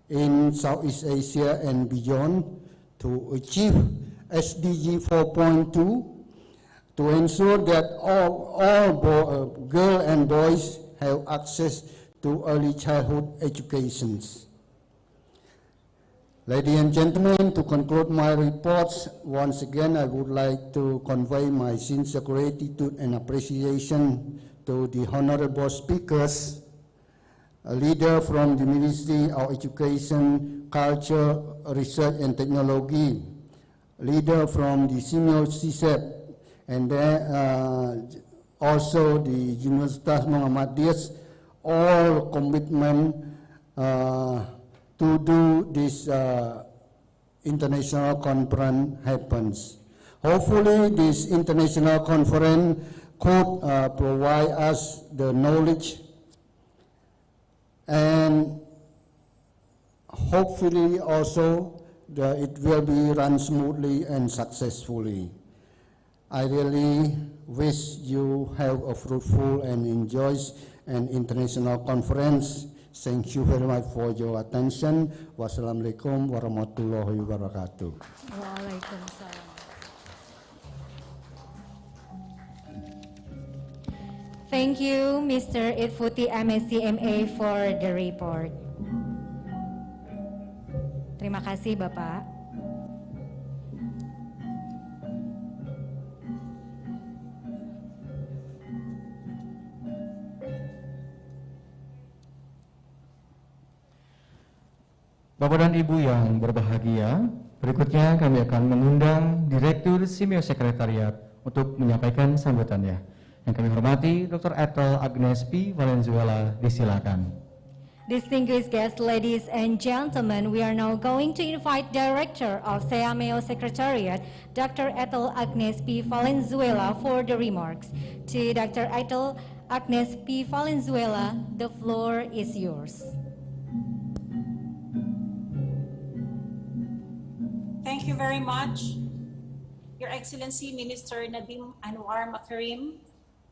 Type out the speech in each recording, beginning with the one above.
in Southeast Asia and beyond to achieve SDG 4.2 to ensure that all girls and boys have access to early childhood educations. Ladies and gentlemen, to conclude my reports, once again I would like to convey my sincere gratitude and appreciation to the honorable speakers, a leader from the Ministry of Education, Culture, Research and Technology, leader from the Simeo CSEP, and then also the Universitas Muhammadiyah, all commitment to do this international conference happens. Hopefully this international conference could provide us the knowledge and hopefully also it will be run smoothly and successfully. I really wish you have a fruitful and enjoys an international conference. Thank you very much for your attention. Wassalamualaikum warahmatullahi wabarakatuh. Waalaikumsalam. Thank you, Mr. Itfuti MSCMA, for the report. Terima kasih, Bapak. Bapak dan Ibu yang berbahagia, berikutnya kami akan mengundang Direktur Simeo Sekretariat untuk menyampaikan sambutannya. Yang kami hormati, Dr. Ethel Agnes P. Valenzuela, disilakan. Distinguished guests, ladies and gentlemen, we are now going to invite Director of Simeo Secretariat, Dr. Ethel Agnes P. Valenzuela, for the remarks. To Dr. Ethel Agnes P. Valenzuela, the floor is yours. Thank you very much, Your Excellency Minister Nadiem Anwar Makarim,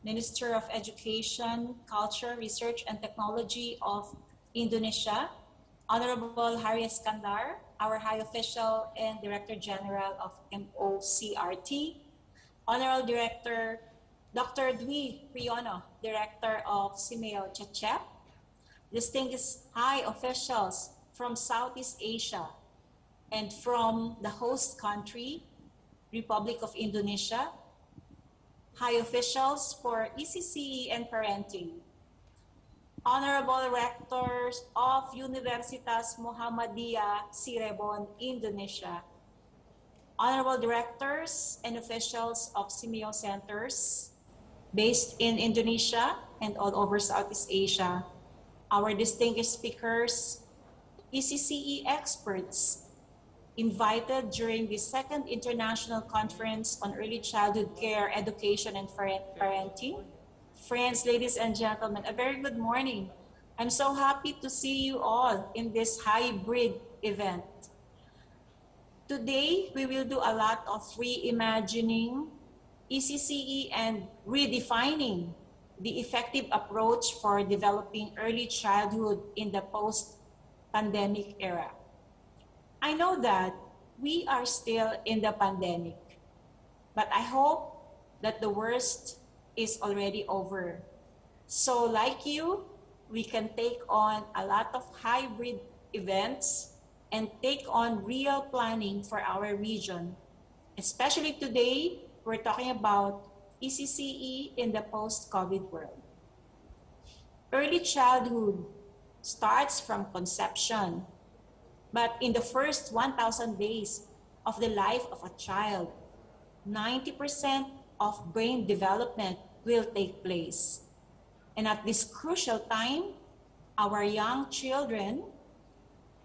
Minister of Education, Culture, Research and Technology of Indonesia, Honorable Hari Iskandar, our High Official and Director General of MOCRT, Honorable Director Dr. Dwi Priyono, Director of Simeo Chechep, distinguished high officials from Southeast Asia and from the host country, Republic of Indonesia, high officials for ECCE and parenting, honorable rectors of Universitas Muhammadiyah, Cirebon, Indonesia, honorable directors and officials of Simeo centers based in Indonesia and all over Southeast Asia, our distinguished speakers, ECCE experts, invited during the second International Conference on Early Childhood Care, Education and Parenting. Friends, ladies and gentlemen, a very good morning. I'm so happy to see you all in this hybrid event. Today, we will do a lot of reimagining ECCE and redefining the effective approach for developing early childhood in the post-pandemic era. I know that we are still in the pandemic, but I hope that the worst is already over. So like you, we can take on a lot of hybrid events and take on real planning for our region. Especially today, we're talking about ECCE in the post-COVID world. Early childhood starts from conception. But in the first 1,000 days of the life of a child, 90% of brain development will take place. And at this crucial time, our young children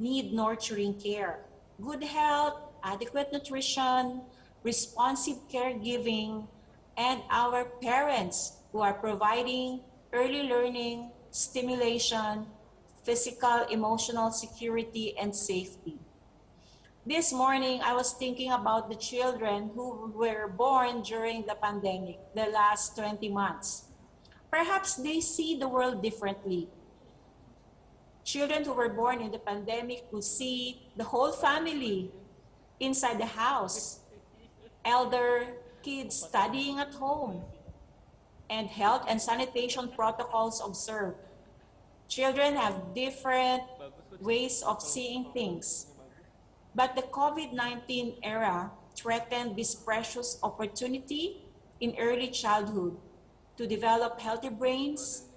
need nurturing care, good health, adequate nutrition, responsive caregiving, and our parents who are providing early learning, stimulation, physical, emotional security, and safety. This morning, I was thinking about the children who were born during the pandemic, the last 20 months. Perhaps they see the world differently. Children who were born in the pandemic will see the whole family inside the house, elder kids studying at home, and health and sanitation protocols observed. Children have different ways of seeing things. But the COVID-19 era threatened this precious opportunity in early childhood to develop healthy brains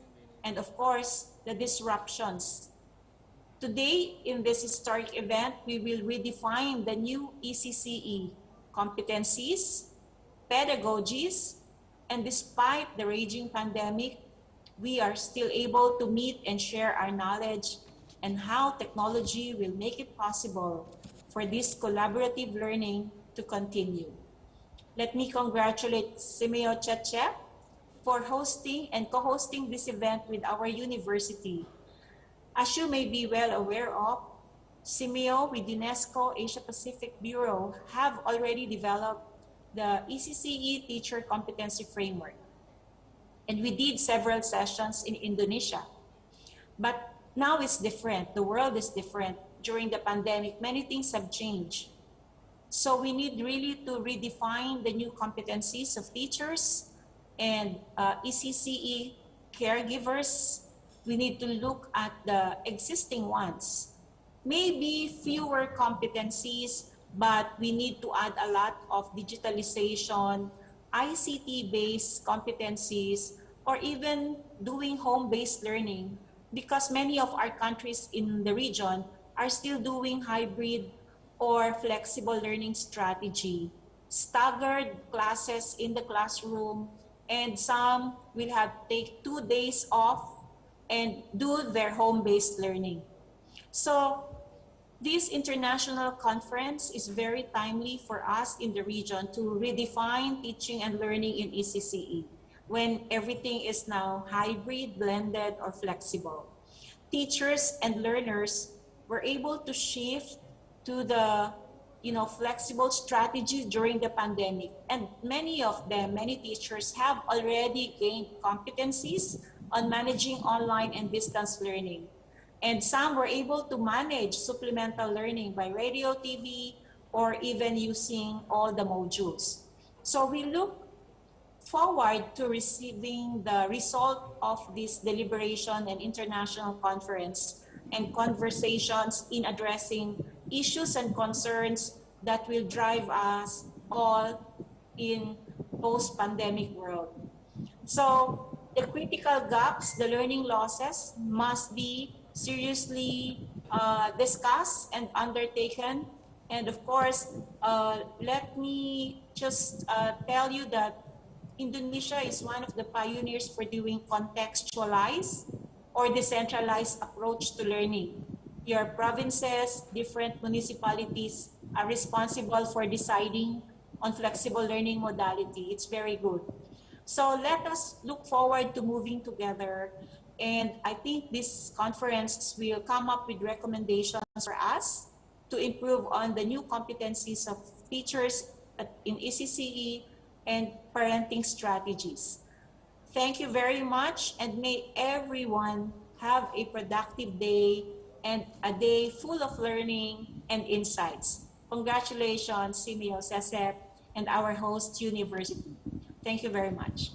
and, of course, the disruptions. Today, in this historic event, we will redefine the new ECCE competencies, pedagogies, and despite the raging pandemic, we are still able to meet and share our knowledge and how technology will make it possible for this collaborative learning to continue. Let me congratulate Simeo Cheche for hosting and co-hosting this event with our university. As you may be well aware of, Simeo with UNESCO Asia Pacific Bureau have already developed the ECCE Teacher Competency Framework. And we did several sessions in Indonesia. But now it's different. The world is different. During the pandemic, many things have changed. So we need really to redefine the new competencies of teachers and ECCE caregivers. We need to look at the existing ones. Maybe fewer competencies, but we need to add a lot of digitalization, ICT-based competencies, or even doing home-based learning, because many of our countries in the region are still doing hybrid or flexible learning strategy, staggered classes in the classroom, and some will have take 2 days off and do their home-based learning. So this international conference is very timely for us in the region to redefine teaching and learning in ECCE when everything is now hybrid, blended, or flexible. Teachers and learners were able to shift to the flexible strategy during the pandemic. And many of them, many teachers have already gained competencies on managing online and distance learning. And some were able to manage supplemental learning by radio, TV, or even using all the modules. So we look forward to receiving the result of this deliberation and international conference and conversations in addressing issues and concerns that will drive us all in post-pandemic world. So the critical gaps, the learning losses must be seriously discussed and undertaken. And of course, let me just tell you that Indonesia is one of the pioneers for doing contextualized or decentralized approach to learning. Your provinces, different municipalities are responsible for deciding on flexible learning modality. It's very good. So let us look forward to moving together. And I think this conference will come up with recommendations for us to improve on the new competencies of teachers in ECCE and parenting strategies. Thank you very much, and may everyone have a productive day and a day full of learning and insights. Congratulations, Simeo, Cesep, and our host university. Thank you very much.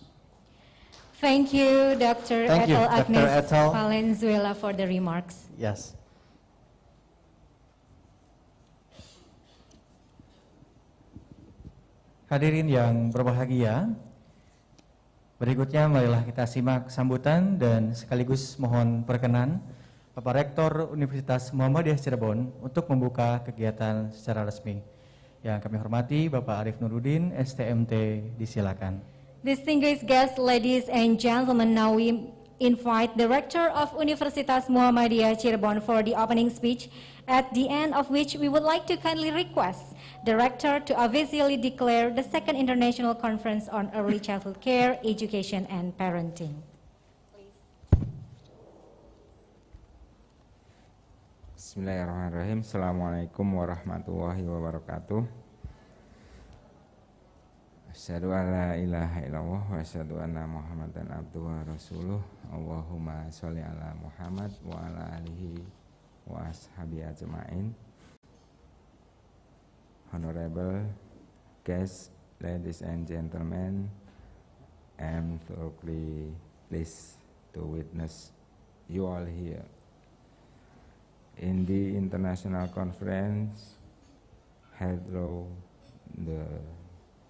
Thank you, Dr. Thank you, Ethel Dr. Agnes Ethel. Valenzuela, for the remarks. Yes. Hadirin yang berbahagia, berikutnya marilah kita simak sambutan dan sekaligus mohon perkenan Bapak Rektor Universitas Muhammadiyah Cirebon untuk membuka kegiatan secara resmi. Yang kami hormati Bapak Arif Nuruddin, STMT, disilakan. Distinguished guests, ladies and gentlemen, now we invite the Rector of Universitas Muhammadiyah Cirebon for the opening speech, at the end of which we would like to kindly request the Rector to officially declare the Second International Conference on Early Childhood Care, Education, and Parenting. Bismillahirrahmanirrahim. Assalamualaikum warahmatullahi wabarakatuh. Asyhadu an la ilaha illallah wa asyhadu anna Muhammadan abduhu wa rasuluh. Allahumma sholli ala Muhammad wa ala alihi wa ashabihi ajma'in. Honorable guests, ladies and gentlemen, I am thoroughly pleased to witness you all here in the international conference held through the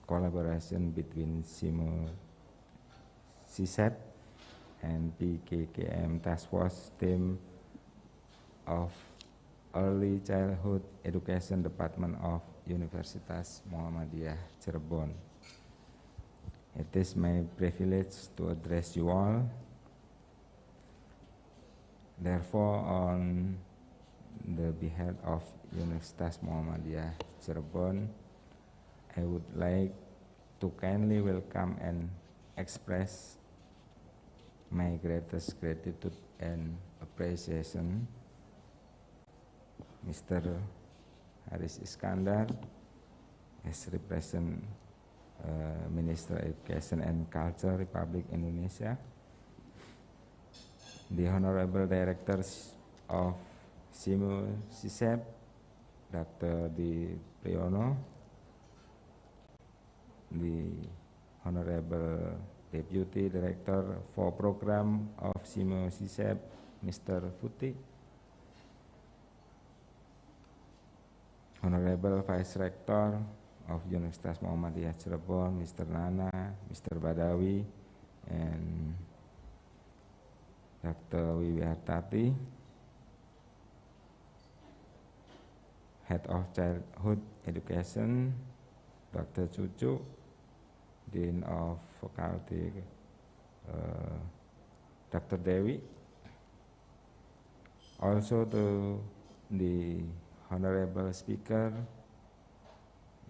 collaboration between CISEP and PKKM Task Force Team of Early Childhood Education Department of Universitas Muhammadiyah Cirebon. It is my privilege to address you all. Therefore, on the behalf of Universitas Muhammadiyah Cirebon, I would like to kindly welcome and express my greatest gratitude and appreciation Mr. Haris Iskandar as represent Minister Education and Culture Republic Indonesia, the Honorable Directors of CISEP, Dr. Di Priyono, the Honorable Deputy Director for Program of CISEP, Mr. Futi, Honorable Vice Rector of Universitas Muhammadiyah Cirebon, Mr. Nana, Mr. Badawi, and Dr. Wiwi Hartati, Head of Childhood Education, Dr. Cucu, Dean of Faculty, Dr. Dewi, also to the Honorable Speaker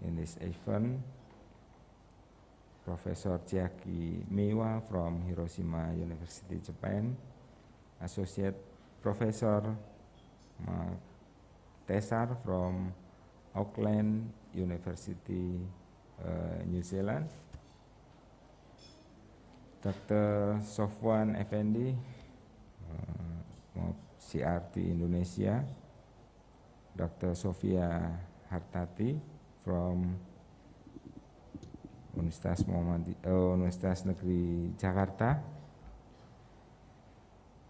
in this event, Professor Chiaki Miwa from Hiroshima University, Japan, Associate Professor Mark Tesar from Auckland University, New Zealand, Dr. Sofwan Effendi, CRT Indonesia, Dr. Sofia Hartati from Universitas Negeri Jakarta,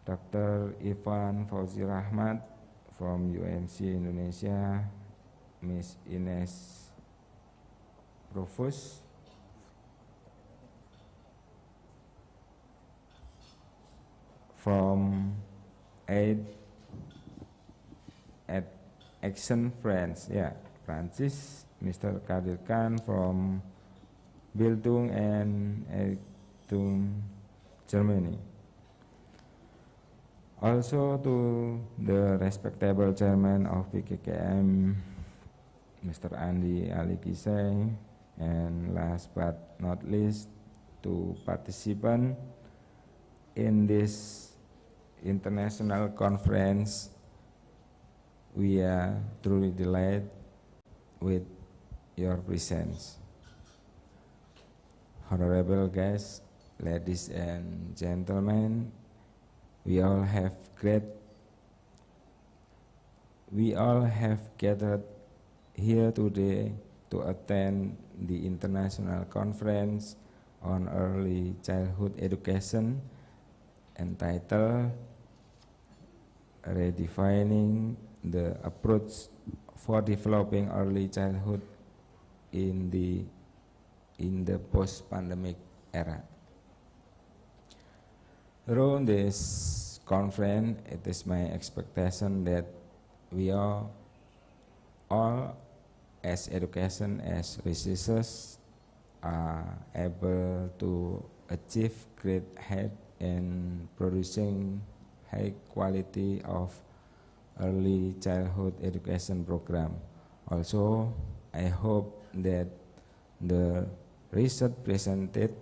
Dr. Ivan Fauzi Rahmat from UMC Indonesia, Miss Ines Profus, from Action France, Prancis, Mr. Kadir Khan from Bildung and Erziehung, Germany. Also to the respectable chairman of PKKM, Mr. Andi Ali Kisai, and last but not least to participants in this international conference. We are truly delighted with your presence. Honorable guests, ladies and gentlemen, we all have gathered here today to attend the international conference on early childhood education entitled Redefining the Approach for Developing Early Childhood in the Post-Pandemic Era. Through this conference, it is my expectation that we are all, as education, as researchers, are able to achieve great height in producing high quality of early childhood education program. Also, I hope that the research presented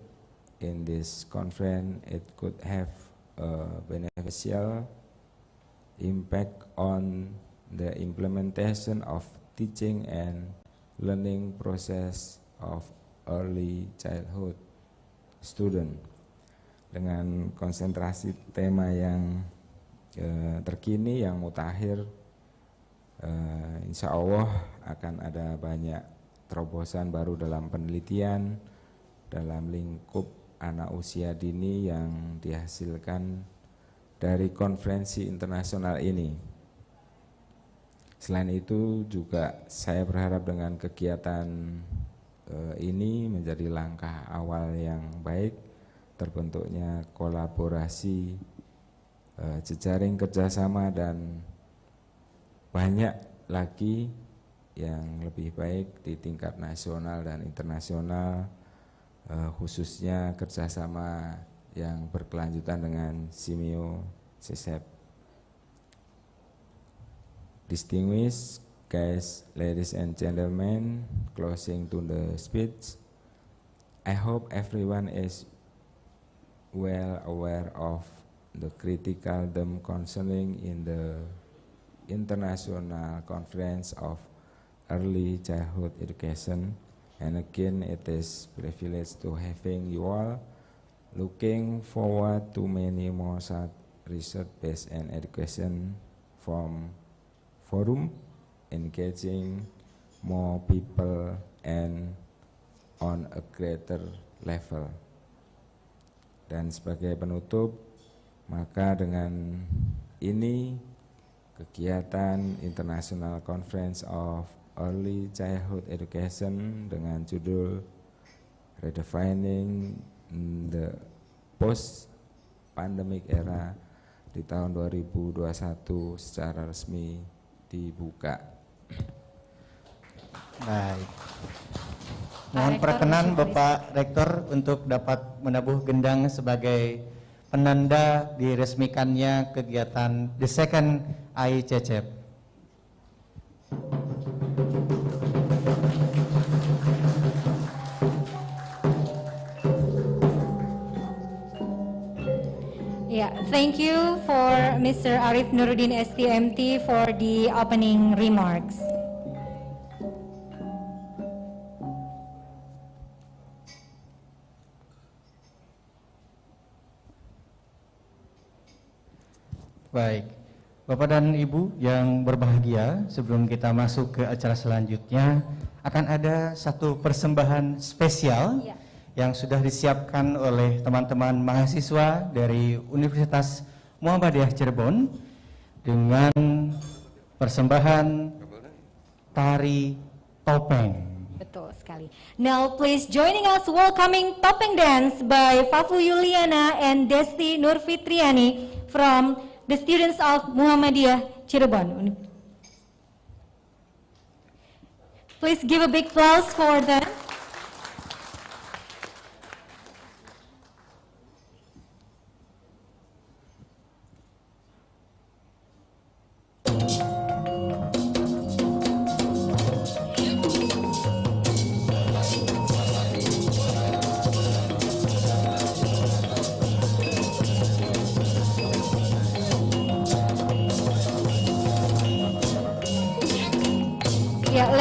in this conference, it could have a beneficial impact on the implementation of teaching and learning process of early childhood student, dengan konsentrasi tema yang terkini, yang mutakhir. Insya Allah akan ada banyak terobosan baru dalam penelitian dalam lingkup anak usia dini yang dihasilkan dari konferensi internasional ini. Selain itu juga saya berharap dengan kegiatan ini menjadi langkah awal yang baik terbentuknya kolaborasi, jejaring kerjasama, dan banyak lagi yang lebih baik di tingkat nasional dan internasional, khususnya kerjasama yang berkelanjutan dengan Simeo CSEP. Distinguished guys, ladies and gentlemen, closing to the speech, I hope everyone is well aware of the critical theme concerning in the International Conference of Early Childhood Education, and again it is privilege to having you all. Looking forward to many more such research-based and education from forum, engaging more people and on a greater level. Dan sebagai penutup, maka dengan ini kegiatan International Conference of Early Childhood Education dengan judul Redefining the Post-Pandemic Era di tahun 2021 secara resmi dibuka. Baik. Mohon perkenan Bapak Rektor untuk dapat menabuh gendang sebagai penanda diresmikannya kegiatan The Second ICCEP. Yeah, thank you for Mr. Arif Nuruddin STMT for the opening remarks. Baik, Bapak dan Ibu yang berbahagia, sebelum kita masuk ke acara selanjutnya, akan ada satu persembahan spesial yang sudah disiapkan oleh teman-teman mahasiswa dari Universitas Muhammadiyah Cirebon dengan persembahan tari topeng. Betul sekali. Now please joining us welcoming topeng dance by Fafu Yuliana and Desti Nurfitriani from the students of Muhammadiyah Cirebon. Please give a big applause for them.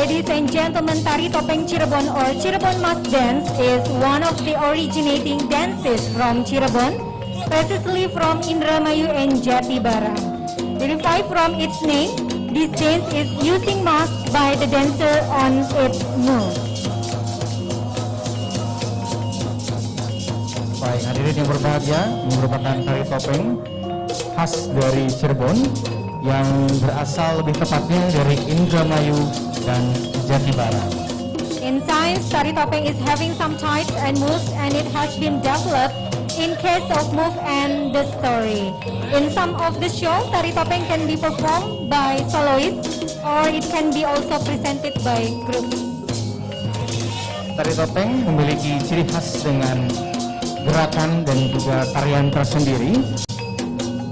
Ladies and gentlemen, Tari Topeng Cirebon or Cirebon Mask Dance is one of the originating dances from Cirebon, precisely from Indramayu and Jatibara. Derived from its name, this dance is using mask by the dancer on its move. Baik, hadirin yang berbahagia, ini merupakan tari topeng khas dari Cirebon yang berasal lebih tepatnya dari Indramayu dan Jatibara. In science, Tari Topeng is having some types and moves, and it has been developed in case of move and the story. In some of the show, Tari Topeng can be performed by soloists, or it can be also presented by groups. Tari topeng memiliki ciri khas dengan gerakan dan juga tarian tersendiri,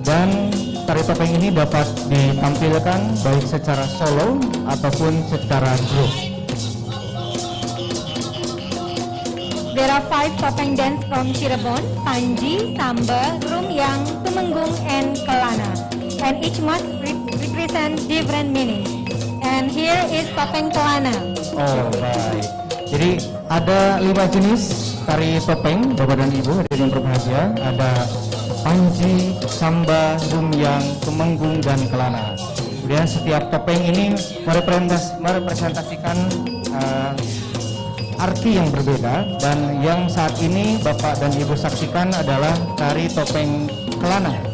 dan tari topeng ini dapat ditampilkan baik secara solo ataupun secara grup. There are 5 topeng dance from Cirebon: Panji, Samba, Rumyang, Tumenggung, and Kelana. And each must represent different meaning. And here is topeng Kelana. Oh, baik. Jadi ada 5 jenis tari topeng, Bapak dan Ibu hadirin berbahagia. Ada panji, samba, rumyang, tumenggung, dan kelana. Kemudian setiap topeng ini merepresentasikan arti yang berbeda, dan yang saat ini Bapak dan Ibu saksikan adalah tari topeng kelana.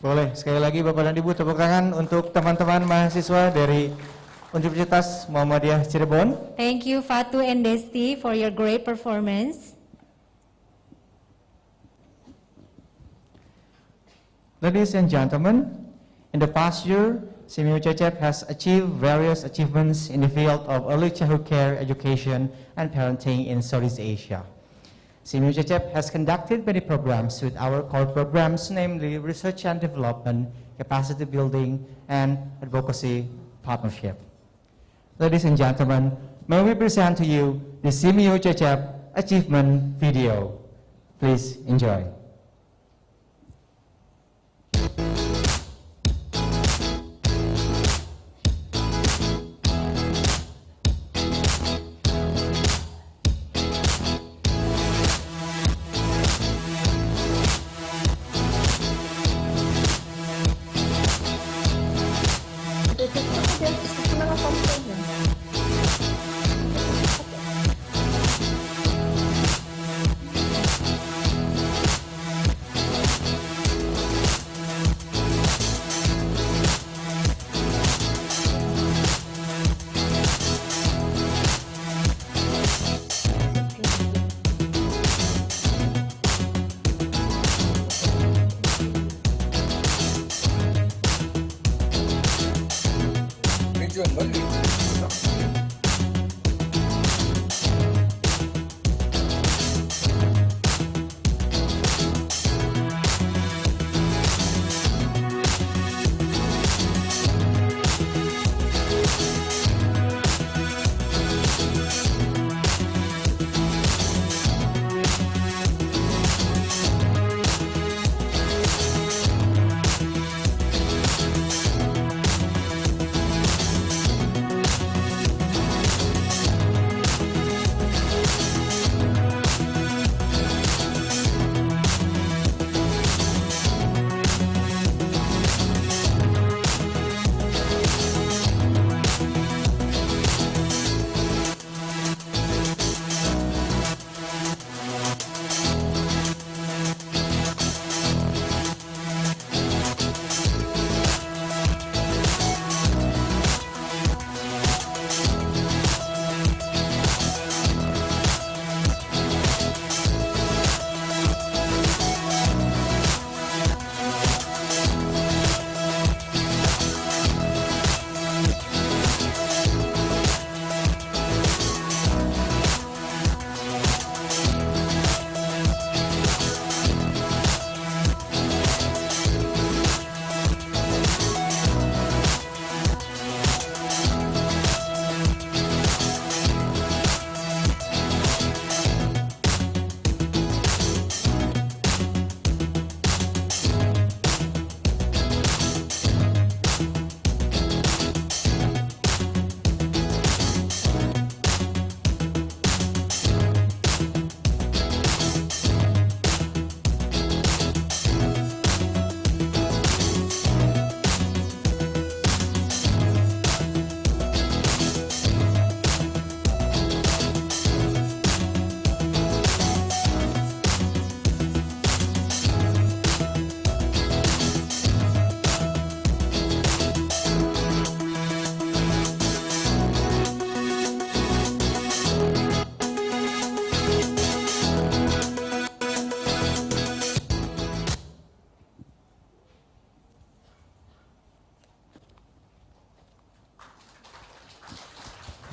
Boleh, sekali lagi Bapak dan Ibu tepuk tangan untuk teman-teman mahasiswa dari Universitas Muhammadiyah Cirebon. Thank you Fatu and Desti for your great performance. Ladies and gentlemen, in the past year, CMU Cecep has achieved various achievements in the field of early childhood care, education, and parenting in Southeast Asia. CMU Cecep has conducted many programs with our core programs, namely research and development, capacity building, and advocacy partnership. Ladies and gentlemen, may we present to you the CMU Cecep achievement video. Please enjoy.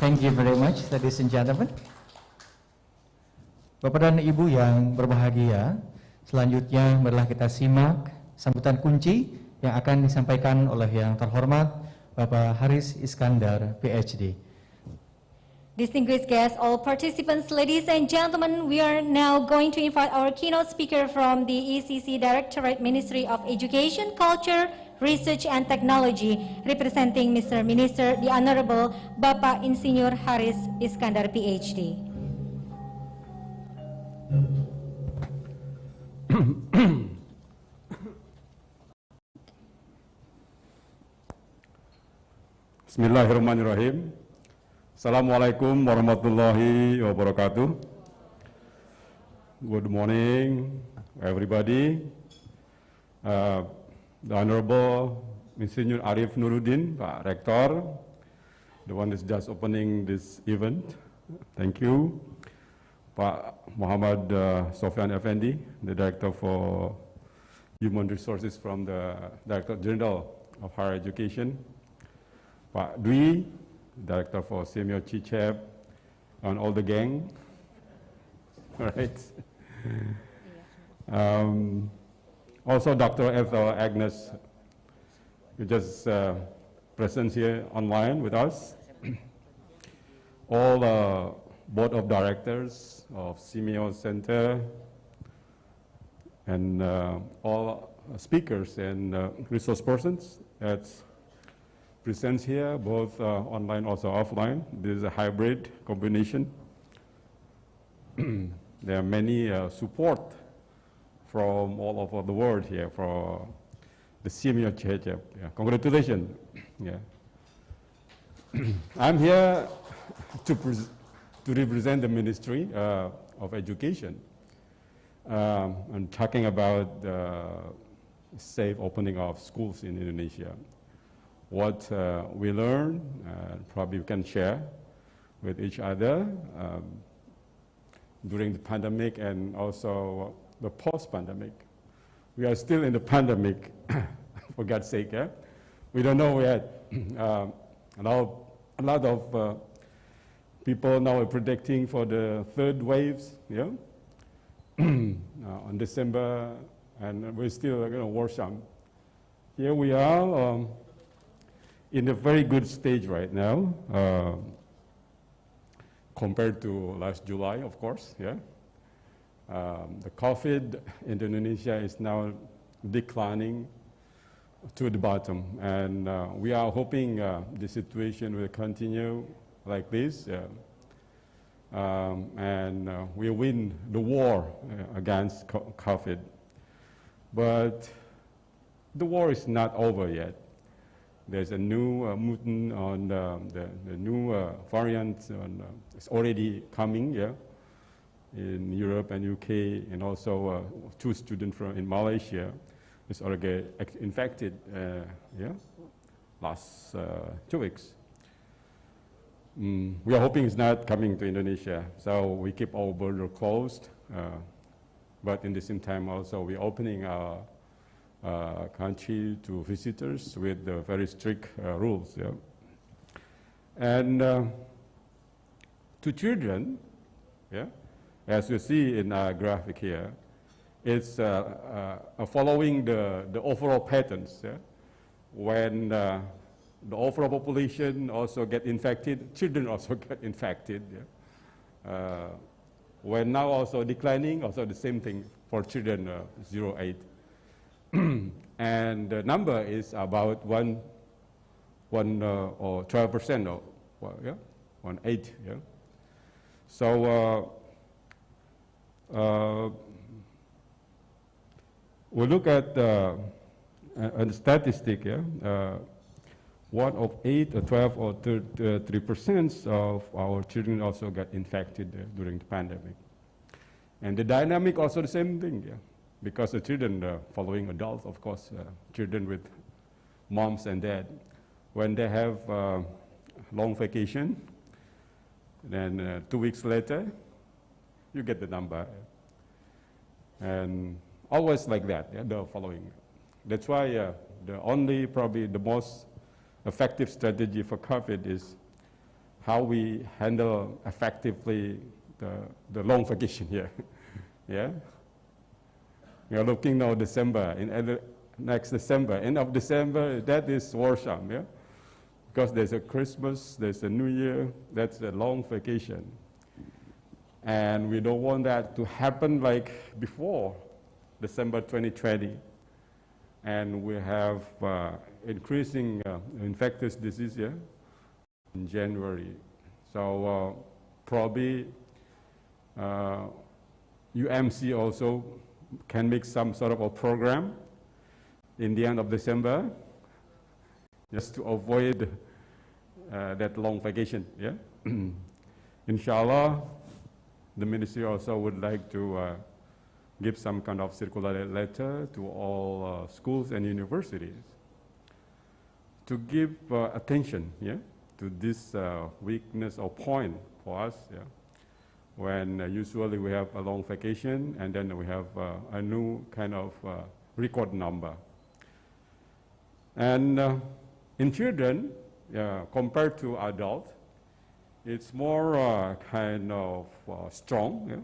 Thank you very much, ladies and gentlemen. Bapak dan Ibu yang berbahagia, selanjutnya marilah kita simak sambutan kunci yang akan disampaikan oleh yang terhormat Bapak Haris Iskandar, PhD. Distinguished guests, all participants, ladies and gentlemen, we are now going to invite our keynote speaker from the ECC Directorate Ministry of Education, Culture, Research and Technology, representing Mr. Minister, the Honorable Bapak Insinyur Haris Iskandar, PhD. Bismillahirrahmanirrahim. Assalamualaikum warahmatullahi wabarakatuh. Good morning, everybody. The Honorable Insinyur Arif Nuruddin, Pak Rektor, the one that's just opening this event. Thank you. Pak Muhammad Sofyan Effendi, the Director for Human Resources from the Director General of Higher Education. Pak Dwi, Director for CMO Chichep, and all the gang. All right. Also, Dr. Ethel Agnes, who just present here online with us. All board of directors of CMO Center, and all speakers and resource persons that present here, both online also offline. This is a hybrid combination. There are many support from all over the world here for the CMO Chechep. Yeah. Congratulations. Yeah. I'm here to represent the Ministry of Education. I'm talking about the safe opening of schools in Indonesia. What we learn, probably we can share with each other during the pandemic and also the post-pandemic. We are still in the pandemic, for God's sake. Yeah? We don't know yet. A lot of people now are predicting for the third waves, yeah? On December, and we're still going to work some. Here we are in a very good stage right now, compared to last July, of course. Yeah, the COVID in Indonesia is now declining to the bottom, and we are hoping the situation will continue like this, and we win the war against COVID. But the war is not over yet. There's a new mutant on the new variant. It's already coming, yeah, in Europe and UK, and also 2 students from in Malaysia is already infected, yeah, last 2 weeks. We are hoping it's not coming to Indonesia, so we keep our border closed. But in the same time, also we're opening our country to visitors with very strict rules. Yeah. And to children, yeah, as you see in our graphic here, it's following the overall patterns. Yeah? When the overall population also get infected, children also get infected. Yeah? When now also declining, also the same thing for children 0-8. And the number is about 1 or 12%, or well, yeah, 1/8. Yeah. So we look at the statistic. Yeah, 1 of 8 or 12 or 3% of our children also got infected during the pandemic. And the dynamic also the same thing. Yeah. Because the children following adults, of course, children with moms and dad, when they have long vacation, then 2 weeks later, you get the number. And always like that, yeah, the following. That's why the only, probably the most effective strategy for COVID is how we handle effectively the long vacation here. Yeah. We are looking now December, next December, end of December, that is worrisome, yeah? Because there's a Christmas, there's a New Year, that's a long vacation. And we don't want that to happen like before December 2020. And we have increasing infectious disease here in January. So probably UMC also can make some sort of a program in the end of December just to avoid that long vacation. Yeah? Inshallah, the ministry also would like to give some kind of circular letter to all schools and universities to give attention, yeah, to this weakness or point for us. Yeah? When usually we have a long vacation and then we have a new kind of record number. And in children, compared to adult, it's more kind of strong. Yeah?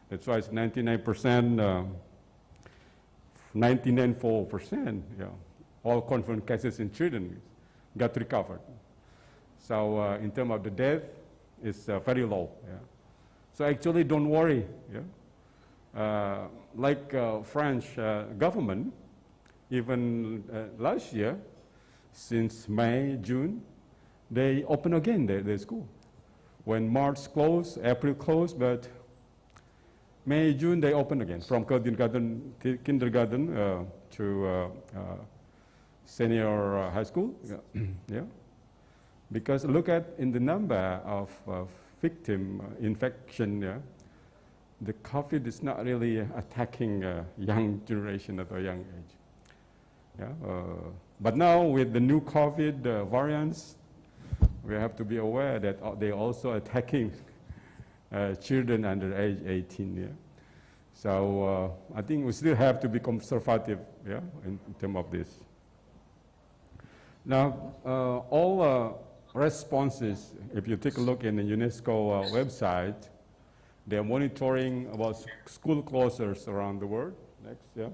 That's why it's 99%, 99.4%. Yeah, all confirmed cases in children got recovered. So in terms of the death, it's very low. Yeah? So actually, don't worry. Yeah? Like French government, even last year, since May, June, they open again their school. When March closed, April closed, but May, June, they open again, from kindergarten to senior high school. Yeah. Yeah. Because look at in the number of victim infection, yeah, the COVID is not really attacking young generation at a young age. Yeah. But now with the new COVID variants, we have to be aware that they're also attacking children under age 18. Yeah? So I think we still have to be conservative, yeah, in terms of this. Now, all responses, if you take a look in the UNESCO website, they're monitoring about school closures around the world. Next, yeah.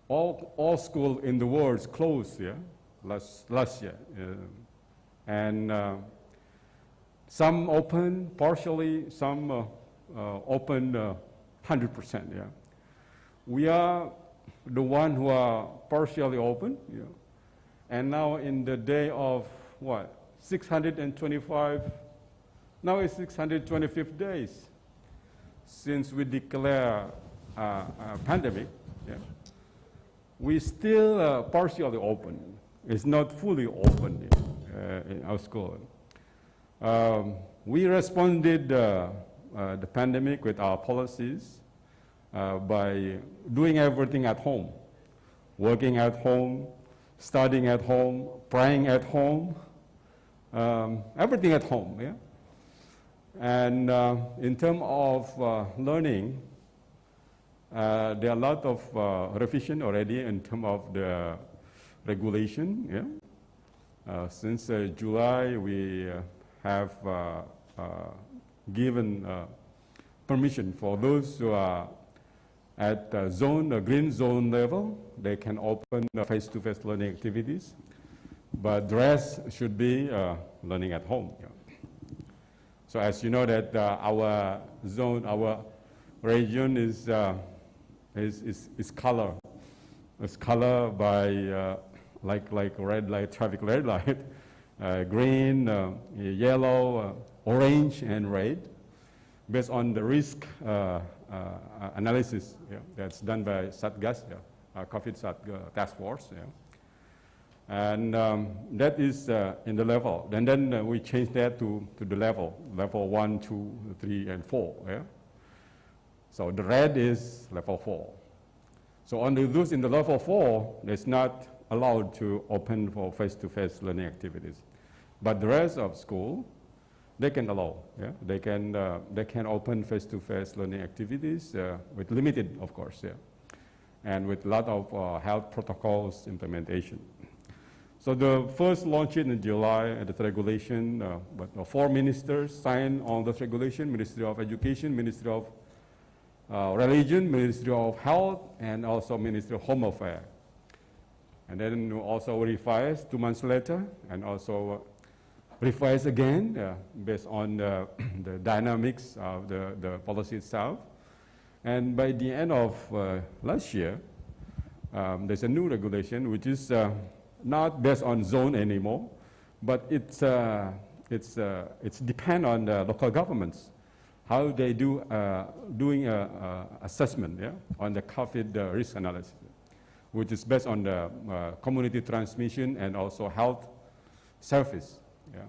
all school in the world closed, yeah, last year, and some open partially, some open 100%. Yeah, we are the one who are partially open. Yeah, and now in the day of what 625. Now it's 625 days since we declare a pandemic. Yeah. We still partially open. It's not fully open in our school. We responded the pandemic with our policies by doing everything at home, working at home, studying at home, praying at home, everything at home. Yeah. And in terms of learning, there are a lot of revision already in terms of the regulation. Yeah? Since July, we have given permission for those who are at green zone level. They can open face-to-face learning activities, but the rest should be learning at home. Yeah? So as you know that our zone, our region is color. It's colored by like red light, traffic red light, green, yellow, orange, and red, based on the risk analysis that's done by Satgas, COVID task force. Yeah. And that is in the level. And then we change that to the level 1, 2, 3, and 4. Yeah? So the red is level 4. So only those in the level 4, it's not allowed to open for face-to-face learning activities. But the rest of school, they can allow. Yeah? They can open face-to-face learning activities with limited, of course, yeah? And with a lot of health protocols implementation. So the first launched in July, the regulation, but 4 ministers signed on the regulation: Ministry of Education, Ministry of Religion, Ministry of Health, and also Ministry of Home Affairs. And then also revised 2 months later, and also revised again based on the dynamics of the policy itself. And by the end of last year, there's a new regulation which is not based on zone anymore, but it's depend on the local governments, how they do doing assessment, yeah, on the COVID risk analysis, which is based on the community transmission and also health service. Yeah.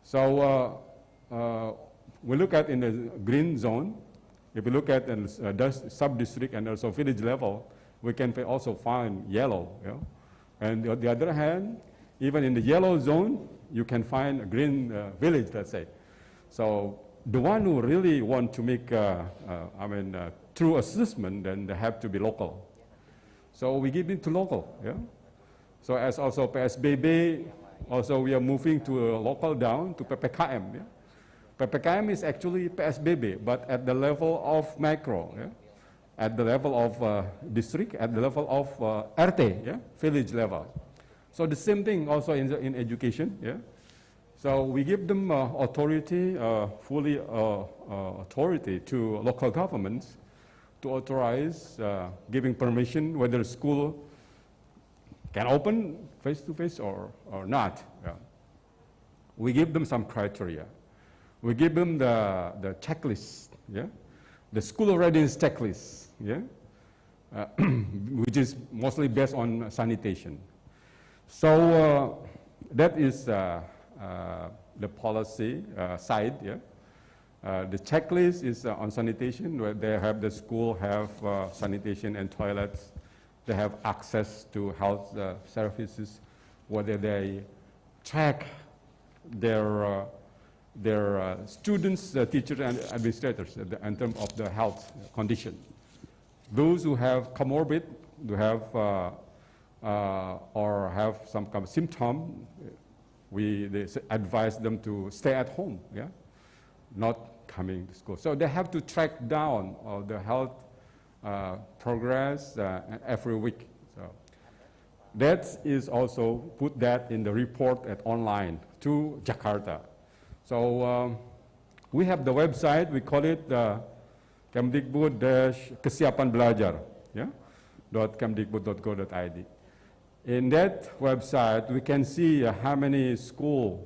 So we look at in the green zone. If we look at the sub-district and also village level, we can also find yellow. Yeah? And on the other hand, even in the yellow zone, you can find a green village, let's say. So the one who really want to make, true assessment, then they have to be local. So we give it to local. Yeah? So as also PSBB, also we are moving to a local down to PPKM. Yeah? PPKM is actually PSBB, but at the level of macro, yeah? At the level of district, at the level of RT, yeah? Village level. So the same thing also in education. Yeah? So we give them authority, fully authority to local governments to authorize giving permission whether school can open face-to-face or not. Yeah. We give them some criteria. We give them the checklist, yeah? The school readiness checklist, yeah? Which is mostly based on sanitation. So that is the policy side. Yeah? The checklist is on sanitation, where they have the school have sanitation and toilets. They have access to health services, whether they track their students, teachers, and administrators in terms of the health condition. Those who have comorbid, who have or have some kind of symptom, they advise them to stay at home, yeah, not coming to school. So they have to track down the health progress every week. So that is also put that in the report online to Jakarta. So we have the website, we call it Kemdikbud-Kesiapan Belajar, yeah, .kemdikbud.go.id. In that website, we can see how many schools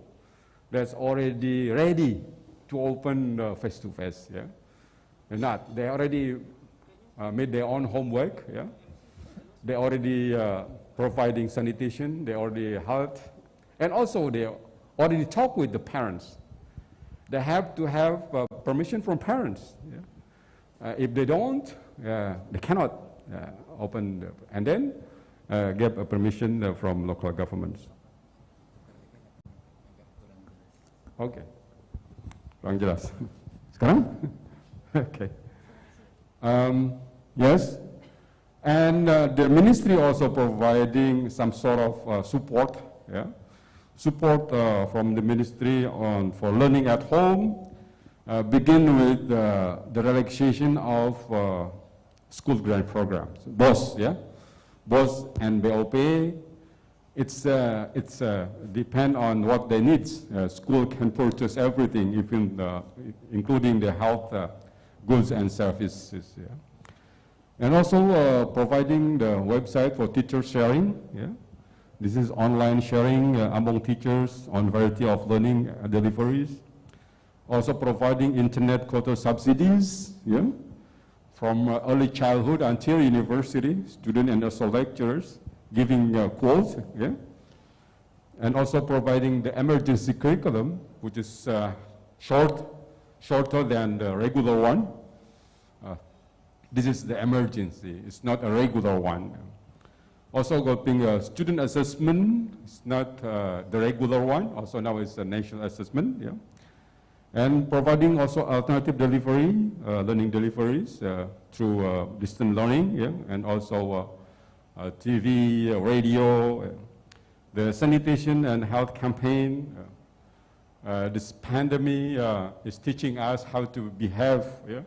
that's already ready to open face-to-face, yeah. They're not, they already made their own homework, yeah. They already providing sanitation, they already health, and also they already talk with the parents. They have to have permission from parents. Yeah? If they don't, they cannot open, and then get a permission from local governments. Okay. Kurang jelas. Sekarang? Okay. Yes. And the ministry also providing some sort of support, yeah? Support from the ministry for learning at home, begin with the relaxation of school grant programs. BOS, yeah? BOS and BOP, it's depend on what they need. School can purchase everything, even including the health goods and services. Yeah? And also providing the website for teacher sharing. Yeah? This is online sharing among teachers on variety of learning deliveries. Also providing internet quota subsidies, yeah? From early childhood until university, students and also lecturers, giving quotes, yeah? And also providing the emergency curriculum, which is shorter than the regular one. This is the emergency, it's not a regular one. Also getting a student assessment, it's not the regular one, also now it's a national assessment, yeah. And providing also alternative delivery, learning deliveries through distant learning, yeah, and also TV, radio, the sanitation and health campaign. This pandemic is teaching us how to behave, yeah,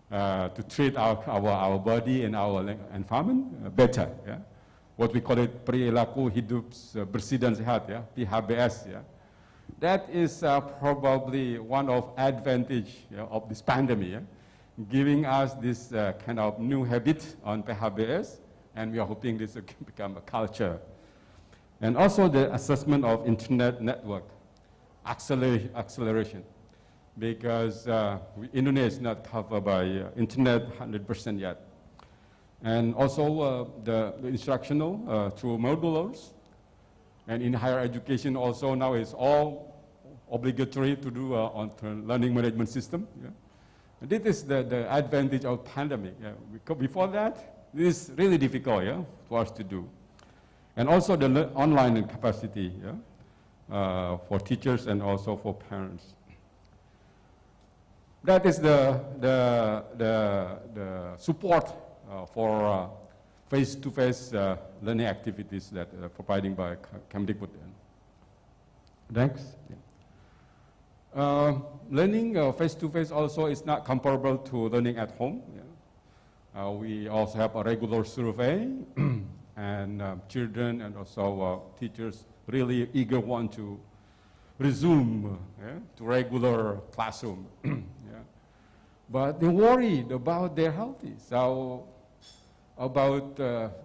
to treat our body and our environment better. Yeah? What we call it perilaku hidup bersih dan sehat, yeah? PHBS. Yeah? That is probably one of advantage, yeah, of this pandemic, yeah? Giving us this kind of new habit on PHBS, and we are hoping this will become a culture. And also the assessment of internet network acceleration. Because Indonesia is not covered by internet 100% yet. And also the instructional through modulars. And in higher education also now it's all obligatory to do on learning management system. Yeah? And this is the advantage of pandemic. Yeah? Before that, this is really difficult, yeah, for us to do. And also the online capacity, yeah, for teachers and also for parents. That is the support for face-to-face learning activities that providing by Kemdikbud. Next. Yeah. Learning face-to-face also is not comparable to learning at home. Yeah. We also have a regular survey, and children and also teachers really eager want to resume to regular classroom. Yeah. But they're worried about their health, so about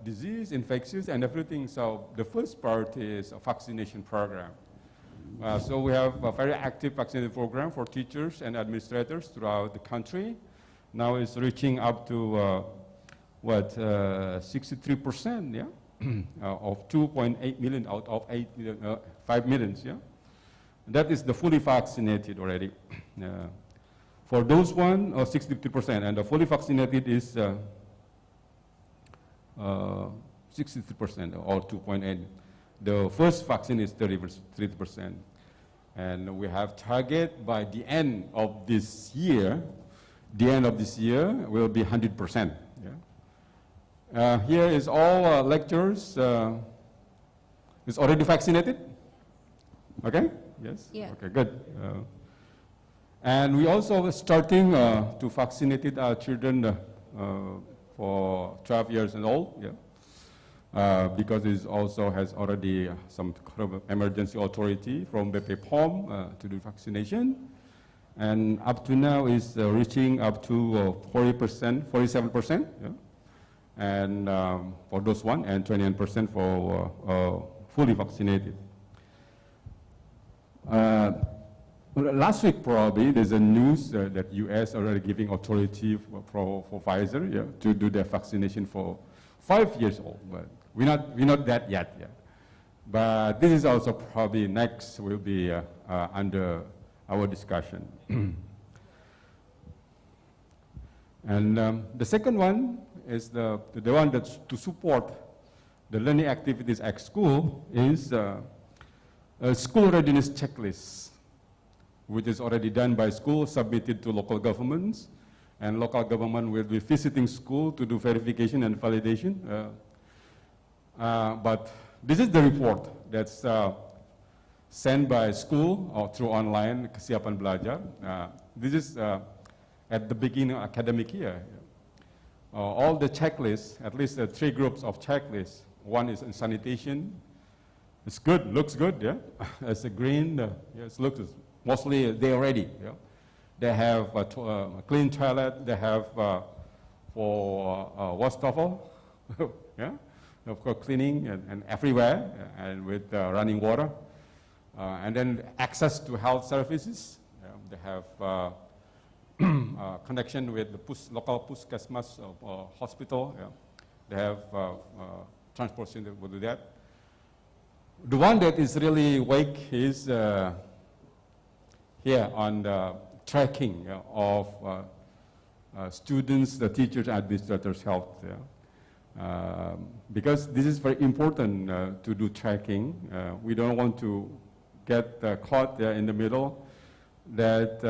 disease, infections, and everything. So the first part is a vaccination program. So we have a very active vaccination program for teachers and administrators throughout the country. Now it's reaching up to 63%, yeah, of 2.8 million out of 5 million, yeah. That is the fully vaccinated already. For those one, 63%, and the fully vaccinated is 63% or 2.8. The first vaccine is 30%. And we have target by the end of this year. The end of this year will be 100%. Yeah. Here is all lecturers. Is already vaccinated? Okay. Yes. Yeah. Okay. Good. And we also starting to vaccinate our children for 12 years and old. Yeah. Because it also has already some kind of emergency authority from BPOM to do vaccination. And up to now is reaching up to 40%, 47%. Yeah? And for those one, and 29% for fully vaccinated. Last week probably there's a news that US already giving authority for Pfizer, yeah, to do their vaccination for 5 years old, but we're not that yet. Yeah. But this is also probably next will be under our discussion. And the second one is the one that's to support the learning activities at school is a school readiness checklist, which is already done by school, submitted to local governments, and local government will be visiting school to do verification and validation. But this is the report that's sent by school or through online, Kesiapan Belajar. This is at the beginning of academic year. All the checklists, at least 3 groups of checklists. One is in sanitation. It's good, looks good, yeah. It's a green, yes, looks mostly they're ready. Yeah. They have a clean toilet. They have for wastafel, yeah, of course cleaning and everywhere, and with running water, and then access to health services. Yeah. They have connection with the local puskesmas hospital. Yeah. They have transportation that will do that. The one that is really weak is here on the tracking of students, the teachers, administrators' health. Yeah. Because this is very important to do tracking. We don't want to get caught in the middle that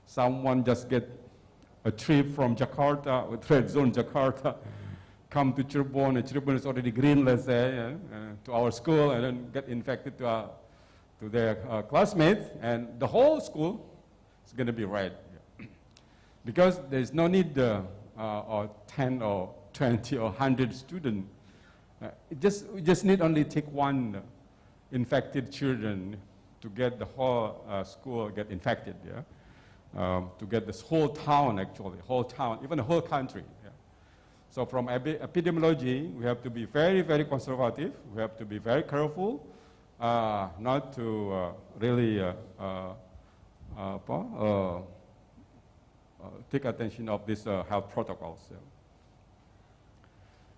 someone just get a trip from Jakarta, with red zone Jakarta, come to Cirebon, and Cirebon is already green, let's say, to our school, and then get infected to their classmates, and the whole school is going to be red. Yeah. Because there's no need or 10 or 20 or 100 students. We just need only take one infected children to get the whole school get infected. Yeah. To get this whole town, actually, whole town, even the whole country. Yeah. So from epidemiology, we have to be very, very conservative. We have to be very careful not to really take attention of these health protocols. Yeah.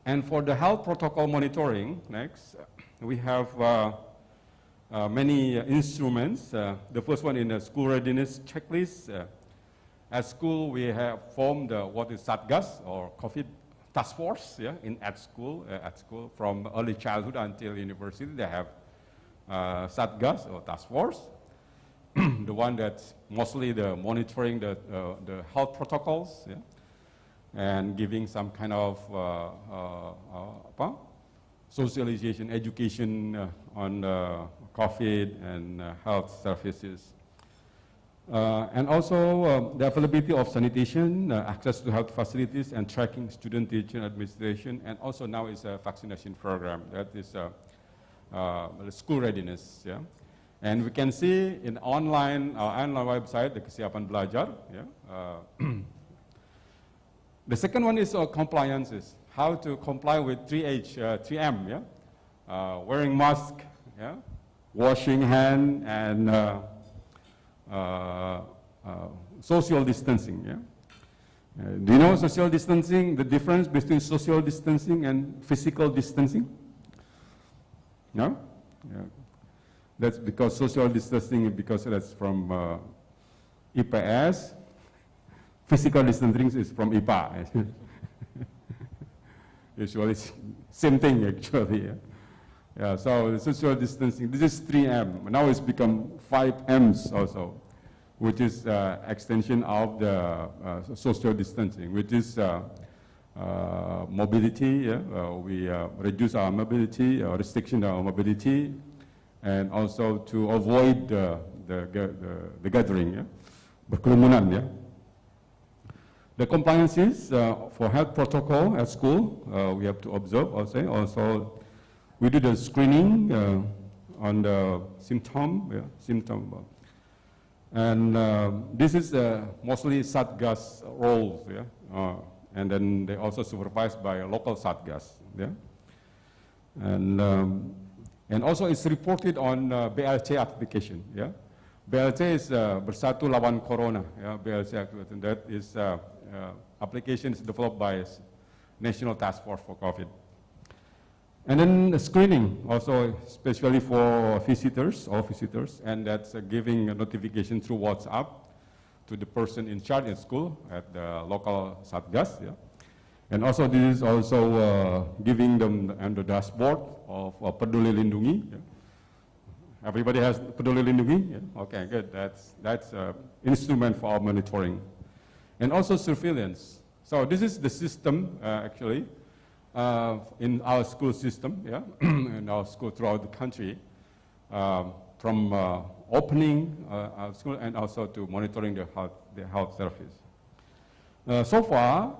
And for the health protocol monitoring, next, we have many instruments. The first one in the school readiness checklist. At school, we have formed what is Satgas, or COVID task force. Yeah, at school from early childhood until university, they have Satgas or task force. The one that's mostly the monitoring the health protocols. Yeah. and giving some kind of socialization, education on COVID and health services. And also the availability of sanitation, access to health facilities, and tracking student teacher administration, and also now is a vaccination program. That is school readiness. Yeah? And we can see in online website, the Kesiapan Belajar. Yeah? The second one is compliances. How to comply with 3M, yeah? Wearing mask, yeah? Washing hand, and social distancing. Yeah? Do you know social distancing, the difference between social distancing and physical distancing? No? Yeah. That's because social distancing, because that's from IPS. Physical distancing is from IPA. Usually, same thing actually. Yeah? Yeah, so the social distancing, this is 3M. Now it's become 5Ms also, which is extension of the social distancing, which is mobility. Yeah? We reduce our mobility, restriction our mobility, and also to avoid the gathering, yeah? Berkerumunan, yeah? The compliances for health protocol at school, we have to observe also. Also, we do the screening on the symptom. And this is mostly Satgas roles, yeah? And then they also supervised by a local Satgas. Yeah? And also it's reported on BLC application. Yeah? BLC is Bersatu Lawan Corona. Yeah? BLC application. That is applications developed by National Task Force for COVID. And then the screening also, especially for visitors, all visitors, and that's giving a notification through WhatsApp to the person in charge at school at the local Satgas. Yeah? And also this is also giving them on the dashboard of Peduli Lindungi. Yeah? Everybody has Peduli Lindungi? Yeah? Okay, good. That's an instrument for our monitoring. And also surveillance. So this is the system, actually, in our school system, yeah? In our school throughout the country, from opening our school and also to monitoring the health service. So far,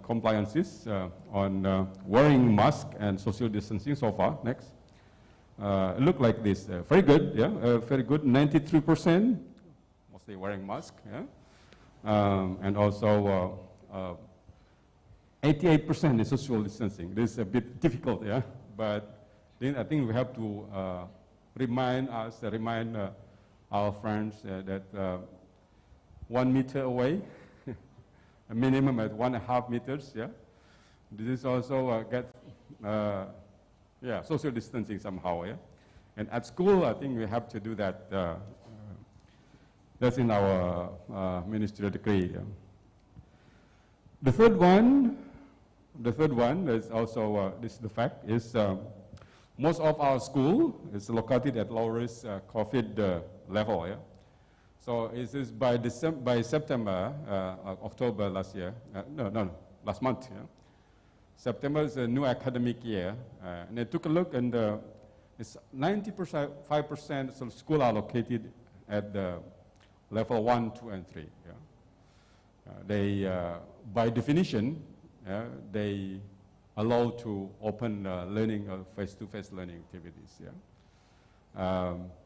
compliances on wearing mask and social distancing so far, next, look like this, very good, yeah, very good, 93%, mostly wearing mask, yeah? And also 88% is social distancing. This is a bit difficult, yeah, but then I think we have to remind our friends that 1 meter away, a minimum at 1.5 meters, yeah. This is also social distancing somehow, yeah. And at school, I think we have to do that. That's in our ministerial decree. Yeah. The third one is also, this is the fact, is most of our school is located at low risk COVID level. Yeah? So it is by September, October last year, last month. Yeah? September is a new academic year, and I took a look, and it's 95% of schools are located at the level 1, 2, and 3. Yeah? They, by definition, they allow to open learning, face-to-face learning activities. Yeah?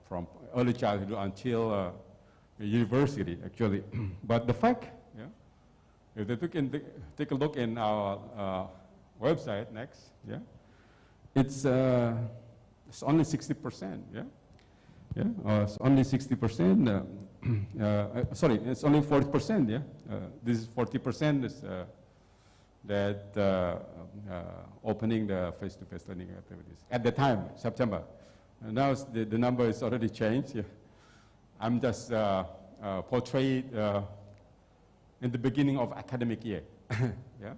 From early childhood until university, actually. But the fact, yeah, if they take a look in our website next, yeah, it's only 60%. Yeah, yeah, it's only 60%. Sorry, it's only 40%. Yeah, this is 40% is that opening the face-to-face learning activities at the time, September. And now the number is already changed. Yeah. I'm just portrayed in the beginning of academic year. Yeah.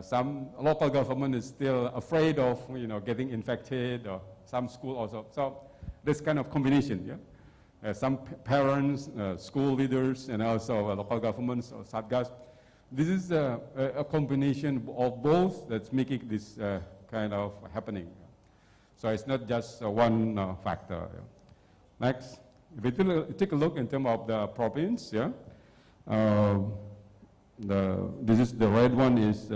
Some local government is still afraid of getting infected, or some school also. So this kind of combination. Yeah. Some parents, school leaders, and also local governments or Satgas, this is a combination of both that's making this kind of happening. So it's not just one factor. Next, if we take a look in terms of the province, this is the red one is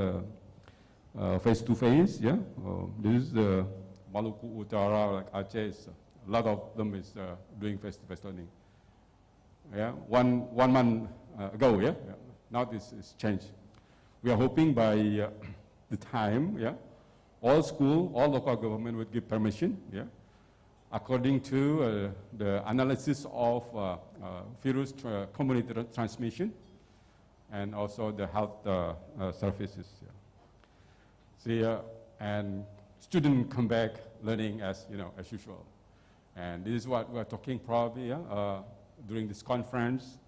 face-to-face, this is the Maluku Utara, like Aceh, a lot of them is doing face-to-face learning. One month ago, now this is changed. We are hoping by the time, all school, all local government would give permission, according to the analysis of virus community transmission and also the health services. See, and students come back learning as usual. And this is what we're talking probably during this conference,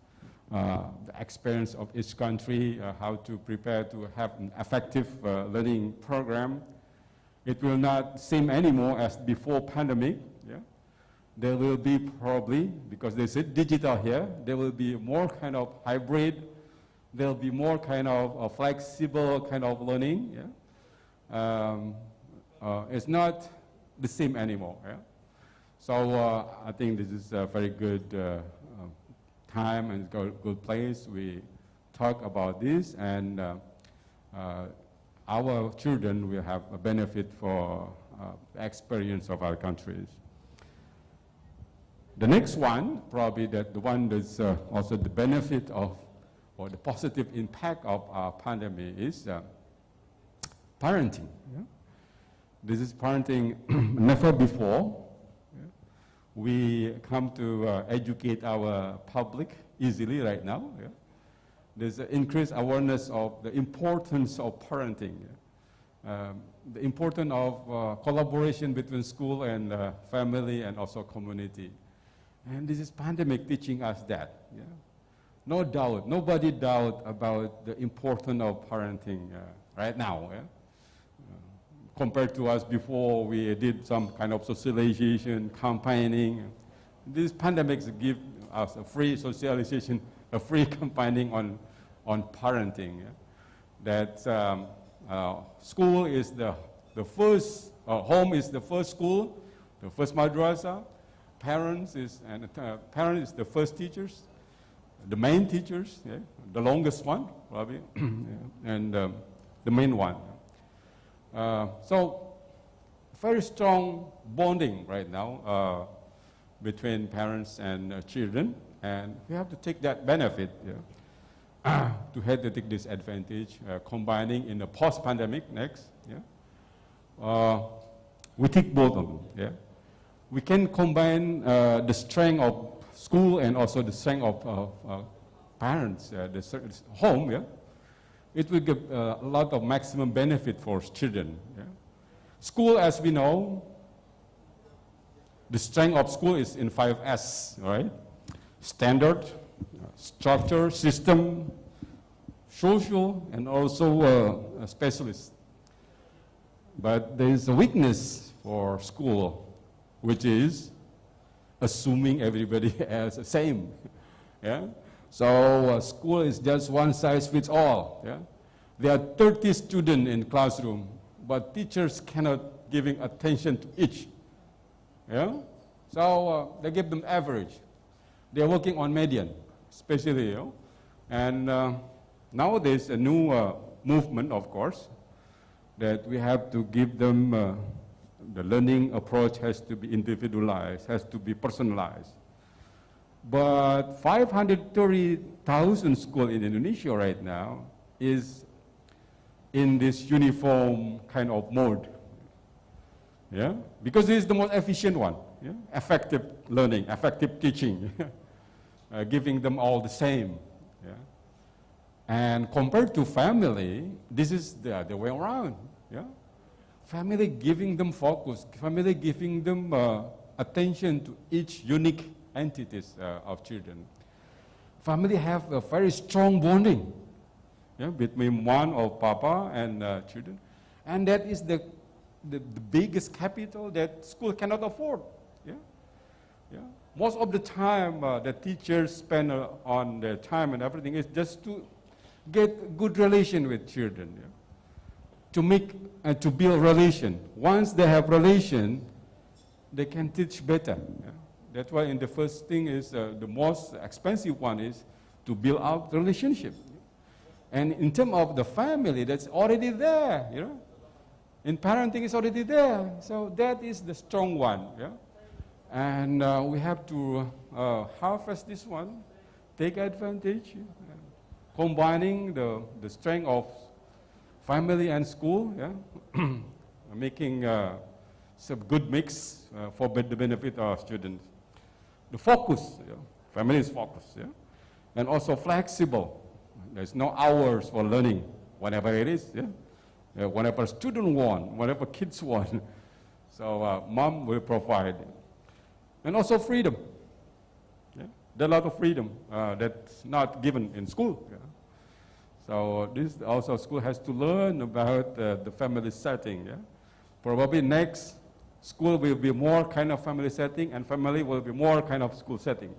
the experience of each country, how to prepare to have an effective learning program. It will not seem anymore as before pandemic. There will be probably, because they said digital here, there will be more kind of hybrid, there will be more kind of flexible kind of learning. It's not the same anymore. So I think this is a very good time and good place. We talk about this, and our children will have a benefit for the experience of our countries. The next one, probably the one that's also the benefit of, or the positive impact of our pandemic is parenting. This is parenting never before. We come to educate our public easily right now. There's an increased awareness of the importance of parenting, the importance of collaboration between school and family and also community. And this is pandemic teaching us that. No doubt, nobody doubt about the importance of parenting right now. Compared to us before, we did some kind of socialization, campaigning. This pandemic gives us a free socialization, a free campaigning on parenting. That school is the first, home is the first school, the first madrasa. Parents is the first teachers, the main teachers, the longest one probably, and the main one. So very strong bonding right now between parents and children, and we have to take that benefit to have to take this advantage, combining in the post-pandemic next. We take both of them. We can combine the strength of school and also the strength of parents, the home. It will give a lot of maximum benefit for children. School, as we know, the strength of school is in 5S, right? Standard, structure, system, social, and also specialist. But there is a weakness for school, which is assuming everybody as the same. So school is just one size fits all. There are 30 students in classroom, but teachers cannot giving attention to each. So they give them average. They are working on median, especially. And nowadays a new movement, of course, that we have to give them the learning approach has to be individualized, has to be personalized. But 530,000 schools in Indonesia right now is in this uniform kind of mode. Because this is the most efficient one. Effective learning, effective teaching, giving them all the same. And compared to family, this is the other way around. Family giving them focus, family giving them attention to each unique entities of children. Family have a very strong bonding between one of Papa and children. And that is the biggest capital that school cannot afford. Most of the time the teachers spend on their time and everything is just to get good relation with children, yeah? To make and to build relation. Once they have relation, they can teach better. Yeah? That's why in the first thing is the most expensive one is to build out relationship. And in terms of the family, that's already there, you know. In parenting, it's already there. So that is the strong one, yeah. And we have to harvest this one, take advantage, combining the strength of family and school, yeah, making some good mix for the benefit of students. The focus, yeah, family is focused, yeah, and also flexible. There's no hours for learning, whatever it is, yeah. Whatever student want, whatever kids want. So mom will provide. And also freedom. Yeah? There's a lot of freedom that's not given in school. Yeah? So this also school has to learn about the family setting. Yeah? Probably next school will be more kind of family setting and family will be more kind of school setting.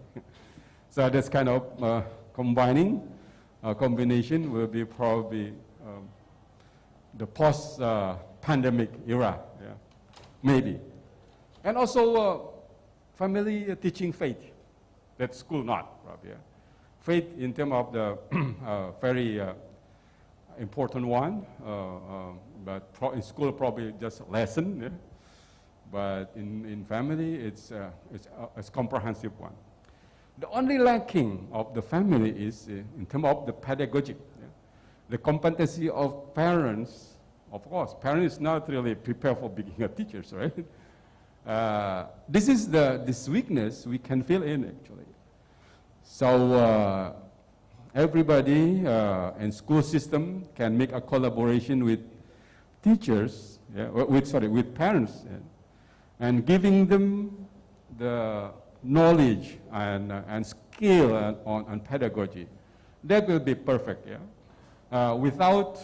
So this kind of combination will be probably the post-pandemic era, yeah, maybe. And also family teaching faith, that school not, probably. Yeah. Faith in terms of the very important one, but in school probably just a lesson, yeah. But in family it's a comprehensive one. The only lacking of the family is in terms of the pedagogic. The competency of parents, of course, parents is not really prepared for being a teachers, right? This is this weakness we can fill in actually. So everybody in school system can make a collaboration with teachers, yeah, with parents, and giving them the knowledge and skill on pedagogy. That will be perfect, yeah. Without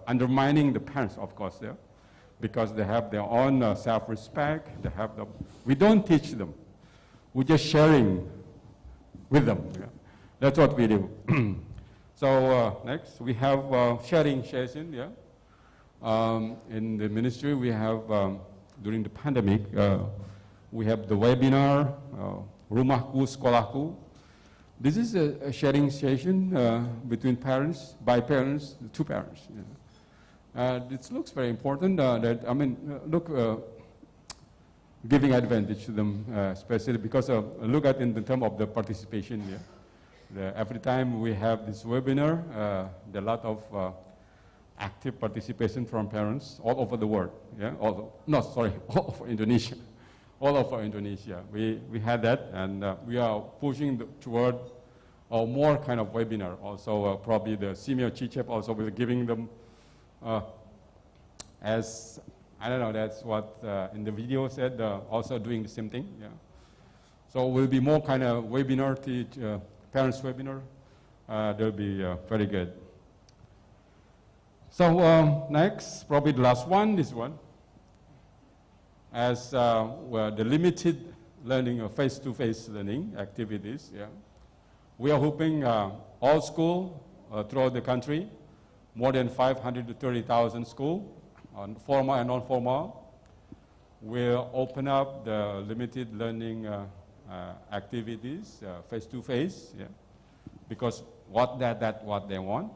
undermining the parents, of course, yeah, because they have their own self-respect. We don't teach them. We're just sharing with them. Yeah. That's what we do. So next, we have sharing session. Yeah. In the ministry, we have, during the pandemic, we have the webinar, Rumahku, Sekolahku. This is a sharing session between parents, by parents, two parents. Yeah. It looks very important giving advantage to them, especially because look at in the term of the participation. Yeah. Every time we have this webinar, there are a lot of active participation from parents all over the world. Yeah, all over Indonesia. All over Indonesia. We had that, and we are pushing toward a more kind of webinar. Also, probably the senior chief also will be giving them as, I don't know, that's what in the video said, also doing the same thing. Yeah. So will be more kind of webinar, parents webinar. They'll be very good. So next, probably the last one, this one. As well, the limited learning or face-to-face learning activities, yeah. We are hoping all schools throughout the country, more than 530,000 schools, formal and non-formal, will open up the limited learning activities face-to-face, yeah. Because what they want,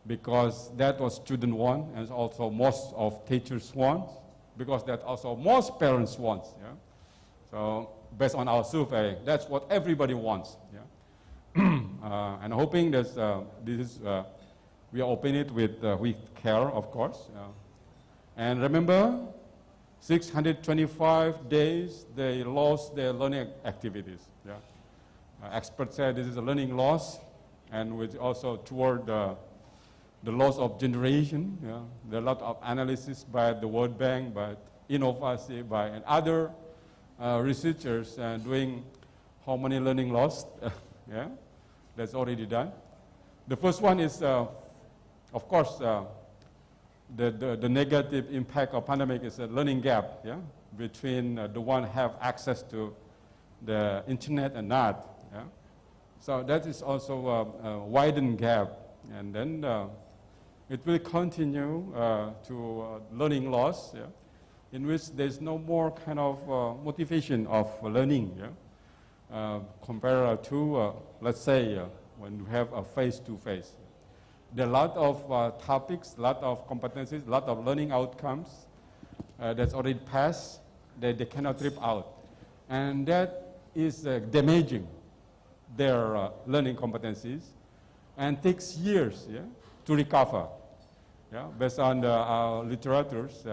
because that what students want, and also most of teachers want. Because that also most parents want. Yeah? So based on our survey, that's what everybody wants. Yeah? And hoping that we open it with care, of course. And remember, 625 days they lost their learning activities. Yeah? Experts say this is a learning loss, and with also toward the loss of generation. Yeah. There are a lot of analysis by the World Bank, by Innovasi, and other researchers doing how many learning lost. Yeah, that's already done. The first one is, of course, the negative impact of pandemic is a learning gap, yeah, between the one have access to the internet and not. Yeah. So that is also a widened gap and then it will continue to learning loss, yeah, in which there's no more kind of motivation of learning, yeah, compared to, let's say, when you have a face-to-face. There are a lot of topics, a lot of competencies, a lot of learning outcomes that's already passed that they cannot trip out. And that is damaging their learning competencies and takes years, yeah, to recover. Yeah, based on the literatures,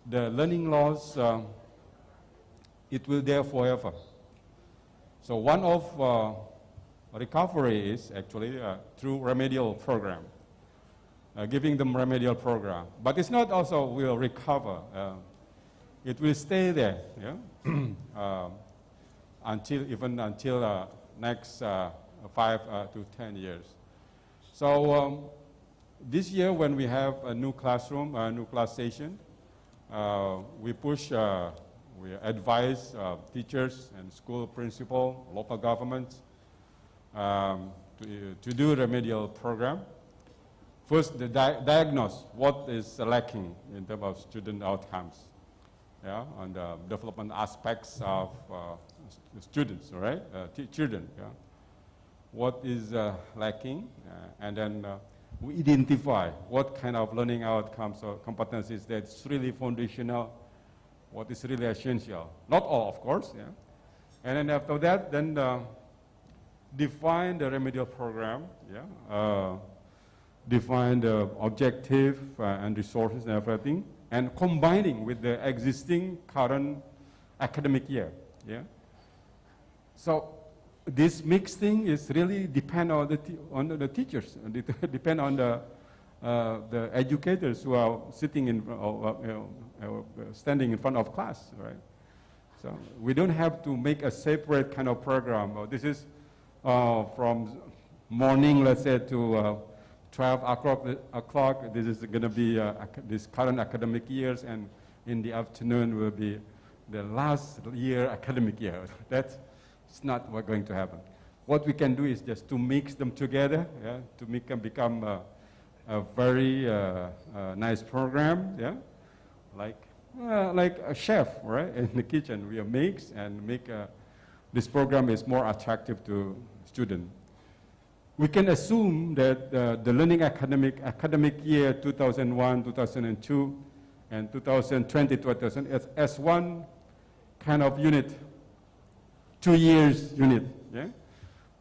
the learning loss, it will there forever. So one of recovery is actually through remedial program, giving them remedial program. But it's not also will recover. It will stay there, yeah, until next 5 to 10 years. So this year when we have a new classroom, a new class station, we advise teachers and school principal, local governments, to do remedial program. First, diagnose what is lacking in terms of student outcomes, yeah, on the development aspects of students, right? Children, yeah. What is lacking, and then we identify what kind of learning outcomes or competencies that's really foundational, what is really essential. Not all, of course, yeah. And then after that, then define the remedial program, yeah. Define the objective and resources and everything, and combining with the existing current academic year, yeah. So this mixed thing is really depend on the teachers, depend on the educators who are sitting in, standing in front of class, right? So we don't have to make a separate kind of program. This is from morning, let's say, to 12 o'clock. This is going to be this current academic years, and in the afternoon will be the last year academic year. That's not what's going to happen. What we can do is just to mix them together, yeah, to make them become a very nice program, yeah, like a chef, right? In the kitchen, we mix and make this program is more attractive to students. We can assume that the learning academic year 2001, 2002, and 2020, 2000 as one kind of unit, 2 years unit, yeah?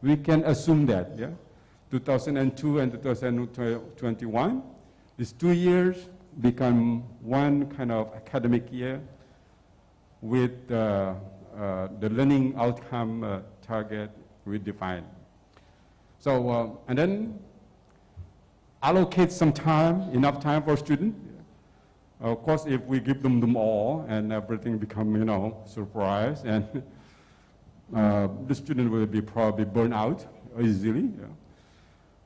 We can assume that, yeah? 2002 and 2021, these 2 years become one kind of academic year with the learning outcome target we define. So, and then allocate some time, enough time for students. Of course, if we give them all and everything become, you know, surprise, and the student will be probably burned out easily.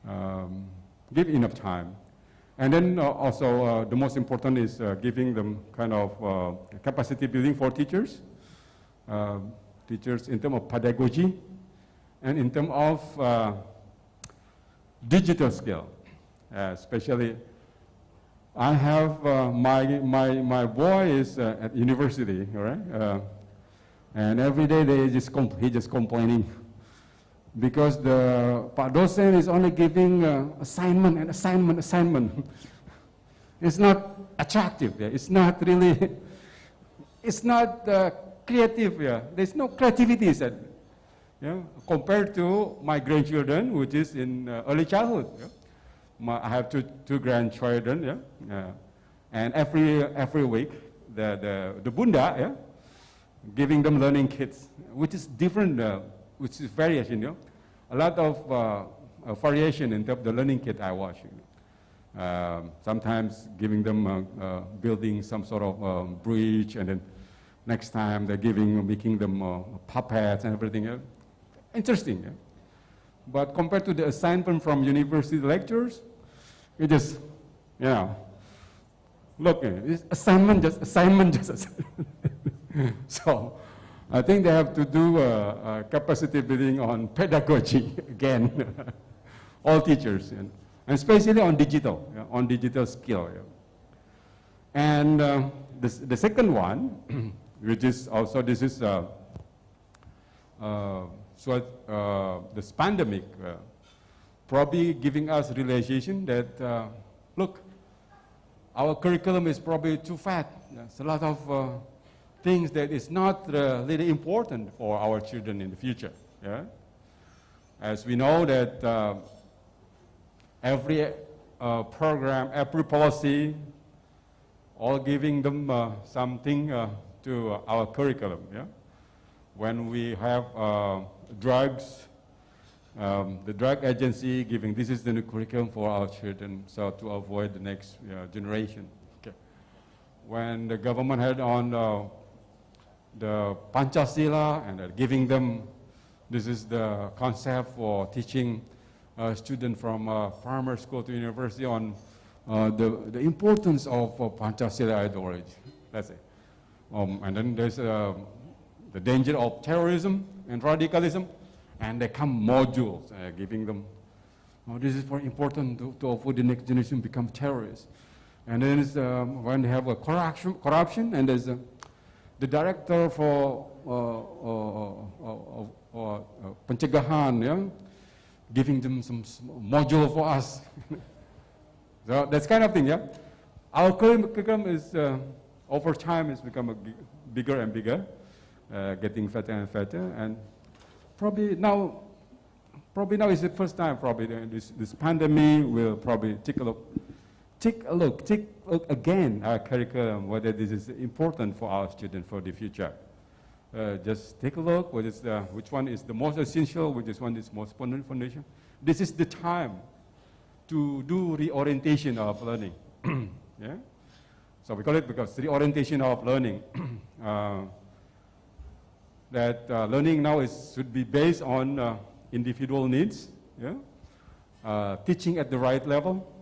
Yeah. Give enough time. And then also the most important is giving them kind of capacity building for teachers. Teachers in terms of pedagogy and in terms of digital skill. Especially, I have my boy is at university, all right? And every day he just complaining because the Pak Dosen is only giving assignment and assignment. It's not attractive. Yeah? It's not really. It's not creative. Yeah? There's no creativity. Yeah? Compared to my grandchildren, which is in early childhood. Yeah? I have two grandchildren. Yeah? And every week the Bunda. Yeah? Giving them learning kits, which is different, which is variation, you know. A lot of variation in terms of the learning kit I watch. You know. Sometimes giving them building some sort of bridge, and then next time they're making them puppets and everything. Interesting. Yeah? But compared to the assignment from university lectures, it just, you know, look, this assignment just. So I think they have to do capacity building on pedagogy again, all teachers. And and especially on digital, on digital skill. And the second one, which is also, this is this pandemic probably giving us realization that, look, our curriculum is probably too fat. There's a lot of things that is not really important for our children in the future. Yeah? As we know that every program, every policy, all giving them something to our curriculum. Yeah? When we have drugs, the drug agency giving, this is the new curriculum for our children, so to avoid the next generation. Okay. When the government had on the Pancasila and giving them, this is the concept for teaching students from primary school to university on the importance of Pancasila ideology, let's say. And then there's the danger of terrorism and radicalism, and they come modules giving them, oh, this is very important to avoid the next generation become terrorists. And then it's, when they have a corruption, and there's the director for pencegahan, yeah, giving them some module for us. So that's kind of thing, yeah. Our curriculum is, over time, it's become bigger and bigger, getting fatter and fatter, and probably now is the first time probably this pandemic will probably take a look again our curriculum, whether this is important for our students for the future. Just take a look, which one is the most essential, which one is most foundation. This is the time to do reorientation of learning. Yeah? So we call it because reorientation of learning. That learning now should be based on individual needs, yeah? Teaching at the right level.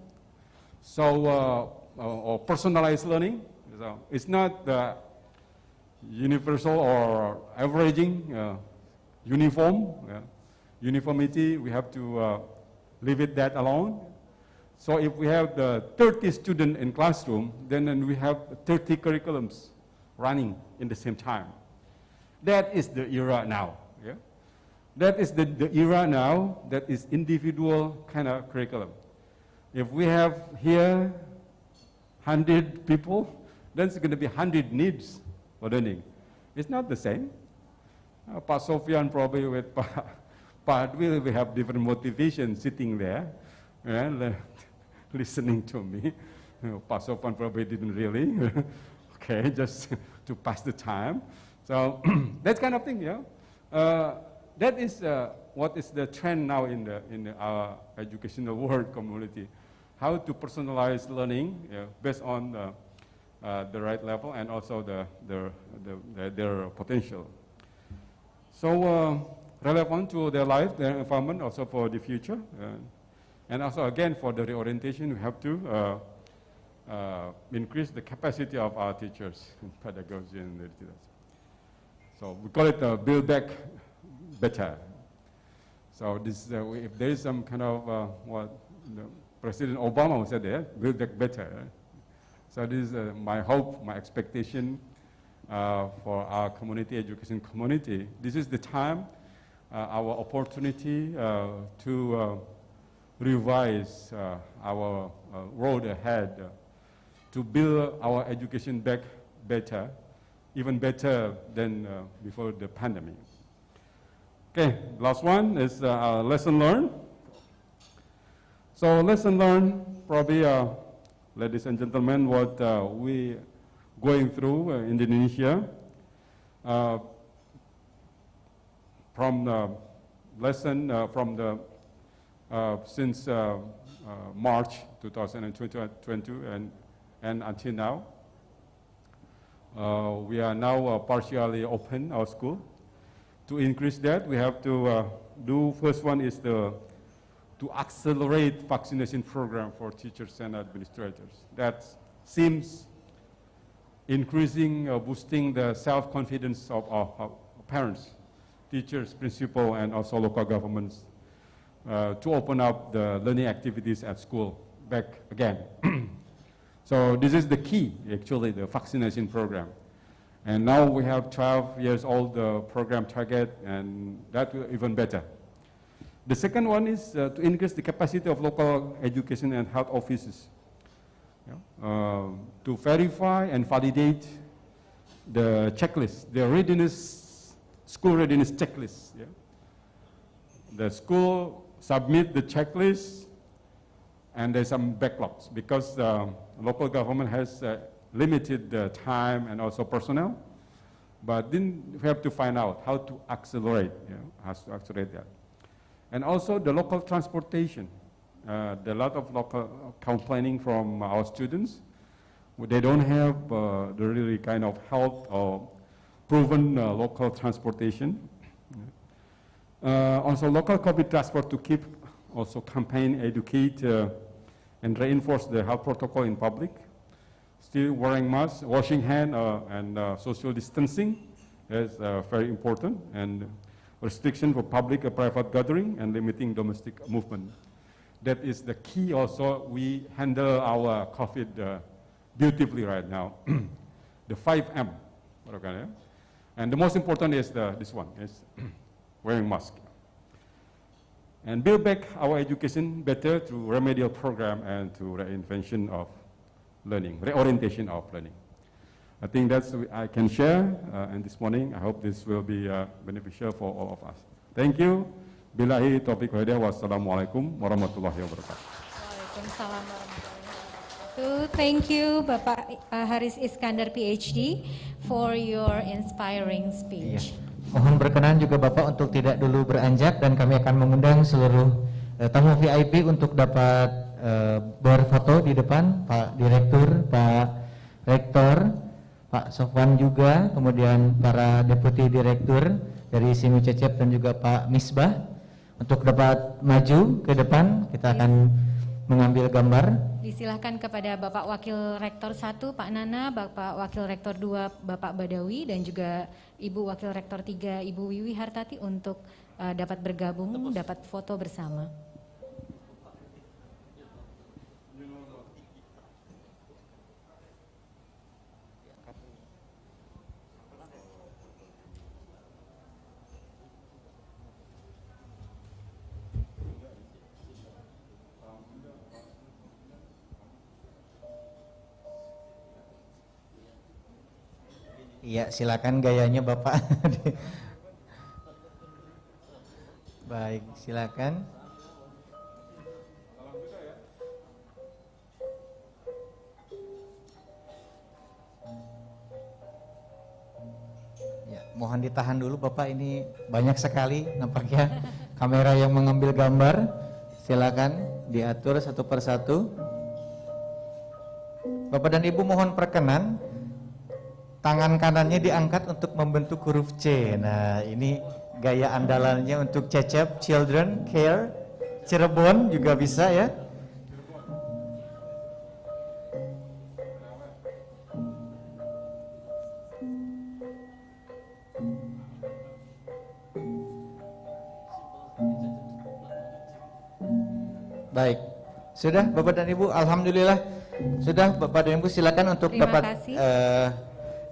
So, or personalized learning. So it's not the universal or averaging, uniform. Yeah? Uniformity, we have to leave it that alone. So if we have the 30 students in classroom, then we have 30 curriculums running in the same time. That is the era now. Yeah? That is the era now that is individual kind of curriculum. If we have here 100 people, then it's going to be 100 needs for learning. It's not the same. Pak Sofian probably with Pak Adwil, we have different motivation sitting there and listening to me. Pak Sofian probably didn't really. Okay, just to pass the time. So that kind of thing, yeah. That is what is the trend now in our educational world community. How to personalize learning based on the right level and also their potential. So relevant to their life, their environment, also for the future. And also again for the reorientation, we have to increase the capacity of our teachers in pedagogy and literacy. So we call it build back better. So this, if there is some kind of what President Obama said there, build back better. So this is my hope, my expectation for our community, education community. This is the time, our opportunity to revise our road ahead, to build our education back better, even better than before the pandemic. Okay, last one is lesson learned. So lesson learned, probably, ladies and gentlemen, what we going through in Indonesia, from the lesson from the since March 2020 and until now. We are now partially open our school. To increase that, we have to do, first one is to accelerate vaccination program for teachers and administrators. That seems increasing, boosting the self-confidence of our parents, teachers, principal, and also local governments to open up the learning activities at school back again. So this is the key, actually, the vaccination program. And now we have 12 years old program target, and that will even better. The second one is to increase the capacity of local education and health offices to verify and validate the checklist, the readiness, school readiness checklist. Yeah? The school submit the checklist, and there's some backlogs because local government has limited time and also personnel, but then we have to find out how to accelerate, how to accelerate that. And also the local transportation. There are a lot of local complaining from our students. They don't have the really kind of health or proven local transportation. Also local public transport to keep also campaign, educate, and reinforce the health protocol in public. Still wearing masks, washing hands, and social distancing is very important, and restriction for public or private gathering and limiting domestic movement. That is the key also. We handle our COVID beautifully right now. The 5M. And the most important is this one, is wearing mask. And build back our education better through remedial program and through reinvention of learning, reorientation of learning. I think that's what I can share and this morning. I hope this will be beneficial for all of us. Thank you. Billahi taufiq wal hidayah. Wassalamualaikum warahmatullahi wabarakatuh. Waalaikumsalam warahmatullahi wabarakatuh. Thank you, Bapak Haris Iskandar PhD, for your inspiring speech. Mohon berkenan juga Bapak untuk tidak dulu beranjak, dan kami akan mengundang seluruh tamu VIP untuk dapat berfoto di depan, Pak Direktur, Pak Rektor, Pak Sofwan juga, kemudian para Deputi Direktur dari SIMU Cecep dan juga Pak Misbah. Untuk dapat maju ke depan, kita akan mengambil gambar. Disilahkan kepada Bapak Wakil Rektor 1, Pak Nana, Bapak Wakil Rektor 2, Bapak Badawi, dan juga Ibu Wakil Rektor 3, Ibu Wiwi Hartati untuk dapat bergabung, dapat foto bersama. Iya, silakan gayanya Bapak. Baik, silakan. Ya, mohon ditahan dulu Bapak, ini banyak sekali nampaknya kamera yang mengambil gambar. Silakan diatur satu persatu. Bapak dan Ibu mohon perkenan, tangan kanannya diangkat untuk membentuk huruf C. Nah, ini gaya andalannya untuk Cecep Children Care Cirebon juga bisa ya. Baik, sudah Bapak dan Ibu, alhamdulillah sudah. Bapak dan Ibu silakan untuk dapat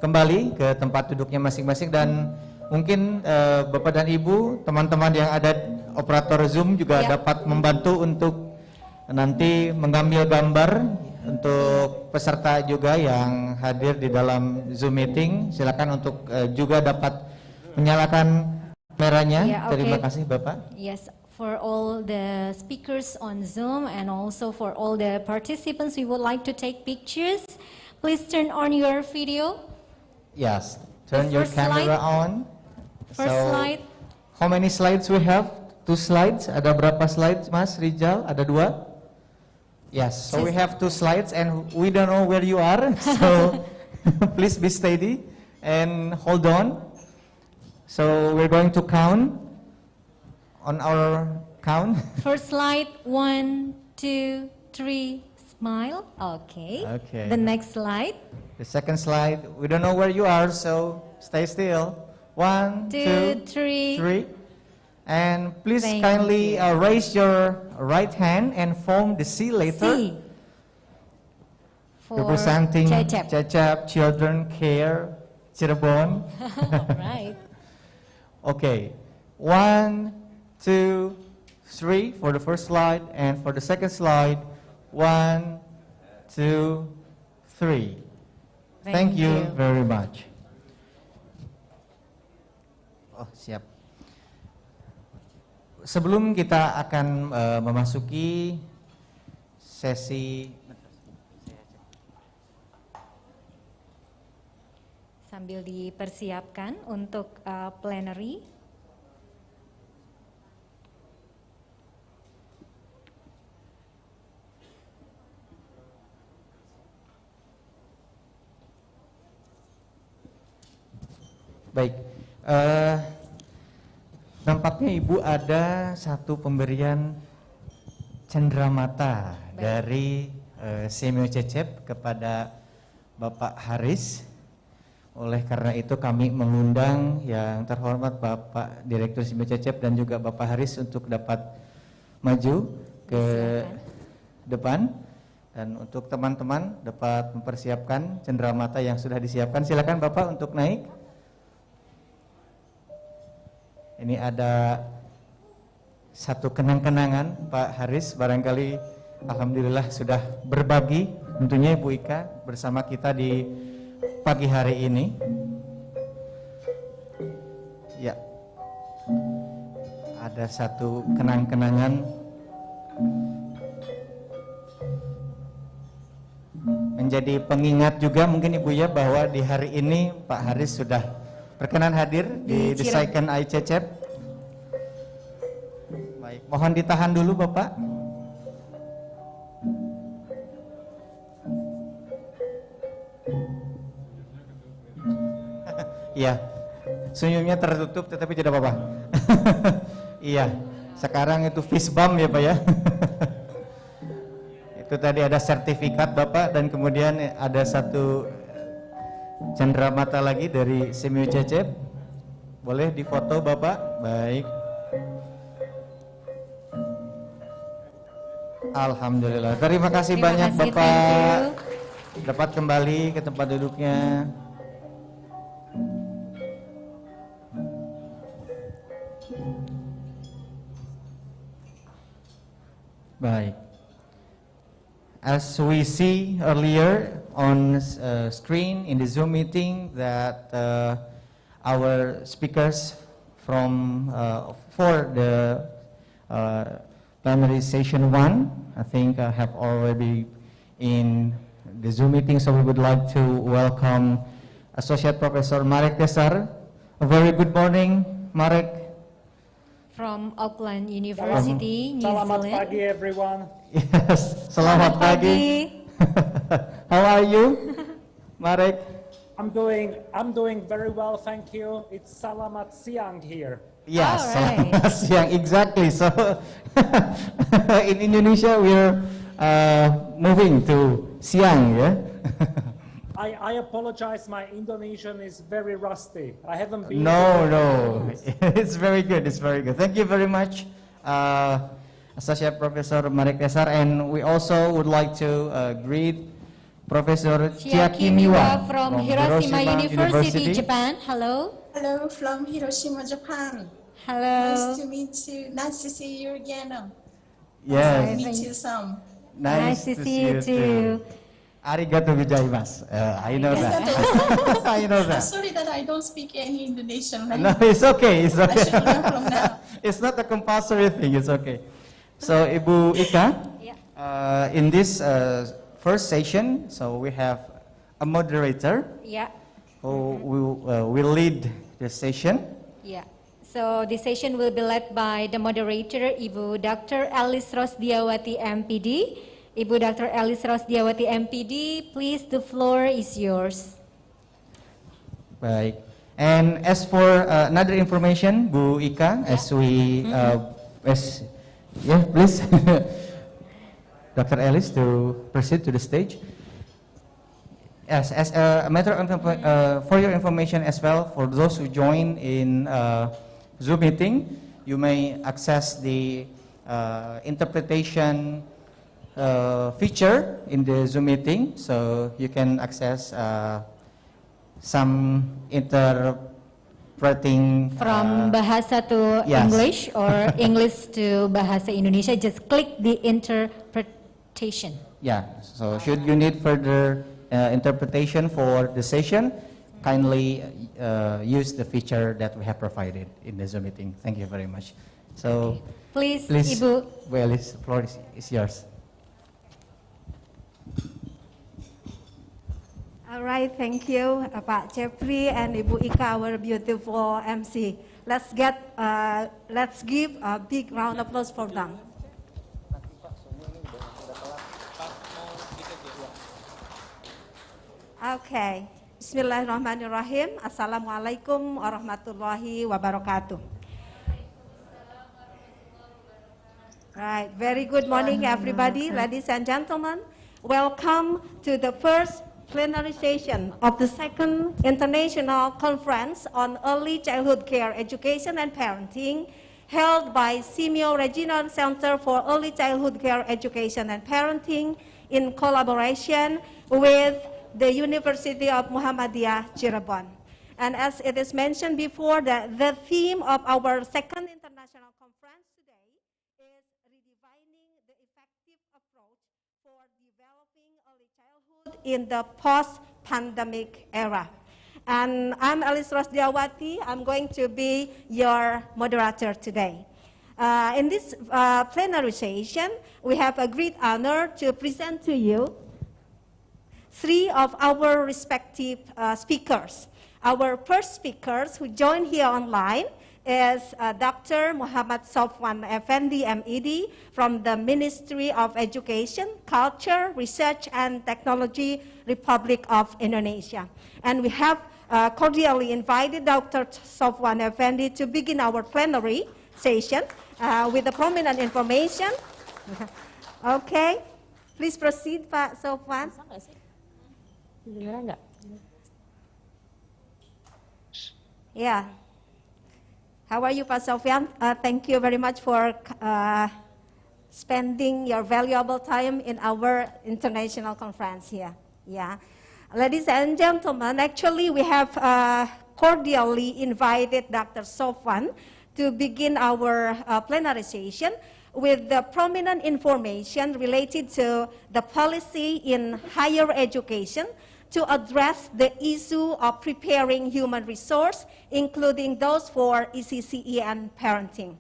kembali ke tempat duduknya masing-masing, dan mungkin Bapak dan Ibu, teman-teman yang ada operator Zoom juga dapat membantu untuk nanti mengambil gambar untuk peserta juga yang hadir di dalam Zoom meeting. Silakan untuk juga dapat menyalakan kameranya. Terima kasih Bapak. Yes. For all the speakers on Zoom and also for all the participants, we would like to take pictures. Please turn on your video. Yes, turn your camera on. First slide. How many slides we have? 2 slides. Ada berapa slides, Mas Rizal? Ada 2? Yes, so we have 2 slides and we don't know where you are. So please be steady and hold on. So we're going to count on our count. First slide, 1, 2, 3, smile. Okay. Okay. The next slide. The second slide, we don't know where you are, so stay still. 1, 2, 3. And please Thank kindly you. raise your right hand and form the C letter. C. For Representing Cecep. Cecep Children Care Cirebon. Right. Okay, 1, 2, 3 for the first slide, and for the second slide, 1, 2, 3. Thank you very much. Oh, siap. Sebelum kita akan memasuki sesi Sambil dipersiapkan untuk plenary. Baik, nampaknya Ibu ada satu pemberian cenderamata dari Semio Cecep kepada Bapak Haris. Oleh karena itu kami mengundang yang terhormat Bapak Direktur Semio Cecep dan juga Bapak Haris untuk dapat maju ke depan. Dan untuk teman-teman dapat mempersiapkan cenderamata yang sudah disiapkan. Silakan Bapak untuk naik. Ini ada satu kenang-kenangan Pak Haris, barangkali alhamdulillah sudah berbagi tentunya Ibu Ika bersama kita di pagi hari ini. Ya, ada satu kenang-kenangan menjadi pengingat juga mungkin Ibu ya bahwa di hari ini Pak Haris sudah berkenan hadir di The Second Eye Cecep. Baik, mohon ditahan dulu Bapak. Iya, senyumnya tertutup tetapi tidak apa-apa. Iya, sekarang itu fist bump ya Pak ya. Itu tadi ada sertifikat Bapak dan kemudian ada satu cenderamata lagi dari Semio Cecep. Boleh difoto Bapak? Baik. Alhamdulillah. Terima kasih banyak Bapak. Dapat kembali ke tempat duduknya. Baik. As we see earlier on screen in the Zoom meeting that our speakers from for the plenary session 1, I think have already in the Zoom meeting, so we would like to welcome Associate Professor Marek Desar. A very good morning, Marek. From Auckland University, New Selamat Zealand. pagi, everyone. Yes, selamat pagi. How are you, Marek? I'm doing very well, thank you. It's Salamat Siang here. Yes, Alright. selamat siang, exactly. So in Indonesia we're moving to siang, yeah. I apologize, my Indonesian is very rusty. I haven't been. No, it's very good. It's very good. Thank you very much, Associate Professor Marek Desar, and we also would like to greet Professor Chiaki Miwa from Hiroshima University, Japan. Hello. Hello from Hiroshima, Japan. Hello. Nice to meet you. Nice to see you again. Yes, Meet you some. Nice to see you too. Arigato gozaimasu. I know that. I know that. Sorry that I don't speak any Indonesian No, language. it's okay. It's I okay. should learn from now. It's not a compulsory thing. It's okay. So, Ibu Ika, in this first session, so we have a moderator Yeah. who will lead the session. Yeah. So the session will be led by the moderator, Ibu Dr. Alice Rosdiawati, MPD. Ibu Dr. Alice Rosdiawati, MPD, please, the floor is yours. Baik. And as for another information, Bu Ika, as we, please, Dr. Alice to proceed to the stage. Yes, as a matter of for your information as well, for those who join in Zoom meeting, you may access the interpretation feature in the Zoom meeting, so you can access some interpreting From bahasa to yes. English or English to bahasa Indonesia, just click the interpretation. Yeah, so should you need further interpretation for the session, kindly use the feature that we have provided in the Zoom meeting. Thank you very much. So, Please, Ibu. well, the floor is yours. All right, thank you, Pak Jeffrey and Ibu Ika, our beautiful MC. Let's give a big round of applause for them. Okay, Bismillahirrahmanirrahim. Assalamualaikum warahmatullahi wabarakatuh. Right, very good morning, everybody, ladies and gentlemen. Welcome to the first plenary session of the second International Conference on Early Childhood Care Education and Parenting, held by Simeo Regional Center for Early Childhood Care Education and Parenting in collaboration with the University of Muhammadiyah, Cirebon. And as it is mentioned before, the theme of our second international conference today is redefining the effective approach for developing early childhood in the post-pandemic era. And I'm Alice Rosdiawati. I'm going to be your moderator today. In this plenary session, we have a great honor to present to you three of our respective speakers. Our first speakers who join here online is Dr. Muhammad Sofwan Effendi, MED, from the Ministry of Education, Culture, Research and Technology, Republic of Indonesia. And we have cordially invited Dr. Sofwan Effendi to begin our plenary session with the prominent information. Okay, please proceed, Pak Sofwan. Yeah. How are you, Pak Sofwan? Thank you very much for spending your valuable time in our international conference here. Yeah. Ladies and gentlemen, actually we have cordially invited Dr. Sofwan to begin our plenary session with the prominent information related to the policy in higher education to address the issue of preparing human resource, including those for ECCE and parenting.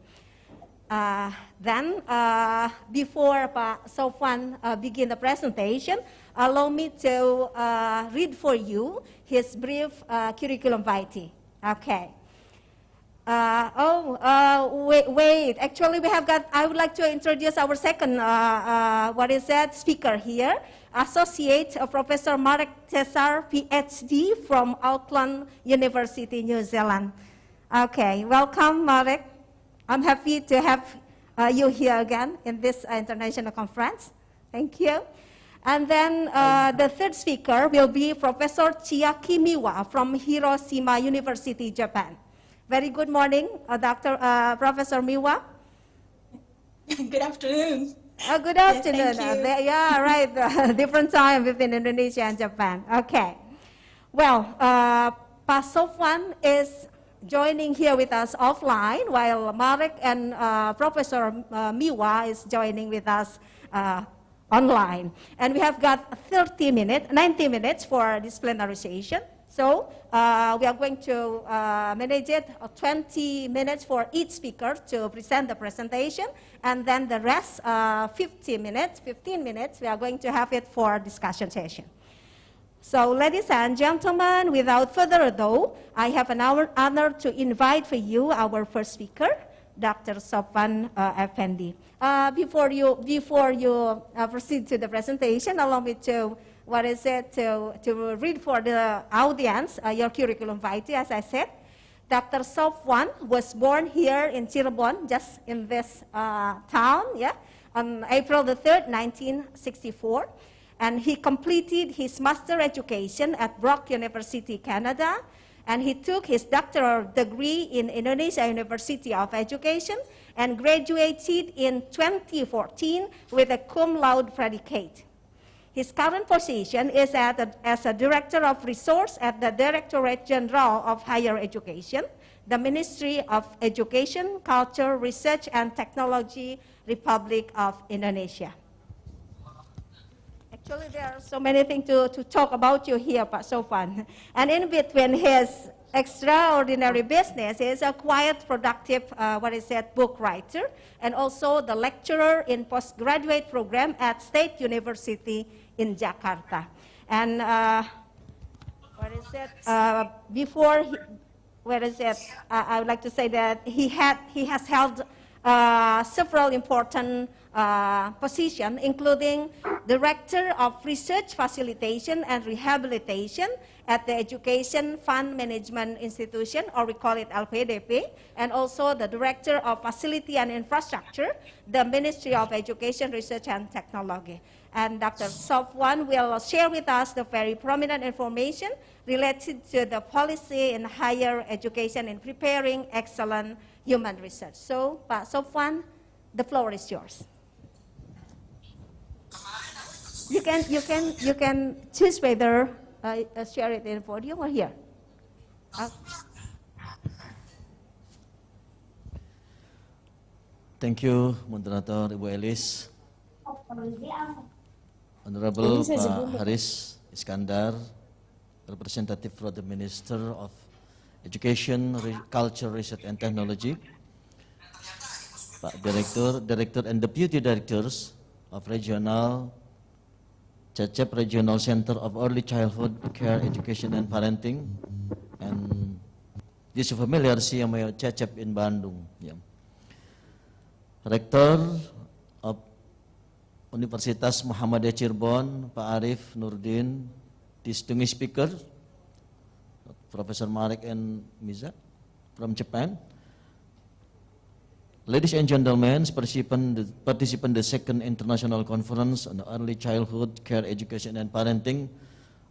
Before Pak Sofwan begin the presentation, allow me to read for you his brief curriculum vitae. Okay. Wait. Actually, we have got. I would like to introduce our second. Speaker here, Associate Professor Marek Cesar, PhD from Auckland University, New Zealand. Okay, welcome, Marek. I'm happy to have you here again in this international conference. Thank you. And then the third speaker will be Professor Chiaki Miwa from Hiroshima University, Japan. Very good morning, Professor Miwa. Good afternoon. Good afternoon. Yeah, thank you. Yeah, right. Different time between Indonesia and Japan. Okay. Well, Pak Sofwan is joining here with us offline, while Marek and Professor Miwa is joining with us online. And we have got 90 minutes for this plenary session. So we are going to manage it 20 minutes for each speaker to present the presentation, and then the rest 15 minutes, we are going to have it for discussion session. So ladies and gentlemen, without further ado, I have an honor to invite for you our first speaker, Dr. Sofwan Effendi. Before you proceed to the presentation, allow me to read for the audience your curriculum vitae. As I said, Dr. Sofwan was born here in Cirebon, just in this town, on April the 3rd, 1964. And he completed his master education at Brock University, Canada. And he took his doctoral degree in Indonesia University of Education and graduated in 2014 with a cum laude predicate. His current position is as a Director of Resource at the Directorate General of Higher Education, the Ministry of Education, Culture, Research and Technology, Republic of Indonesia. Actually, there are so many things to talk about you here, Pak Sofwan. And in between his extraordinary business, he is a quiet, productive, book writer, and also the lecturer in postgraduate program at State University in Jakarta. And I would like to say that he has held several important positions, including Director of Research Facilitation and Rehabilitation at the Education Fund Management Institution, or we call it LPDP, and also the Director of Facility and Infrastructure, the Ministry of Education, Research and Technology. And Dr. Sofwan will share with us the very prominent information related to the policy in higher education in preparing excellent human research. So, Pak Sofwan, the floor is yours. You can choose whether share it in podium or here. Thank you, Moderator Ibu Elis. Honorable Pak Haris Iskandar, representative for the Minister of Education, Culture, Research and Technology, Pak Director and Deputy Directors of Regional CECEP Regional Center of Early Childhood Care, Education and Parenting, and this is familiar CMO CECEP in Bandung. Yeah. Rector of Universitas Muhammadiyah Cirebon, Pak Arif Nurdin, distinguished speaker, Professor Marek and Miza from Japan. Ladies and gentlemen, participant the second international conference on early childhood care, education and parenting.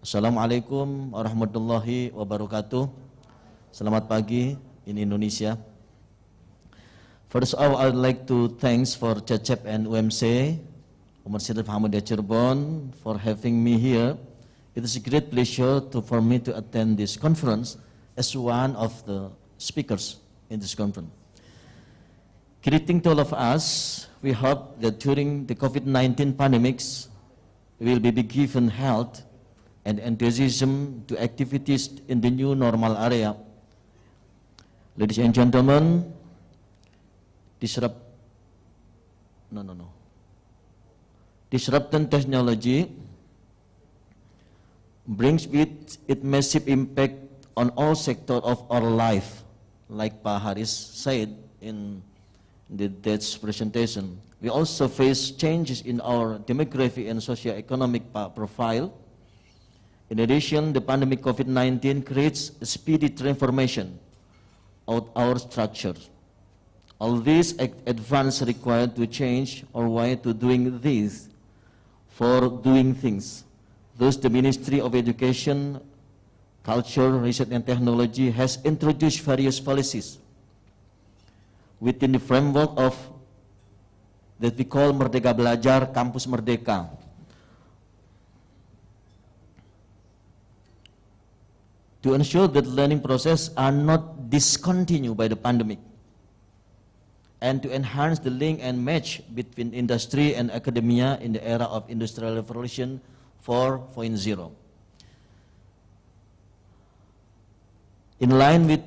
Assalamualaikum warahmatullahi wabarakatuh. Selamat pagi in Indonesia. First of all, I would like to thanks for CECEP and UMC, Universitas Muhammadiyah Cirebon, for having me here. It is a great pleasure for me to attend this conference as one of the speakers in this conference. Greeting to all of us, we hope that during the COVID-19 pandemics, we will be given health and enthusiasm to activities in the new normal area. Ladies and gentlemen, disrupting technology brings with it massive impact on all sectors of our life, like Pak Haris said in that's presentation. We also face changes in our demographic and socio-economic profile. In addition, the pandemic COVID-19 creates a speedy transformation of our structure. All these advances required to change our way to doing this for doing things. Thus, the Ministry of Education, Culture, Research and Technology has introduced various policies within the framework of that we call Merdeka Belajar, Kampus Merdeka. To ensure that learning process are not discontinued by the pandemic, and to enhance the link and match between industry and academia in the era of Industrial Revolution 4.0. In line with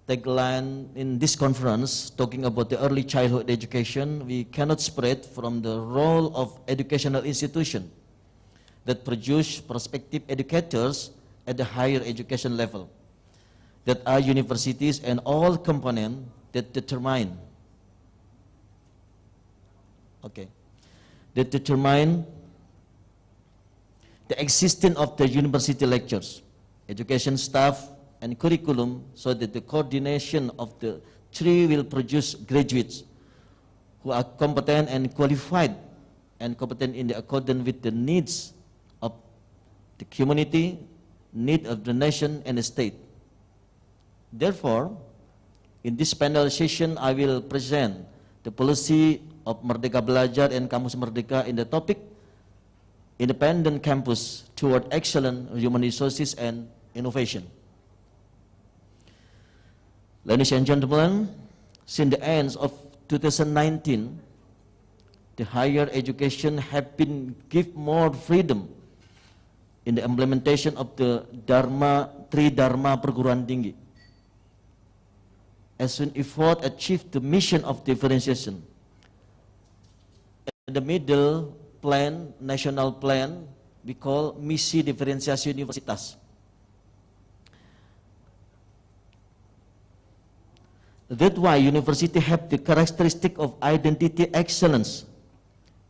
tagline in this conference, talking about the early childhood education, we cannot spread from the role of educational institutions that produce prospective educators at the higher education level, that are universities and all components that determine the existence of the university lectures, education staff, and curriculum, so that the coordination of the three will produce graduates who are competent and qualified and competent in accordance with the needs of the community, need of the nation and the state. Therefore, in this panel session, I will present the policy of Merdeka Belajar and Kampus Merdeka in the topic Independent Campus Toward Excellent Human Resources and Innovation. Ladies and gentlemen, since the end of 2019, the higher education have been given more freedom in the implementation of the three Dharma perguruan tinggi. As an effort achieved the mission of differentiation. In the middle plan, national plan, we call misi diferensiasi Universitas. That's why university have the characteristic of identity excellence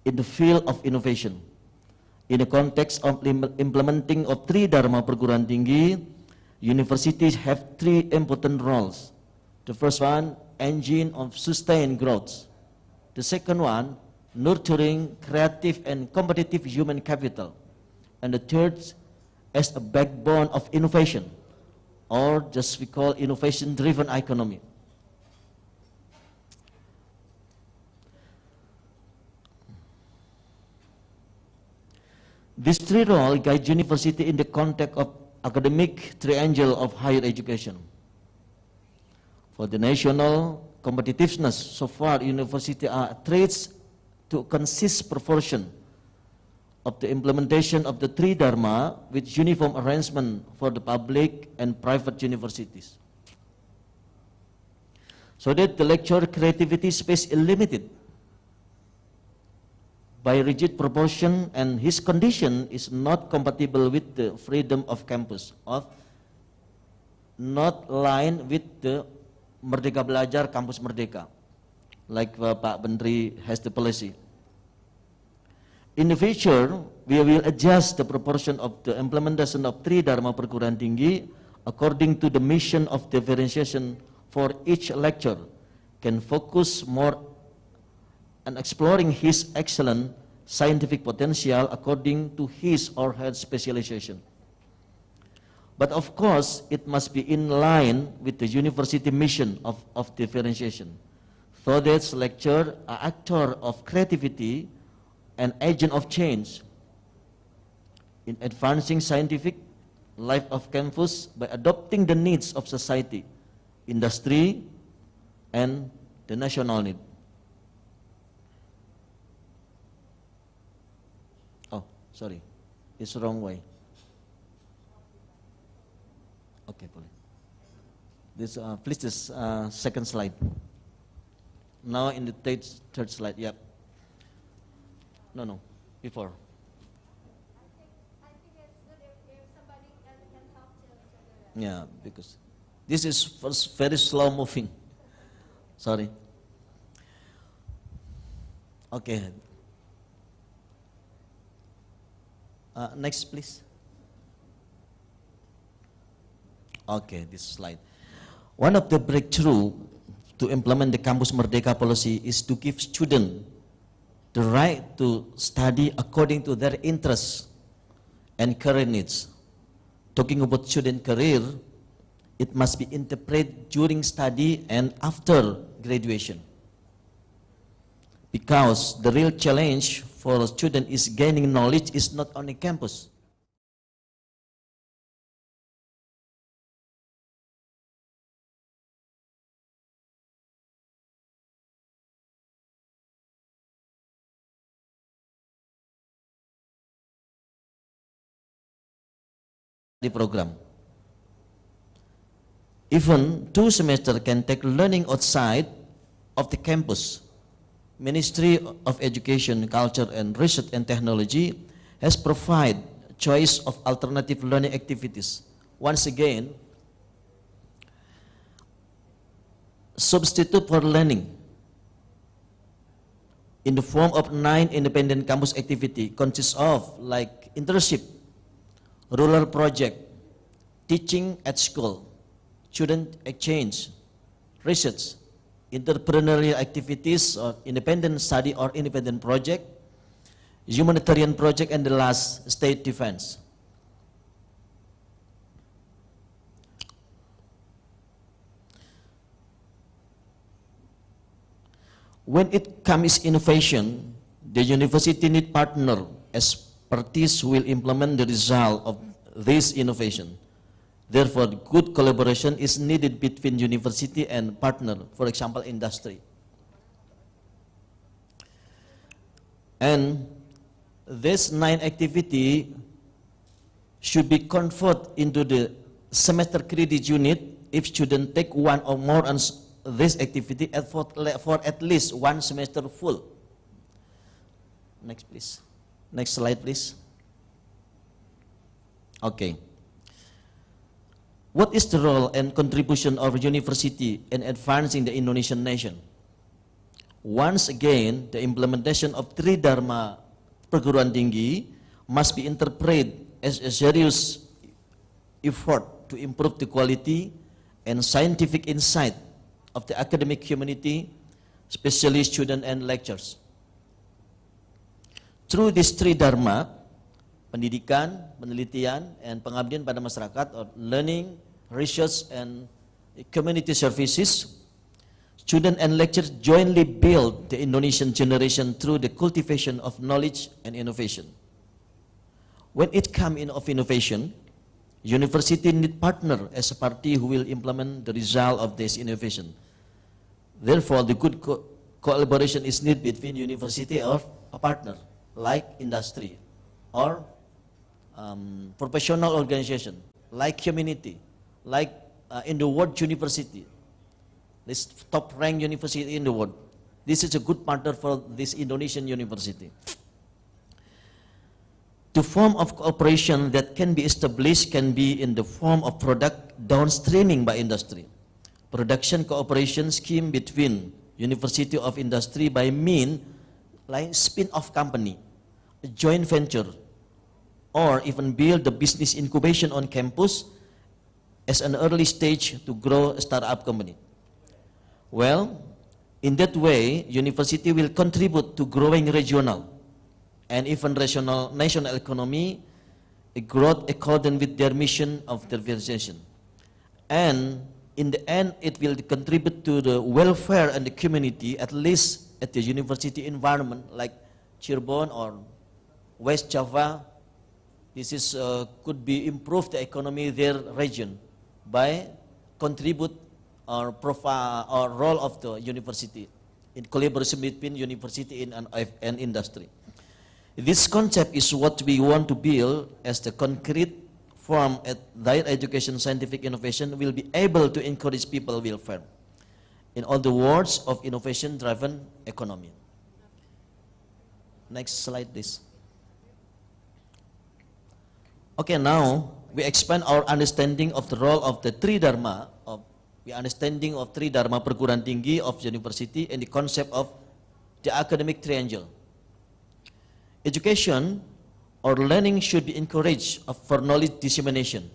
in the field of innovation. In the context of implementing of three Dharma perguruan tinggi, universities have three important roles. The first one, engine of sustained growth. The second one, nurturing creative and competitive human capital. And the third, as a backbone of innovation, or just we call innovation-driven economy. These three roles guide university in the context of academic triangle of higher education. For the national competitiveness, so far university are traits to consist proportion of the implementation of the three Dharma with uniform arrangement for the public and private universities. So that the lecture creativity space is limited by rigid proportion and his condition is not compatible with the freedom of campus, of not aligned with the Merdeka Belajar, Kampus Merdeka, like Pak Menteri has the policy. In the future, we will adjust the proportion of the implementation of three Dharma perguruan tinggi according to the mission of differentiation for each lecture, can focus more on exploring his excellent scientific potential according to his or her specialization. But of course, it must be in line with the university mission of differentiation. So that lecture are actor of creativity and agent of change in advancing scientific life of campus by adopting the needs of society, industry, and the national need. Oh, sorry, it's the wrong way. Okay, this please this second slide. Now in the third slide, yep. No, before. I think it's good if somebody can help to. Yeah, because this is first very slow moving. Sorry. Okay. Next, please. Okay, this slide. One of the breakthrough to implement the Campus Merdeka policy is to give students the right to study according to their interests and career needs. Talking about student career, it must be interpreted during study and after graduation. Because the real challenge for a student is gaining knowledge is not on the campus. The program. Even 2 semesters can take learning outside of the campus. Ministry of Education, Culture and Research and Technology has provided choice of alternative learning activities. Once again, substitute for learning in the form of 9 independent campus activity consists of like internship, rural project, teaching at school, student exchange, research, entrepreneurial activities or independent study or independent project, humanitarian project, and the last, state defense. When it comes innovation, the university need partner as parties who will implement the result of this innovation. Therefore, good collaboration is needed between university and partner, for example, industry. And this 9 activity should be converted into the semester credit unit if students take one or more on this activity for at least 1 semester full. Next, please. Next slide, please. Okay. What is the role and contribution of university in advancing the Indonesian nation? Once again, the implementation of Tridharma perguruan tinggi must be interpreted as a serious effort to improve the quality and scientific insight of the academic community, especially students and lecturers. Through this Tridharma, pendidikan, penelitian, and pengabdian pada masyarakat, or learning, research, and community services, students and lecturers jointly build the Indonesian generation through the cultivation of knowledge and innovation. When it comes in of innovation, university need partner as a party who will implement the result of this innovation. Therefore, the good collaboration is needed between university or a partner, like industry, or professional organization, like community, like in the world university, this top-ranked university in the world. This is a good partner for this Indonesian university. The form of cooperation that can be established can be in the form of product downstreaming by industry. Production cooperation scheme between University of Industry by mean like spin-off company, a joint venture, or even build the business incubation on campus as an early stage to grow a startup company. Well, in that way, university will contribute to growing regional and even national economy, a growth according with their mission of the organization. And in the end, it will contribute to the welfare and the community, at least at the university environment, like Cirebon or West Java. This is could be improve the economy their region by contribute or profile or role of the university in collaboration between university and industry. This concept is what we want to build as the concrete form at higher education scientific innovation will be able to encourage people welfare. In other words, of innovation-driven economy. Next slide, please. Okay, now we expand our understanding of the role of the Tridharma, of the understanding of Tridharma perguruan tinggi of university and the concept of the academic triangle. Education or learning should be encouraged for knowledge dissemination.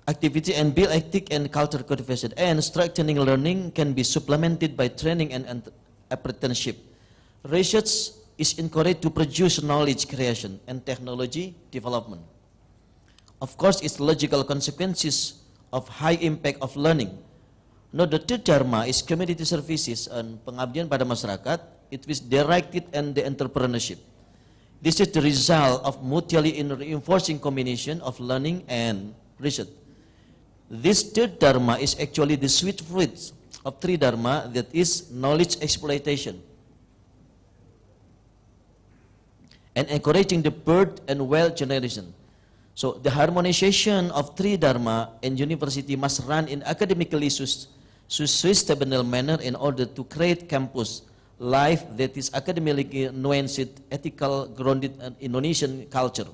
Activity and build ethic and culture cultivation, and strengthening learning can be supplemented by training and apprenticeship. Research is encouraged to produce knowledge creation and technology development. Of course, its logical consequences of high impact of learning. Now, the third dharma is community services and pengabdian pada masyarakat. It is directed and the entrepreneurship. This is the result of mutually reinforcing combination of learning and research. This third dharma is actually the sweet fruit of Tridharma, that is knowledge exploitation and encouraging the birth and wealth generation. So the harmonization of Tridharma and university must run in academically sustainable manner in order to create campus life that is academically nuanced, ethical, grounded in Indonesian culture,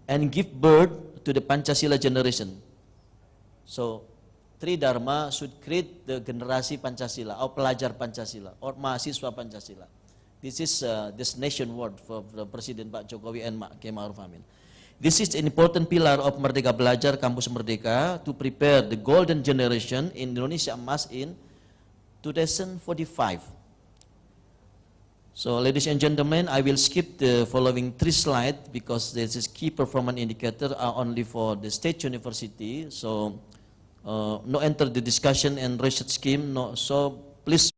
and give birth to the Pancasila generation. So Tridharma should create the generasi Pancasila or pelajar Pancasila or mahasiswa Pancasila. This is this nation word for the President Pak Jokowi and Mak Kiai Ma'ruf Amin. This is an important pillar of Merdeka Belajar Kampus Merdeka to prepare the golden generation in Indonesia Emas in 2045. So, ladies and gentlemen, I will skip the following 3 slides because this is key performance indicator are only for the state university. So, no enter the discussion and research scheme. No, so please.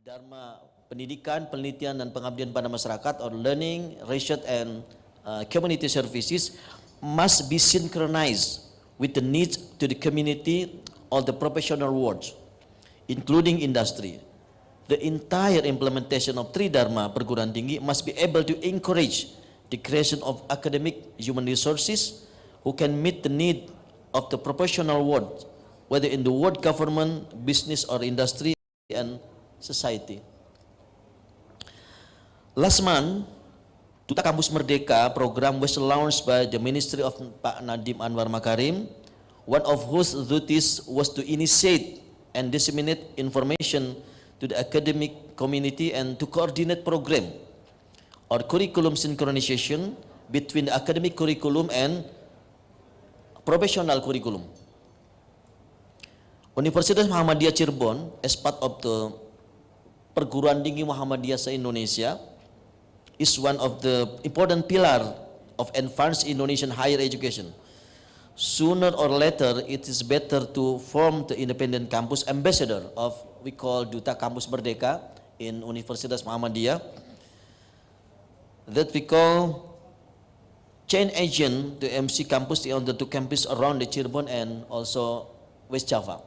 Dharma Pendidikan, Penelitian dan Pengabdian pada Masyarakat or Learning, Research and Community Services must be synchronized with the needs to the community of the professional world, including industry. The entire implementation of Tridharma perguruan tinggi must be able to encourage the creation of academic human resources who can meet the need of the professional world, whether in the world government, business or industry and society. Last month, Duta Kampus Merdeka program was launched by the Ministry of Pak Nadiem Anwar Makarim, one of whose duties was to initiate and disseminate information to the academic community and to coordinate program or curriculum synchronization between the academic curriculum and professional curriculum. Universitas Muhammadiyah Cirebon, as part of the perguruan tinggi Muhammadiyah se-Indonesia, is one of the important pillar of advanced Indonesian higher education. Sooner or later, it is better to form the independent campus ambassador of, we call Duta Kampus Merdeka in Universitas Muhammadiyah, that we call chain agent to MC campus on the two campuses around the Cirebon and also West Java.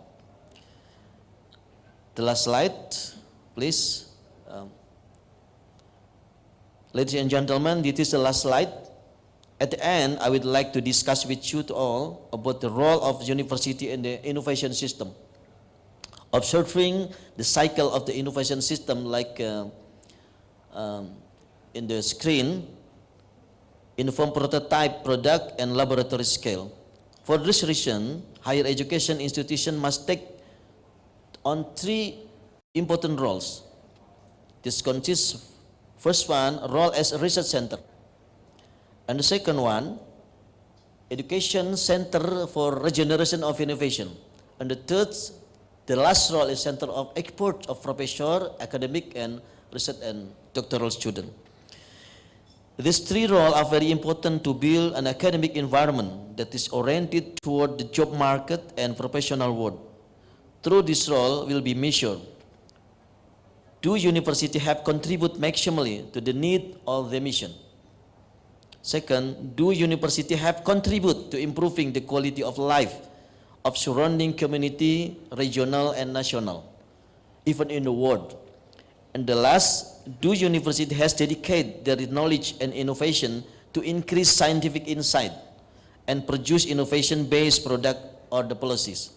The last slide, please. Ladies and gentlemen, this is the last slide. At the end, I would like to discuss with you all about the role of university in the innovation system. Observing the cycle of the innovation system like in the screen, inform prototype, product, and laboratory scale. For this reason, higher education institution must take on three important roles. This consists, first one, role as a research center. And the second one, education center for regeneration of innovation. And the third, the last role is center of export of professor, academic, and research and doctoral student. These three roles are very important to build an academic environment that is oriented toward the job market and professional world. Through this role will be measured. Do university have contribute maximally to the need of the mission? Second, do university have contribute to improving the quality of life of surrounding community, regional and national, even in the world? And the last, do university has dedicated their knowledge and innovation to increase scientific insight and produce innovation-based product or the policies?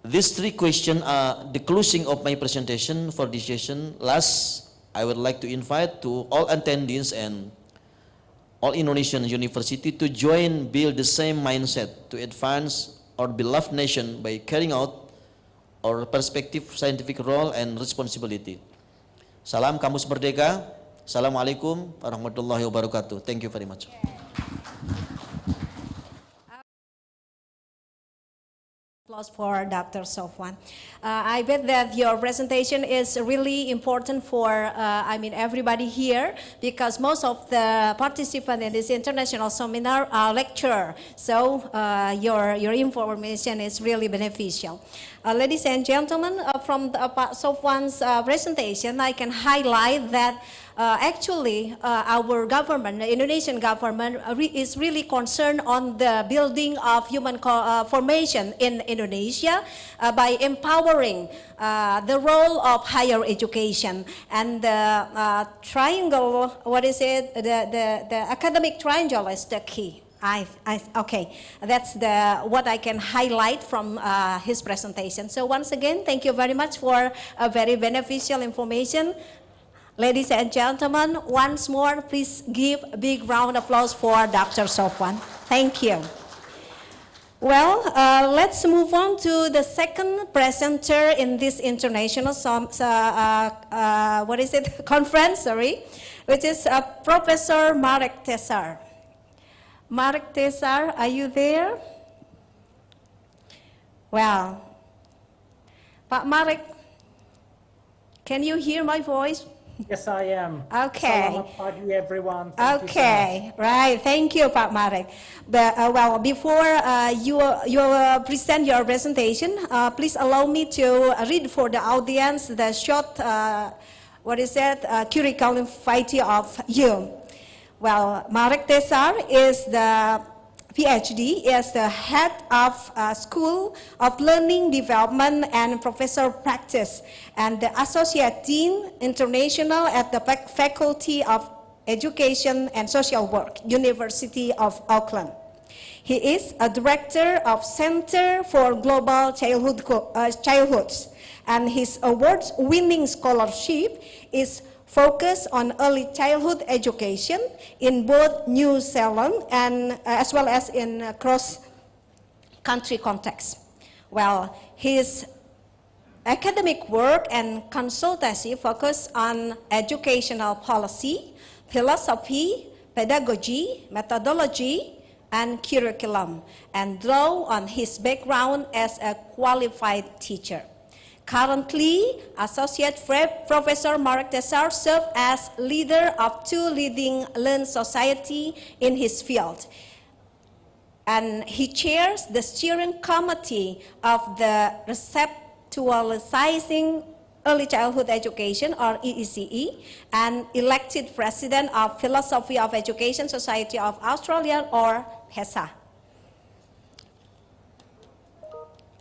These three questions are the closing of my presentation for this session. Last, I would like to invite to all attendees and all Indonesian university to join build the same mindset to advance our beloved nation by carrying out our perspective, scientific role and responsibility. Salam Kampus Merdeka. Assalamualaikum warahmatullahi wabarakatuh. Thank you very much. Applause for Dr. Sofwan. I bet that your presentation is really important for everybody here, because most of the participants in this international seminar are lecturers. So your information is really beneficial. Ladies and gentlemen, from Sofwan's presentation, I can highlight that actually our government, the Indonesian government, is really concerned on the building of human formation in Indonesia by empowering the role of higher education. And the triangle, what is it? The academic triangle is the key. Okay, that's what I can highlight from his presentation. So once again, thank you very much for a very beneficial information. Ladies and gentlemen, once more, please give a big round of applause for Dr. Sofwan. Thank you. Well, let's move on to the second presenter in this international conference, which is Professor Marek Tesar. Marek Tesar, are you there? Well, Pak Marek, can you hear my voice? Yes, I am. Okay. Selamat pagi, everyone. Thank you so Okay, right. Thank you, Pak Marek. But, well, before you present your presentation, please allow me to read for the audience the short, curriculum vitae of you. Well, Marek Tesar is the PhD, is the head of School of Learning Development and Professor Practice, and the Associate Dean International at the Faculty of Education and Social Work, University of Auckland. He is a director of Center for Global Childhoods, and his award-winning scholarship is focused on early childhood education in both New Zealand and as well as in cross-country context. Well, his academic work and consultancy focus on educational policy, philosophy, pedagogy, methodology, and curriculum, and draw on his background as a qualified teacher. Currently, Associate Professor Mark Tessar serves as leader of two leading learned society in his field. And he chairs the steering committee of the Receptualizing Early Childhood Education, or EECE, and elected president of Philosophy of Education Society of Australia, or PESA.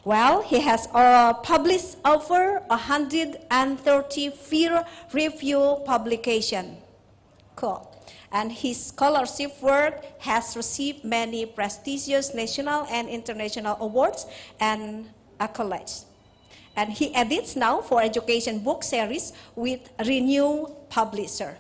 Well, he has published over 130 peer-reviewed publications. Cool. And his scholarship work has received many prestigious national and international awards and accolades. And he edits now for education book series with Renew Publisher.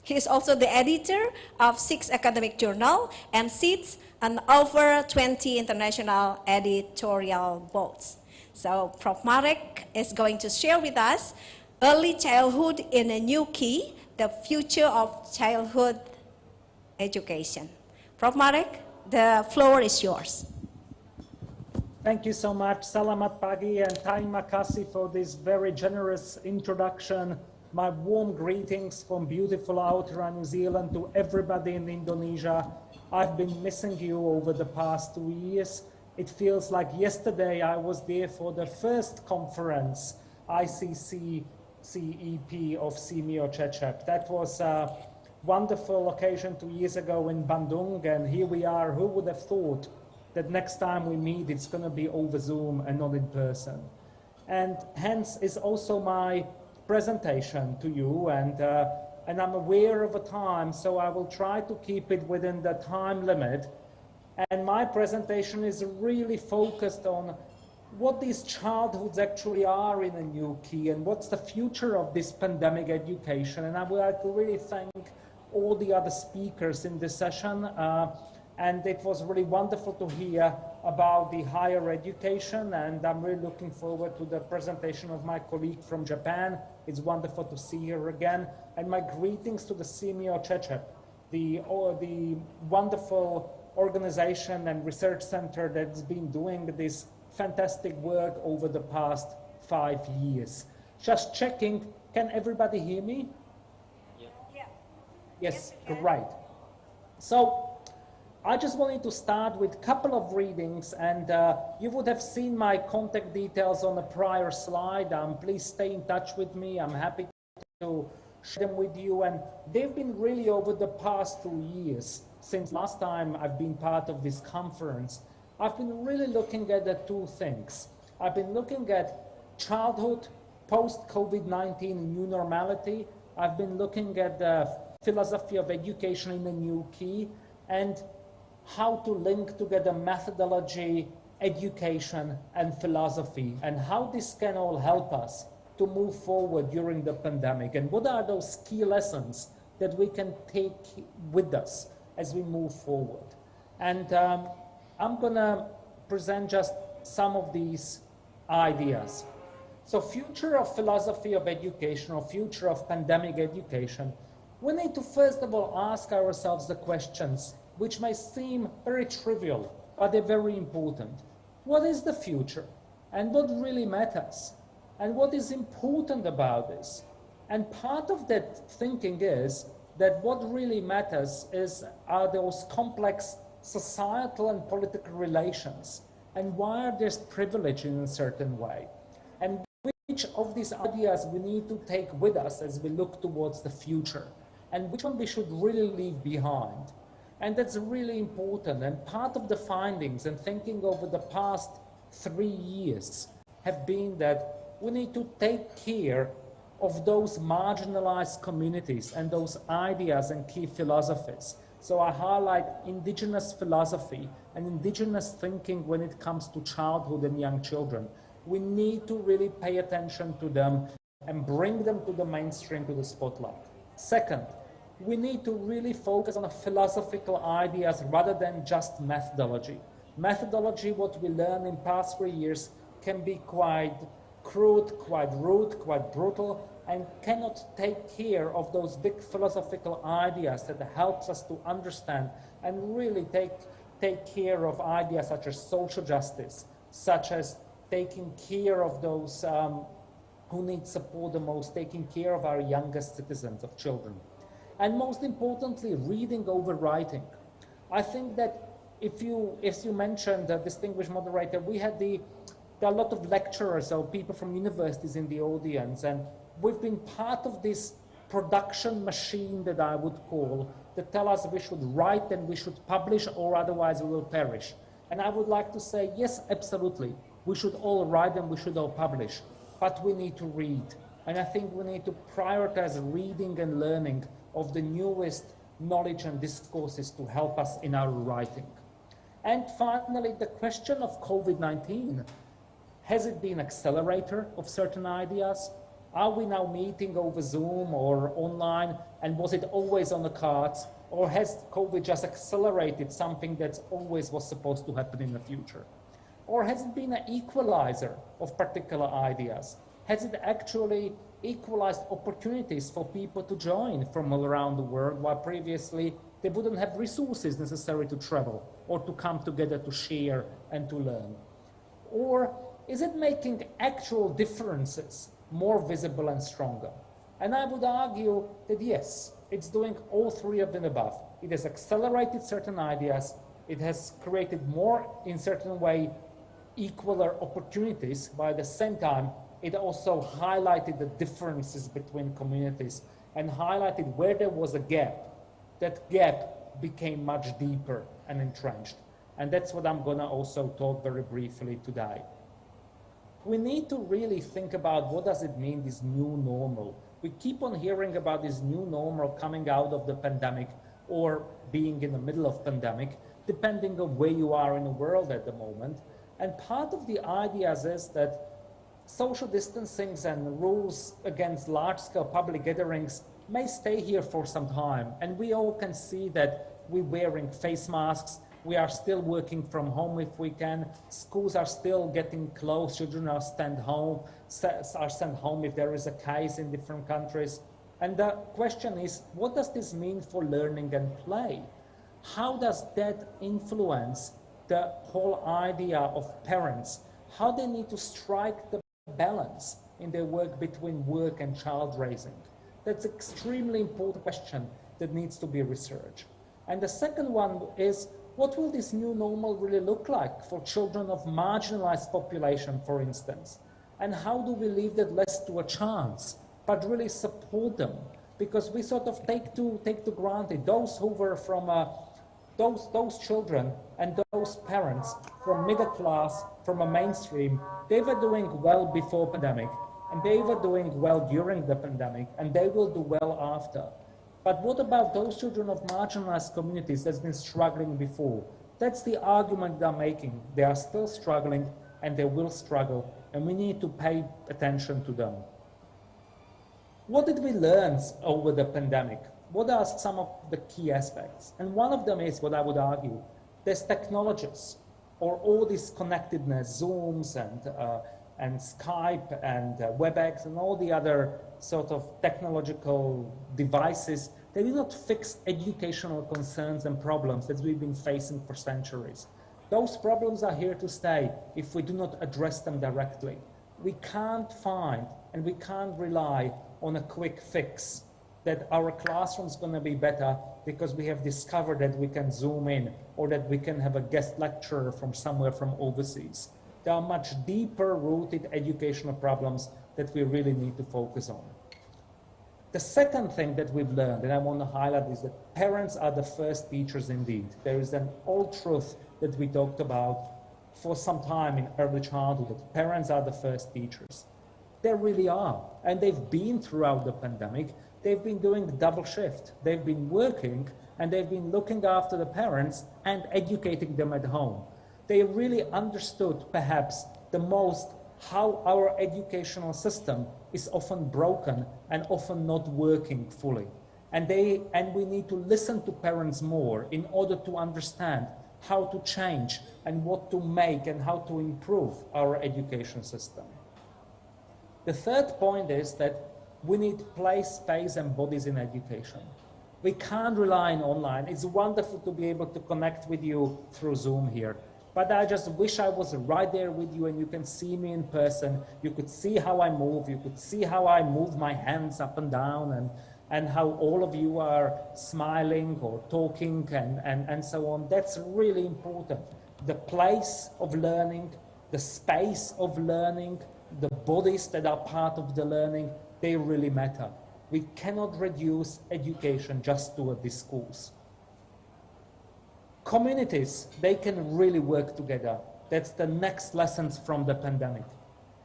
He is also the editor of 6 academic journals and sits on over 20 international editorial boards. So Prof. Marek is going to share with us Early Childhood in a New Key, the Future of Childhood Education. Prof. Marek, the floor is yours. Thank you so much. Salamat pagi and terima kasih for this very generous introduction. My warm greetings from beautiful Aotearoa, New Zealand to everybody in Indonesia. I've been missing you over the past 2 years. It feels like yesterday I was there for the first conference, ICC CEP of Simeo Cecep. That was a wonderful occasion 2 years ago in Bandung, and here we are. Who would have thought that next time we meet it's going to be over Zoom and not in person? And hence is also my presentation to you, and I'm aware of a time, so I will try to keep it within the time limit. And my presentation is really focused on what these childhoods actually are in a new key and what's the future of this pandemic education. And I would like to really thank all the other speakers in this session. And it was really wonderful to hear about the higher education, and I'm really looking forward to the presentation of my colleague from Japan. It's wonderful to see her again. And my greetings to the Simeo Cecep, the wonderful organization and research center that's been doing this fantastic work over the past 5 years. Just checking, can everybody hear me? Yeah. Yes, great. So, I just wanted to start with a couple of readings, and you would have seen my contact details on a prior slide. Please stay in touch with me. I'm happy to share them with you. And they've been really over the past 2 years, since last time I've been part of this conference, I've been really looking at the 2 things. I've been looking at childhood, post-COVID-19 new normality. I've been looking at the philosophy of education in a new key, and how to link together methodology, education, and philosophy, and how this can all help us to move forward during the pandemic, and what are those key lessons that we can take with us as we move forward. And I'm gonna present just some of these ideas. So future of philosophy of education, or future of pandemic education, we need to first of all ask ourselves the questions which may seem very trivial, but they're very important. What is the future? And what really matters? And what is important about this? And part of that thinking is that what really matters are those complex societal and political relations, and why are there privilege in a certain way? And which of these ideas we need to take with us as we look towards the future, and which one we should really leave behind. And that's really important. And part of the findings and thinking over the past 3 years have been that we need to take care of those marginalized communities and those ideas and key philosophies. So I highlight indigenous philosophy and indigenous thinking when it comes to childhood and young children. We need to really pay attention to them and bring them to the mainstream, to the spotlight. Second, we need to really focus on philosophical ideas rather than just methodology. Methodology, what we learn in past 3 years, can be quite crude, quite rude, quite brutal, and cannot take care of those big philosophical ideas that helps us to understand and really take care of ideas such as social justice, such as taking care of those who need support the most, taking care of our youngest citizens, of children. And most importantly, reading over writing. I think that if you, as you mentioned, the distinguished moderator, there are a lot of lecturers or people from universities in the audience, and we've been part of this production machine that I would call, that tell us we should write and we should publish or otherwise we will perish. And I would like to say, yes, absolutely. We should all write and we should all publish, but we need to read. And I think we need to prioritize reading and learning of the newest knowledge and discourses to help us in our writing. And finally, the question of COVID-19. Has it been an accelerator of certain ideas? Are we now meeting over Zoom or online, and was it always on the cards? Or has COVID just accelerated something that always was supposed to happen in the future? Or has it been an equalizer of particular ideas? Has it actually equalized opportunities for people to join from all around the world, while previously they wouldn't have resources necessary to travel or to come together to share and to learn? Or is it making actual differences more visible and stronger? And I would argue that yes, it's doing all three of them above. It has accelerated certain ideas, it has created more, in certain way, equaler opportunities, but at the same time, it also highlighted the differences between communities and highlighted where there was a gap. That gap became much deeper and entrenched. And that's what I'm gonna also talk very briefly today. We need to really think about what does it mean, this new normal. We keep on hearing about this new normal coming out of the pandemic or being in the middle of pandemic, depending on where you are in the world at the moment. And part of the ideas is that social distancing and rules against large-scale public gatherings may stay here for some time. And we all can see that we're wearing face masks. We are still working from home if we can. Schools are still getting closed. Children are sent home if there is a case in different countries. And the question is, what does this mean for learning and play? How does that influence the whole idea of parents? How they need to strike the balance in their work between work and child raising? That's an extremely important question that needs to be researched. And the second one is, what will this new normal really look like for children of marginalized population, for instance? And how do we leave that less to a chance, but really support them? Because we sort of take to granted those who were from those children and those parents from middle class, from a mainstream, they were doing well before pandemic, and they were doing well during the pandemic, and they will do well after. But what about those children of marginalized communities that's been struggling before? That's the argument they're making. They are still struggling, and they will struggle, and we need to pay attention to them. What did we learn over the pandemic? What are some of the key aspects? And one of them is what I would argue, there's technologies, or all this connectedness, Zooms and Skype and WebEx and all the other sort of technological devices. They do not fix educational concerns and problems that we've been facing for centuries. Those problems are here to stay if we do not address them directly. We can't find and we can't rely on a quick fix that our classroom's going to be better because we have discovered that we can Zoom in or that we can have a guest lecturer from somewhere from overseas. There are much deeper rooted educational problems that we really need to focus on. The second thing that we've learned, and I want to highlight, is that parents are the first teachers indeed. There is an old truth that we talked about for some time in early childhood, that parents are the first teachers. They really are. And they've been throughout the pandemic. They've been doing double shift. They've been working and they've been looking after the parents and educating them at home. They really understood perhaps the most how our educational system is often broken and often not working fully. And we need to listen to parents more in order to understand how to change and what to make and how to improve our education system. The third point is that we need place, space, and bodies in education. We can't rely on online. It's wonderful to be able to connect with you through Zoom here. But I just wish I was right there with you and you can see me in person. You could see how I move. You could see how I move my hands up and down and how all of you are smiling or talking and so on. That's really important. The place of learning, the space of learning, the bodies that are part of the learning, they really matter. We cannot reduce education just to a discourse. Communities, they can really work together. That's the next lessons from the pandemic.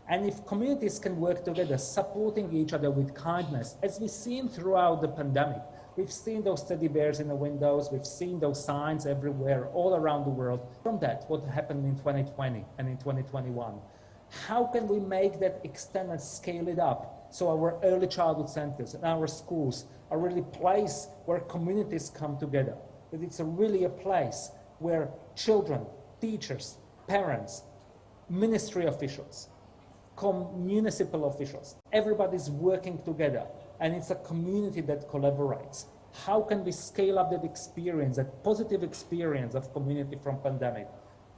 And if communities can work together, supporting each other with kindness, as we've seen throughout the pandemic, we've seen those teddy bears in the windows, we've seen those signs everywhere, all around the world. From that, what happened in 2020 and in 2021, how can we make that extend and scale it up so our early childhood centers and our schools are really a place where communities come together, that it's really a place where children, teachers, parents, ministry officials, municipal officials, everybody's working together, and it's a community that collaborates. How can we scale up that experience, that positive experience of community from pandemic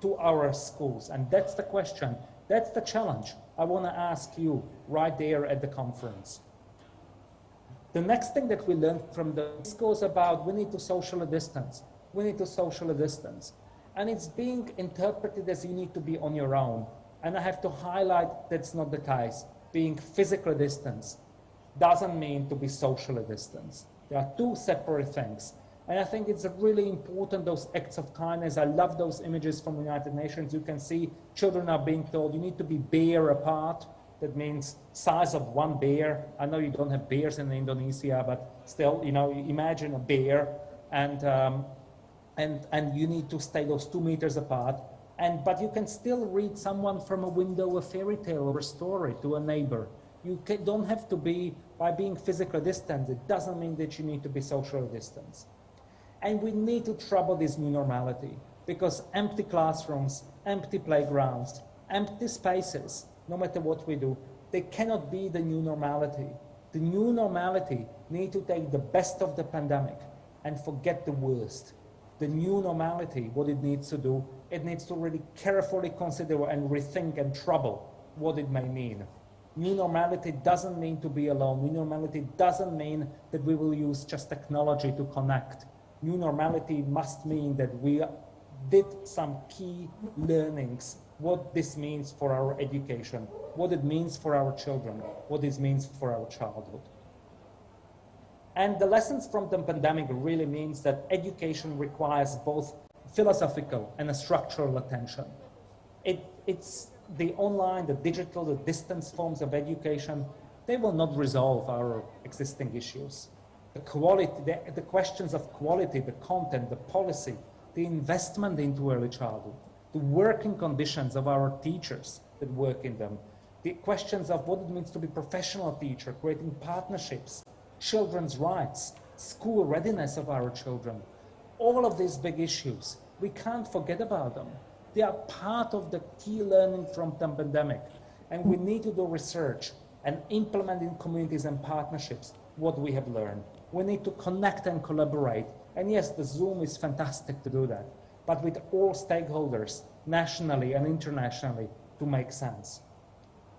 to our schools? And that's the question, that's the challenge I want to ask you right there at the conference. The next thing that we learned from this goes about we need to socially distance. We need to socially distance. And it's being interpreted as you need to be on your own. And I have to highlight that's not the case. Being physically distanced doesn't mean to be socially distanced. There are two separate things. And I think it's really important, those acts of kindness. I love those images from the United Nations. You can see children are being told you need to be bear apart. That means size of one bear. I know you don't have bears in Indonesia, but still, you know, imagine a bear and you need to stay those 2 meters apart. But you can still read someone from a window a fairy tale or a story to a neighbor. You don't have to be, by being physically distant, it doesn't mean that you need to be socially distanced. And we need to trouble this new normality, because empty classrooms, empty playgrounds, empty spaces, no matter what we do, they cannot be the new normality. The new normality needs to take the best of the pandemic and forget the worst. The new normality, what it needs to do, it needs to really carefully consider and rethink and trouble what it may mean. New normality doesn't mean to be alone. New normality doesn't mean that we will use just technology to connect. New normality must mean that we did some key learnings, what this means for our education, what it means for our children, what this means for our childhood. And the lessons from the pandemic really means that education requires both philosophical and a structural attention. It's the online, the digital, the distance forms of education, they will not resolve our existing issues. The quality, the questions of quality, the content, the policy, the investment into early childhood, the working conditions of our teachers that work in them, the questions of what it means to be a professional teacher, creating partnerships, children's rights, school readiness of our children. All of these big issues, we can't forget about them. They are part of the key learning from the pandemic. And we need to do research and implement in communities and partnerships what we have learned. We need to connect and collaborate. And yes, the Zoom is fantastic to do that, but with all stakeholders, nationally and internationally, to make sense.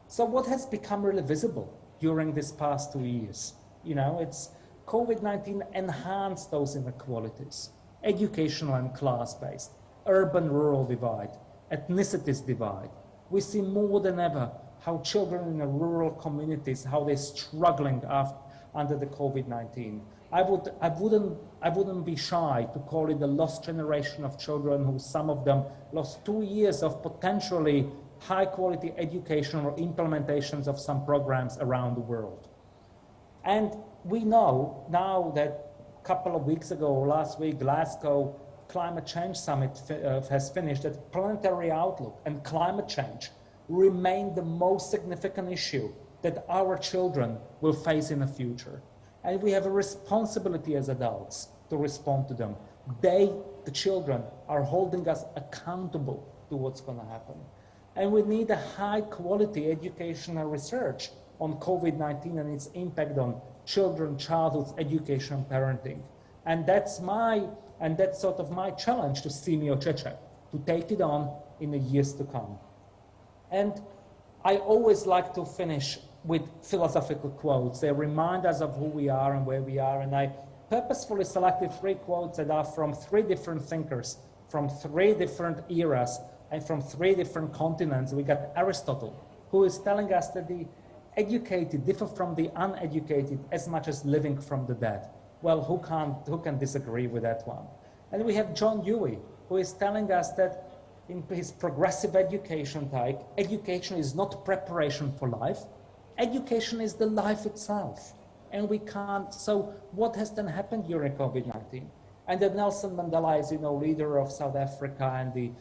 So what has become really visible during this past 2 years? You know, it's COVID-19 enhanced those inequalities, educational and class-based, urban-rural divide, ethnicities divide. We see more than ever how children in the rural communities, how they're struggling under the COVID-19. I wouldn't be shy to call it the lost generation of children who some of them lost 2 years of potentially high quality education or implementations of some programs around the world. And we know now that a couple of weeks ago, or last week, Glasgow Climate Change Summit has finished, that planetary outlook and climate change remain the most significant issue that our children will face in the future. And we have a responsibility as adults to respond to them. They, the children, are holding us accountable to what's going to happen. And we need a high quality educational research on COVID-19 and its impact on children, childhood education and parenting. And that's sort of my challenge to Simeo Cecep, to take it on in the years to come. And I always like to finish with philosophical quotes. They remind us of who we are and where we are. And I purposefully selected 3 quotes that are from 3 different thinkers, from 3 different eras, and from 3 different continents. We got Aristotle, who is telling us that the educated differ from the uneducated as much as living from the dead. Well, who can disagree with that one? And we have John Dewey, who is telling us that in his progressive education take, education is not preparation for life. Education is the life itself. And we can't, so what has then happened during COVID-19? And that Nelson Mandela is, leader of South Africa, and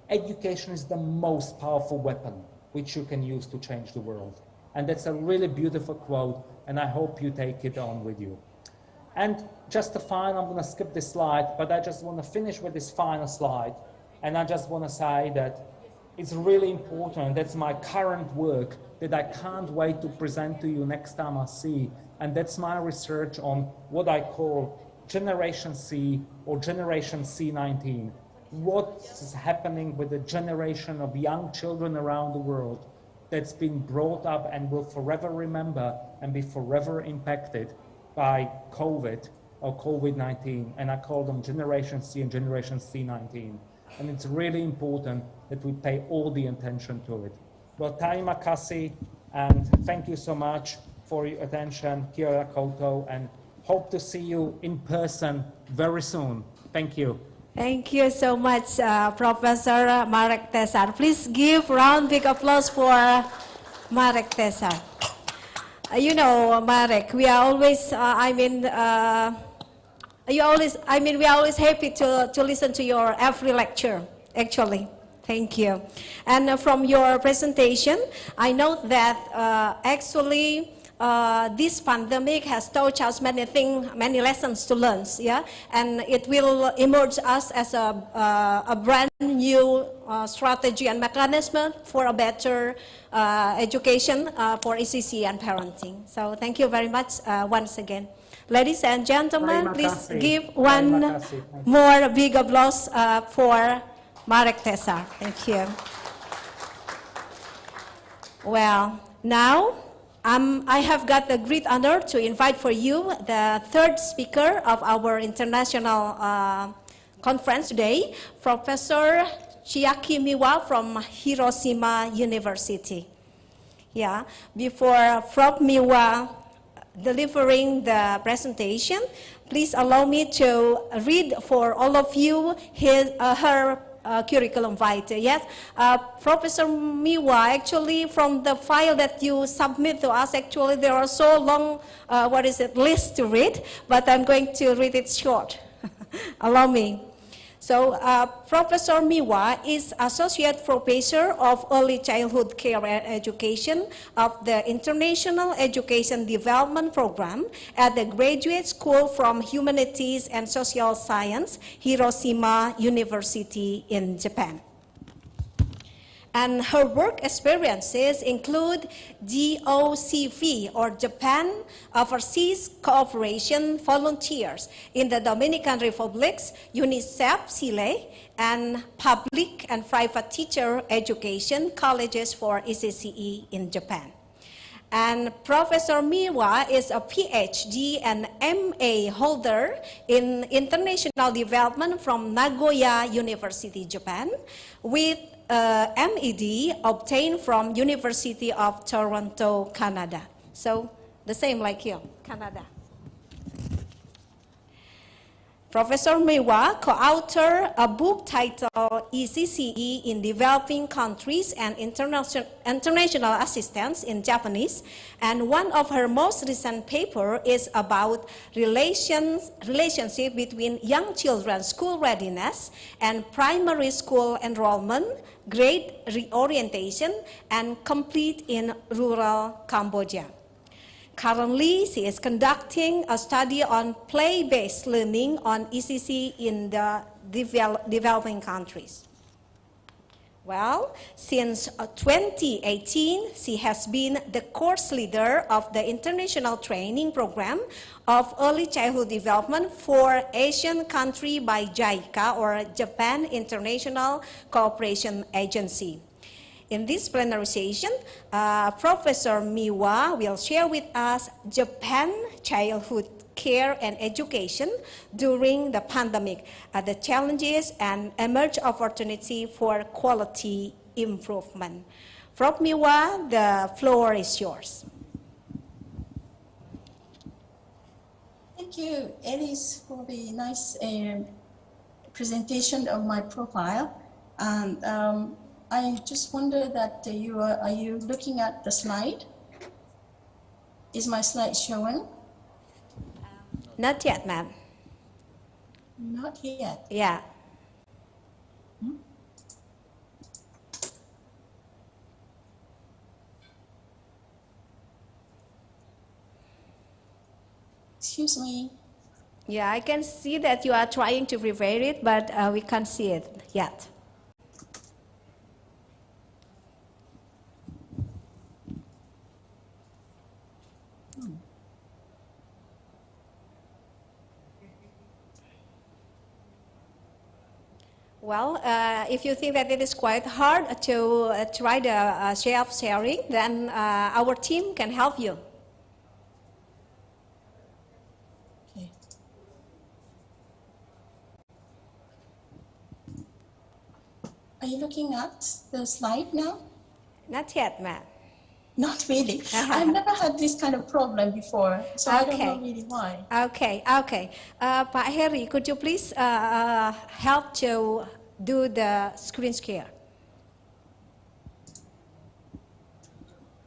education is the most powerful weapon which you can use to change the world. And that's a really beautiful quote, and I hope you take it on with you. And just to final, I'm going to skip this slide, but I just want to finish with this final slide. And I just want to say that it's really important. That's my current work that I can't wait to present to you next time I see. And that's my research on what I call Generation C or Generation C19. What is happening with the generation of young children around the world that's been brought up and will forever remember and be forever impacted by COVID or COVID-19. And I call them Generation C and Generation C19. And it's really important that we pay all the attention to it. Well, terima kasih, and thank you so much for your attention. Kia ora koutou, and hope to see you in person very soon. Thank you. Thank you so much, Professor Marek Tesar. Please give round big applause for Marek Tesar. Marek, we are always, we are always happy to listen to your every lecture, actually. Thank you. And from your presentation, I know that actually this pandemic has taught us many things, many lessons to learn, yeah? And it will emerge us as a brand new strategy and mechanism for a better education for ECC and parenting. So thank you very much once again. Ladies and gentlemen, please give one more big applause for Marek Tesar. Thank you. Well, now I have got the great honor to invite for you the 3rd speaker of our international conference today, Professor Chiaki Miwa from Hiroshima University. Yeah, before Prof. Miwa delivering the presentation, please allow me to read for all of you her curriculum vitae. Yes, Professor Miwa, actually from the file that you submit to us, actually there are so long, list to read, but I'm going to read it short. Allow me. So Professor Miwa is Associate Professor of Early Childhood Care and Education of the International Education Development Program at the Graduate School from Humanities and Social Science, Hiroshima University in Japan. And her work experiences include DOCV, or Japan Overseas Cooperation Volunteers in the Dominican Republic, UNICEF Chile, and Public and Private Teacher Education Colleges for ECCE in Japan. And Professor Miwa is a PhD and MA holder in International Development from Nagoya University, Japan, with MED obtained from University of Toronto, Canada. So the same like you, Canada. Professor Miwa co-authored a book titled ECCE in Developing Countries and International Assistance in Japanese, and one of her most recent papers is about relationship between young children's school readiness and primary school enrollment, grade reorientation, and complete in rural Cambodia. Currently, she is conducting a study on play-based learning on ECC in the developing countries. Well, since 2018, she has been the course leader of the International Training Program of Early Childhood Development for Asian country by JICA, or Japan International Cooperation Agency. In this plenary session, Professor Miwa will share with us Japan childhood care and education during the pandemic, the challenges and emerging opportunity for quality improvement. Prof. Miwa, the floor is yours. Thank you, Alice, for the nice presentation of my profile. And I just wonder that are you looking at the slide? Is my slide showing? Not yet, ma'am. Not yet. Yeah. Excuse me. Yeah, I can see that you are trying to prepare it, but we can't see it yet. Well, if you think that it is quite hard to try the sharing, then our team can help you. Okay. Are you looking at the slide now? Not yet, ma'am. Not really. I've never had this kind of problem before, so I don't know really why. Okay. Pak Heri, could you please help to do the screen share?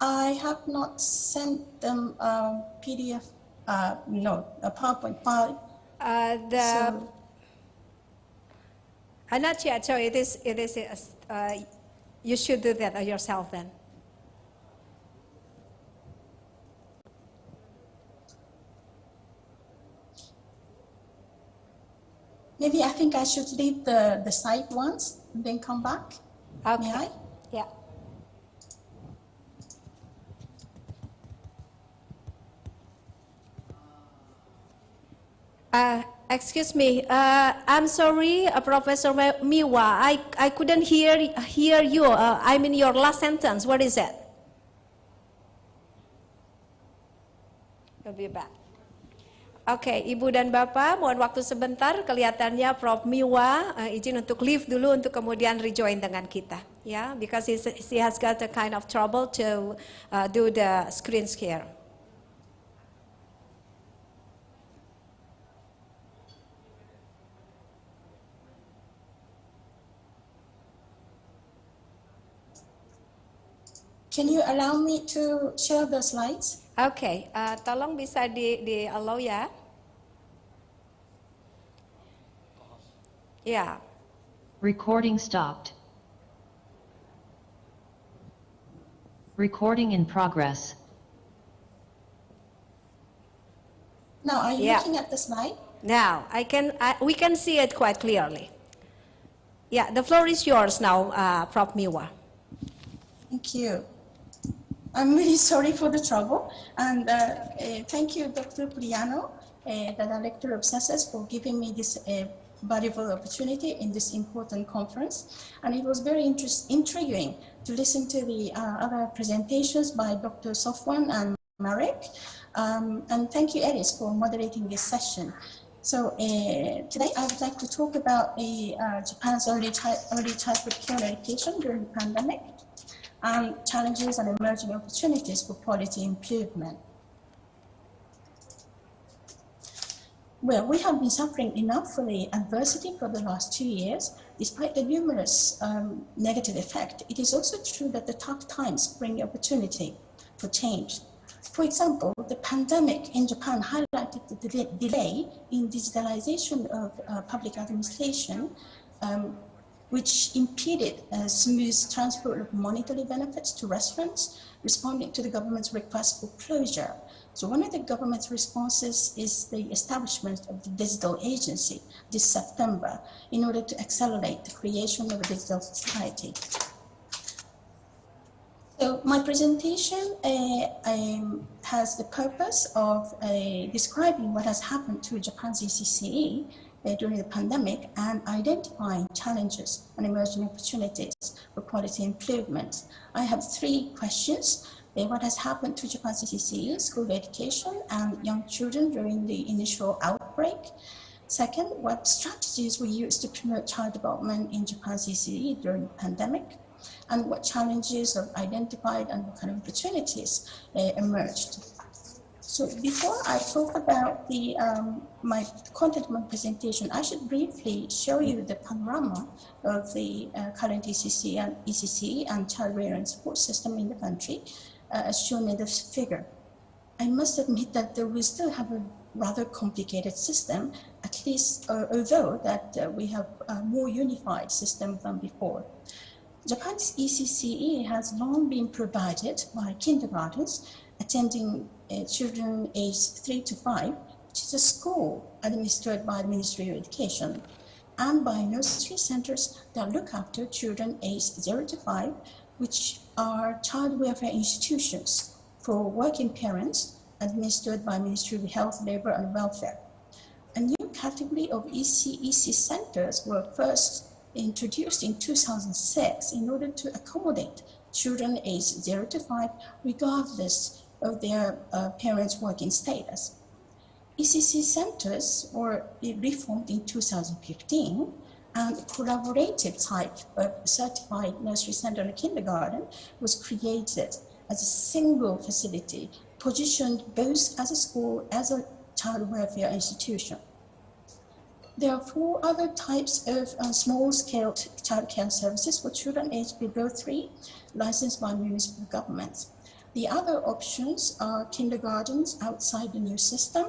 I have not sent them a PDF, no, a PowerPoint file. Not yet, so it is you should do that yourself then. Maybe I think I should leave the site once and then come back. Okay. May I? Yeah. Excuse me. I'm sorry, Professor Miwa. I couldn't hear you. I mean your last sentence. What is it? You'll be back. Oke, Ibu dan Bapak, mohon waktu sebentar. Kelihatannya Prof. Miwa izin untuk leave dulu untuk kemudian rejoin dengan kita, ya, because he has got a kind of trouble to do the screen share. Can you allow me to share the slides? Oke, tolong bisa di allow ya. Ya. Recording stopped. Recording in progress. Now, are you looking at the slide? Now, we can see it quite clearly. Yeah, the floor is yours now, Prof. Miwa. Thank you. I'm really sorry for the trouble, and thank you, Dr. Priano, the Director of SESES, for giving me this valuable opportunity in this important conference. And it was very intriguing to listen to the other presentations by Dr. Sofwan and Marek. And thank you, Alice, for moderating this session. So today I would like to talk about Japan's early childhood care education during the pandemic, and challenges and emerging opportunities for quality improvement. Well, we have been suffering enough for the adversity for the last 2 years. Despite the numerous negative effects, it is also true that the tough times bring opportunity for change. For example, the pandemic in Japan highlighted the delay in digitalization of public administration, which impeded smooth transfer of monetary benefits to restaurants, responding to the government's request for closure. So one of the government's responses is the establishment of the digital agency this September in order to accelerate the creation of a digital society. So my presentation has the purpose of describing what has happened to Japan's ECCE during the pandemic and identifying challenges and emerging opportunities for quality improvement. I have 3 questions. What has happened to Japan's ECCE, school education, and young children during the initial outbreak? Second, what strategies were used to promote child development in Japan's ECCE during the pandemic? And what challenges are identified and what kind of opportunities emerged? So before I talk about the my content of my presentation, I should briefly show you the panorama of the current ECCE and child rearing support system in the country, as shown in this figure. I must admit that we still have a rather complicated system, at least although that we have a more unified system than before. Japan's ECCE has long been provided by kindergartens attending children aged 3 to 5, which is a school administered by the Ministry of Education, and by nursery centers that look after children aged 0 to 5, which are child welfare institutions for working parents administered by Ministry of Health, Labor and Welfare. A new category of EC centers were first introduced in 2006 in order to accommodate children aged 0 to 5 regardless of their parents' working status. ECC centers were reformed in 2015, and a collaborative type of certified nursery center and kindergarten was created as a single facility positioned both as a school as a child welfare institution. There are 4 other types of small-scale child care services for children aged below 3, licensed by municipal governments. The other options are kindergartens outside the new system,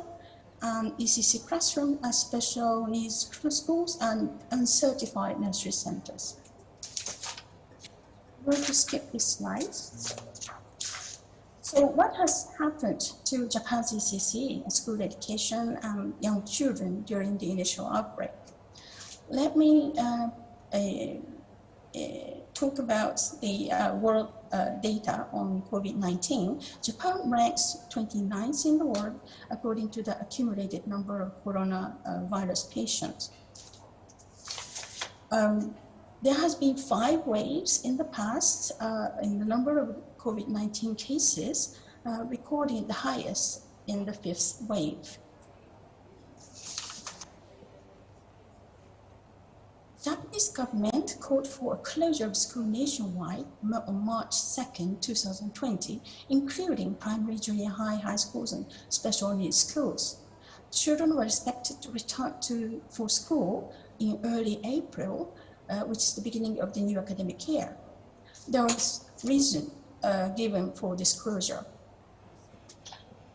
ECC classroom as special needs schools, and uncertified nursery centers. I'm going to skip this slide. So what has happened to Japan's ECCE, school education, and young children during the initial outbreak? Let me talk about the world data on COVID-19. Japan ranks 29th in the world according to the accumulated number of coronavirus patients. There has been 5 waves in the past in the number of COVID-19 cases, recording the highest in the 5th wave. Japanese government called for a closure of school nationwide on March 2nd, 2020, including primary, junior high, high schools, and special needs schools. Children were expected to return for school in early April, which is the beginning of the new academic year. There was reason given for this closure.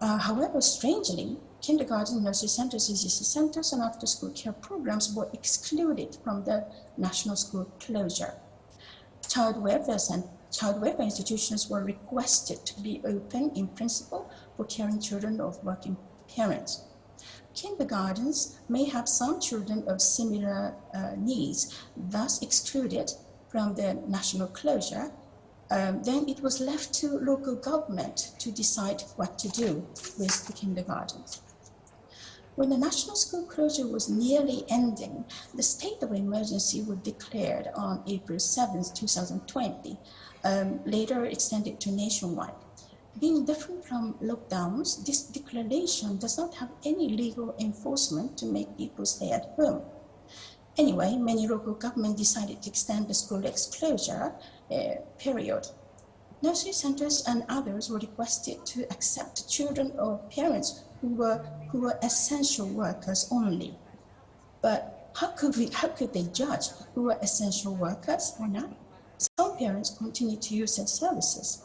However, strangely, kindergarten, nursery centers, ECC centers, and after-school care programs were excluded from the national school closure. Child welfare institutions were requested to be open in principle for caring children of working parents. Kindergartens may have some children of similar needs, thus excluded from the national closure. Then it was left to local government to decide what to do with the kindergartens. When the national school closure was nearly ending, the state of emergency was declared on April 7, 2020, later extended to nationwide. Being different from lockdowns, this declaration does not have any legal enforcement to make people stay at home. Anyway, many local governments decided to extend the school closure period. Nursery centers and others were requested to accept children of parents who were essential workers only. But how could they judge who were essential workers or not? Some parents continue to use their services.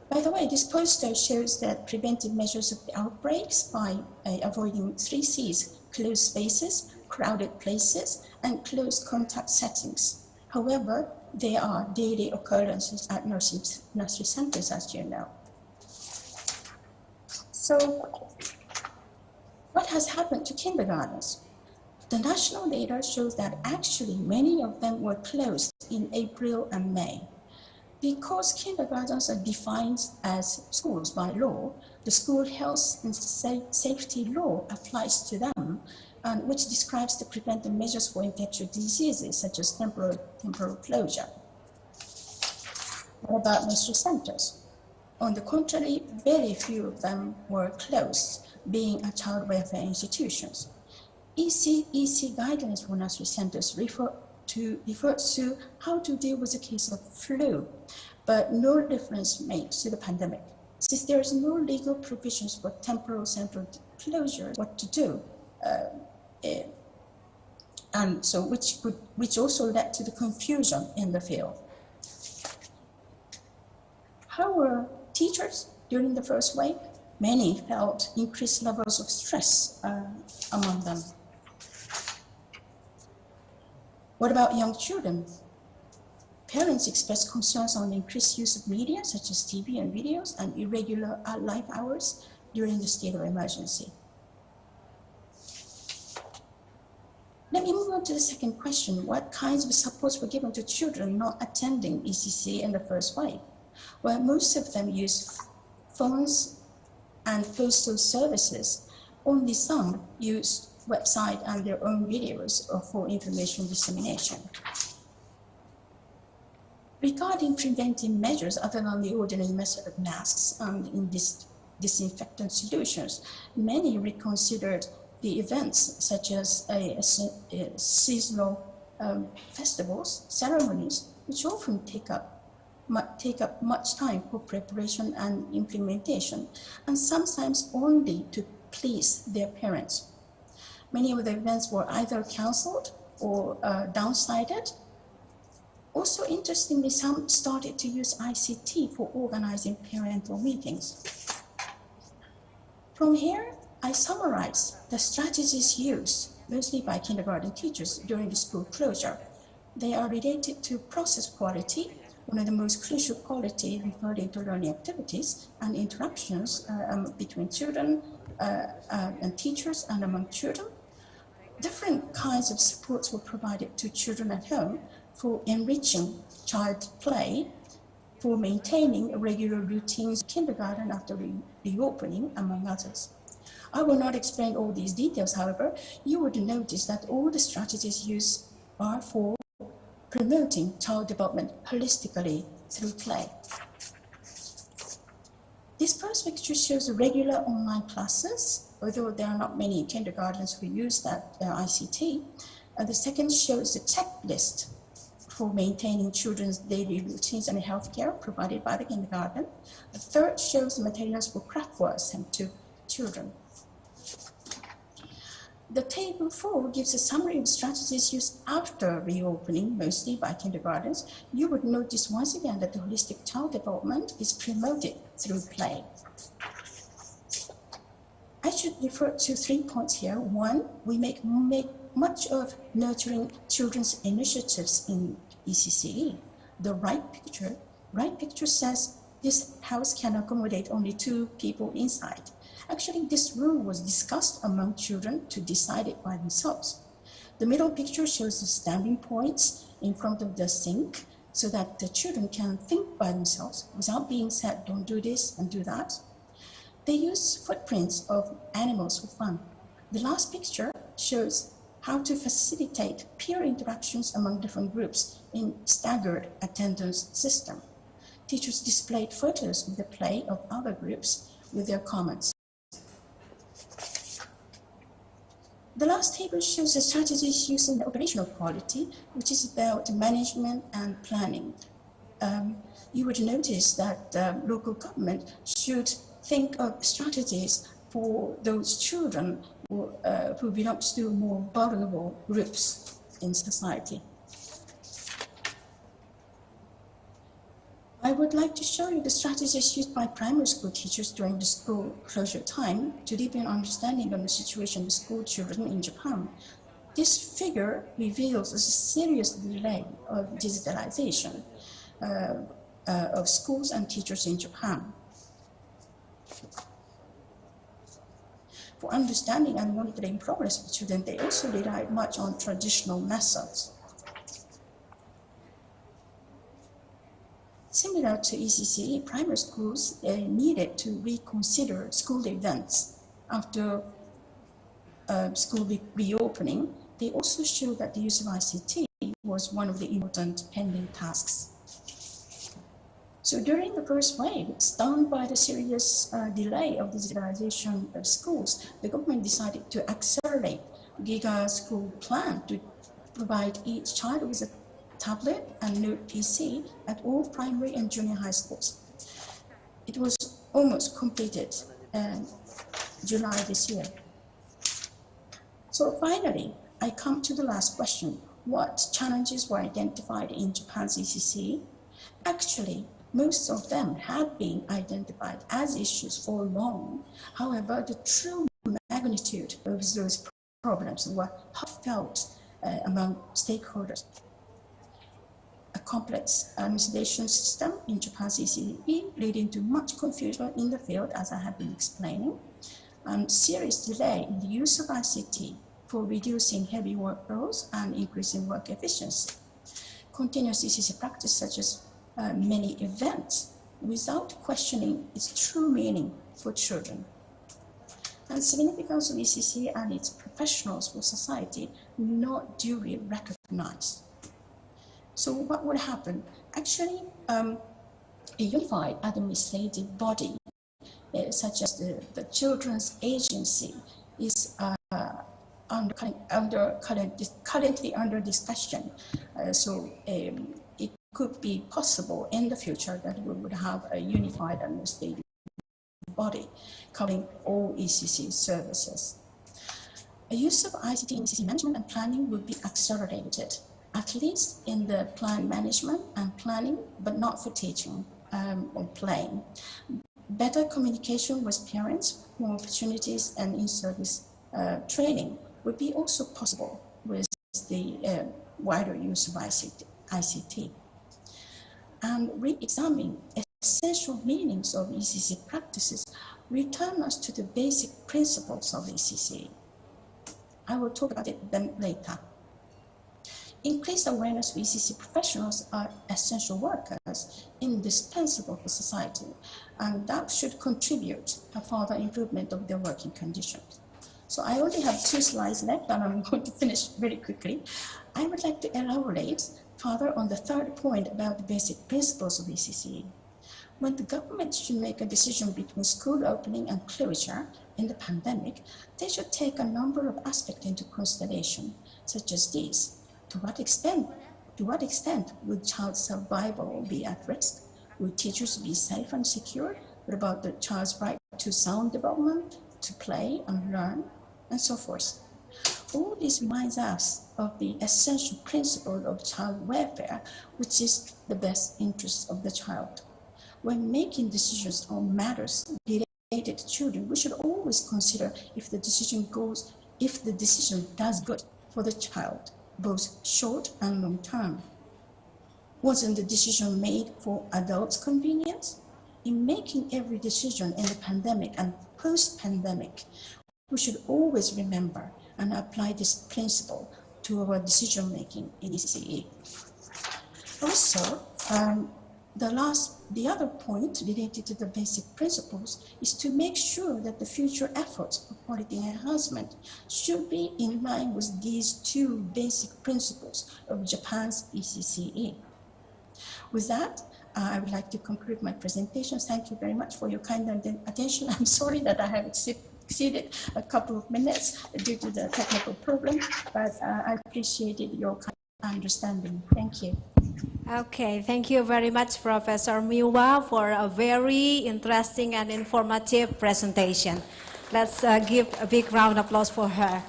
By the way, this poster shows that preventive measures of the outbreaks by avoiding 3 C's: closed spaces, crowded places, and close contact settings. However, there are daily occurrences at nursery centers, as you know. So, what has happened to kindergartens? The national data shows that actually many of them were closed in April and May. Because kindergartens are defined as schools by law, the school health and safety law applies to them, which describes the preventive measures for infectious diseases, such as temporal closure. What about nursery centers? On the contrary, very few of them were closed, being child welfare institutions. EC guidelines for nursery centers refer to how to deal with a case of flu, but no difference made to the pandemic. Since there is no legal provisions for temporal central closure, what to do? And so which also led to the confusion in the field. How were teachers during the first wave? Many felt increased levels of stress among them. What about young children? Parents expressed concerns on the increased use of media, such as TV and videos, and irregular life hours during the state of emergency. Let me move on to the second question. What kinds of supports were given to children not attending ECC in the first wave? Well, most of them used phones and postal services. Only some used website and their own videos for information dissemination. Regarding preventive measures other than the ordinary method of masks and in disinfectant solutions, many reconsidered the events such as seasonal festivals, ceremonies, which often take up much time for preparation and implementation, and sometimes only to please their parents. Many of the events were either cancelled or downsized. Also, interestingly, some started to use ICT for organizing parental meetings. From here, I summarize the strategies used, mostly by kindergarten teachers during the school closure. They are related to process quality, one of the most crucial quality referring to learning activities and interactions between children and teachers and among children. Different kinds of supports were provided to children at home for enriching child play, for maintaining regular routines in kindergarten after reopening, among others. I will not explain all these details, however. You would notice that all the strategies used are for promoting child development holistically through play. This first picture shows regular online classes, although there are not many kindergartens who use that ICT. The second shows a checklist for maintaining children's daily routines and healthcare provided by the kindergarten. The third shows materials for craft work sent to children. The table 4 gives a summary of strategies used after reopening, mostly by kindergartens. You would notice once again that the holistic child development is promoted through play. I should refer to 3 points here. One, we make much of nurturing children's initiatives in ECCE. The right picture says this house can accommodate only 2 people inside. Actually, this rule was discussed among children to decide it by themselves. The middle picture shows the standing points in front of the sink so that the children can think by themselves without being said, don't do this and do that. They use footprints of animals for fun. The last picture shows how to facilitate peer interactions among different groups in staggered attendance system. Teachers displayed photos of the play of other groups with their comments. The last table shows the strategies used in the operational quality, which is about management and planning. You would notice that local government should think of strategies for those children who belong to more vulnerable groups in society. I would like to show you the strategies used by primary school teachers during the school closure time to deepen understanding of the situation of school children in Japan. This figure reveals a serious delay of digitalization of schools and teachers in Japan. For understanding and monitoring progress of children, they also rely much on traditional methods. Similar to ECCE, primary schools needed to reconsider school events after school reopening. They also showed that the use of ICT was one of the important pending tasks. So during the first wave, stunned by the serious delay of digitalization of schools, the government decided to accelerate GIGA school plan to provide each child with a tablet and Note PC at all primary and junior high schools. It was almost completed in July this year. So finally, I come to the last question. What challenges were identified in Japan's ECC? Actually, most of them had been identified as issues for long. However, the true magnitude of those problems were felt among stakeholders. A complex administration system in Japan's ECE leading to much confusion in the field, as I have been explaining, and serious delay in the use of ICT for reducing heavy workloads and increasing work efficiency. Continuous ECC practice such as many events without questioning its true meaning for children. And significance of ECC and its professionals for society not duly recognized. So what would happen? Actually, a unified administrative body, such as the Children's Agency, is currently under discussion. It could be possible in the future that we would have a unified administrative body covering all ECC services. The use of ICT in ECC management and planning would be accelerated, at least in the plan management and planning, but not for teaching or playing. Better communication with parents, more opportunities, and in-service training would be also possible with the wider use of ICT. And re-examining essential meanings of ECC practices return us to the basic principles of ECC. I will talk about them later. Increased awareness of ECC professionals are essential workers, indispensable for society, and that should contribute to further improvement of their working conditions. So I only have 2 slides left, and I'm going to finish very quickly. I would like to elaborate further on the third point about the basic principles of ECC. When the government should make a decision between school opening and closure in the pandemic, they should take a number of aspects into consideration, such as these. To what extent would child survival be at risk? Would teachers be safe and secure? What about the child's right to sound development, to play and learn, and so forth? All this reminds us of the essential principle of child welfare, which is the best interest of the child. When making decisions on matters related to children, we should always consider if the decision does good for the child, both short and long term. Wasn't the decision made for adults' convenience? In making every decision in the pandemic and post-pandemic, we should always remember and apply this principle to our decision-making in ECE. Also, the other point related to the basic principles is to make sure that the future efforts for quality enhancement should be in line with these 2 basic principles of Japan's ECCE. With that, I would like to conclude my presentation. Thank you very much for your kind attention. I'm sorry that I have exceeded a couple of minutes due to the technical problem, but I appreciated your kind understanding. Thank you. Okay, thank you very much, Professor Miwa, for a very interesting and informative presentation. Let's give a big round of applause for her.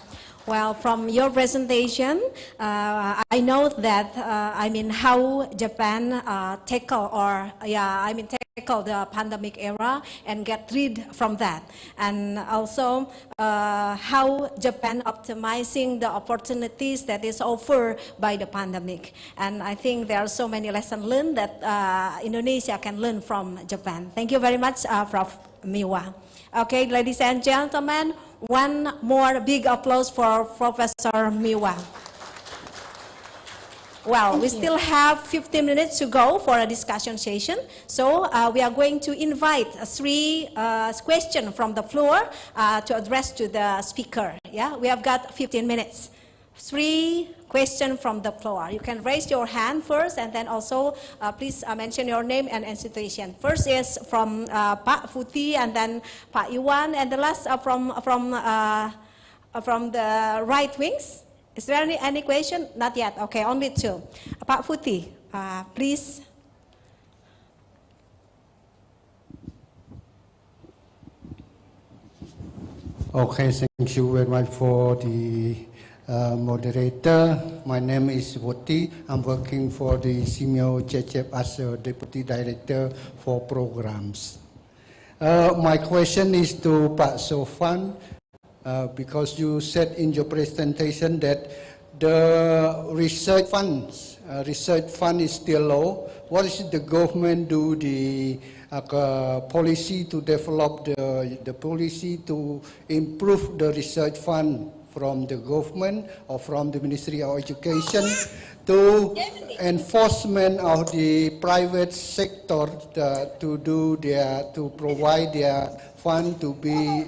Well, from your presentation, I know that how Japan tackle the pandemic era and get rid from that, and also how Japan optimizing the opportunities that is offered by the pandemic. And I think there are so many lessons learned that Indonesia can learn from Japan. Thank you very much, Prof. Miwa. Okay, ladies and gentlemen, one more big applause for Professor Miwa. Well, we still have 15 minutes to go for a discussion session. So we are going to invite three questions from the floor to address to the speaker. Yeah, we have got 15 minutes. 3 questions from the floor. You can raise your hand first, and then also please mention your name and institution. First is from Pak Futi, and then Pak Iwan, and the last from the right wings. Is there any question? Not yet. Okay, only 2. Pak Futi, please. Okay, thank you very much for the moderator. My name is Woti. I'm working for the Simeo Cecep as a Deputy Director for Programs. My question is to Pak Sofan, because you said in your presentation that the research fund is still low. What is the government do the policy to develop the policy to improve the research fund from the government or from the Ministry of Education to enforcement of the private sector to provide their fund to be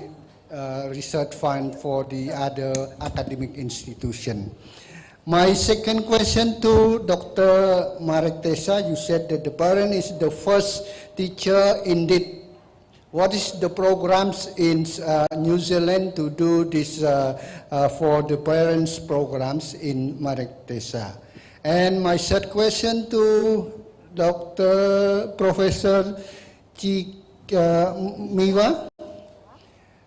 research fund for the other academic institution. My second question to Dr. Marek Tessa, you said that the parent is the first teacher indeed. What is the programs in New Zealand to do this for the parents programs in Marek Tessa? And my third question to Professor Miwa.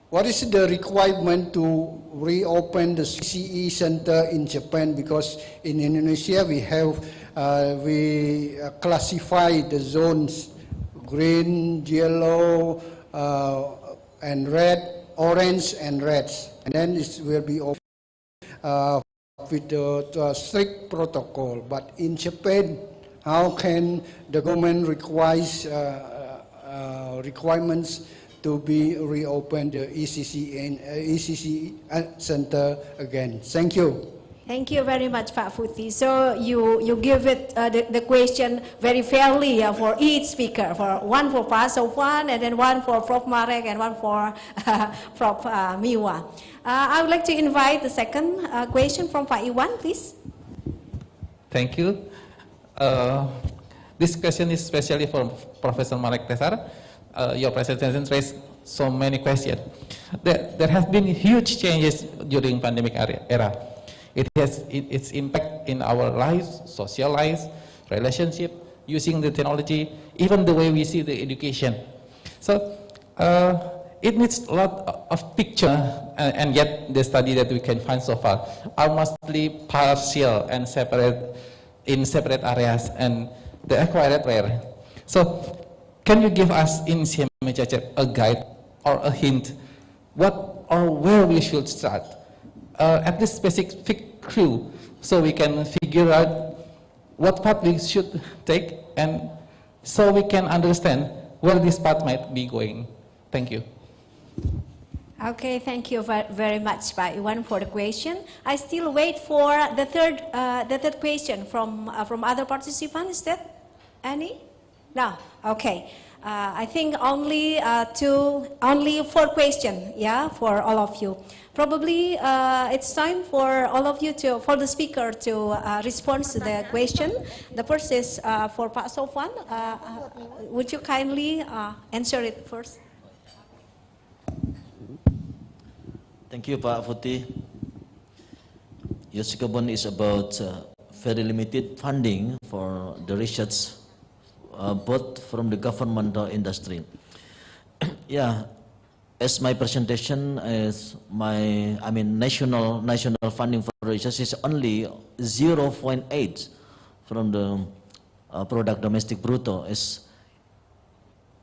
What is the requirement to reopen the CCE center in Japan? Because in Indonesia we classify the zones green, yellow, and red, orange and reds, and then it will be with the strict protocol. But in Japan, how can the government requirements to be reopened the ECC center again? Thank you. Thank you very much, Pak Futi. So you give it the question very fairly for each speaker. One for Pak Sofwan, and then one for Prof. Marek, and one for Prof. Miwa. I would like to invite the second question from Pak Iwan, please. Thank you. This question is especially for Professor Marek Tessar. Your presentation raised so many questions. There have been huge changes during pandemic era. It has its impact in our lives, social lives, relationship, using the technology, even the way we see the education. So it needs a lot of picture, and yet the study that we can find so far are mostly partial and separate areas, and they are quite rare. So can you give us in CMA Cecep a guide or a hint what or where we should start? At this specific clue, so we can figure out what path we should take, and so we can understand where this path might be going. Thank you. Okay, thank you very much, Pak Iwan, for the question. I still wait for the third question from other participants. Is that any? No. Okay. I think only 4 questions, yeah, for all of you. Probably it's time for all of you for the speaker to respond to the question. The first is for Pak Sofwan. Would you kindly answer it first? Thank you, Pak Futi. Your second one is about very limited funding for the research, both from the government or industry. Yeah, as my presentation is national funding for research is only 0.8 from the product domestic brutto. Is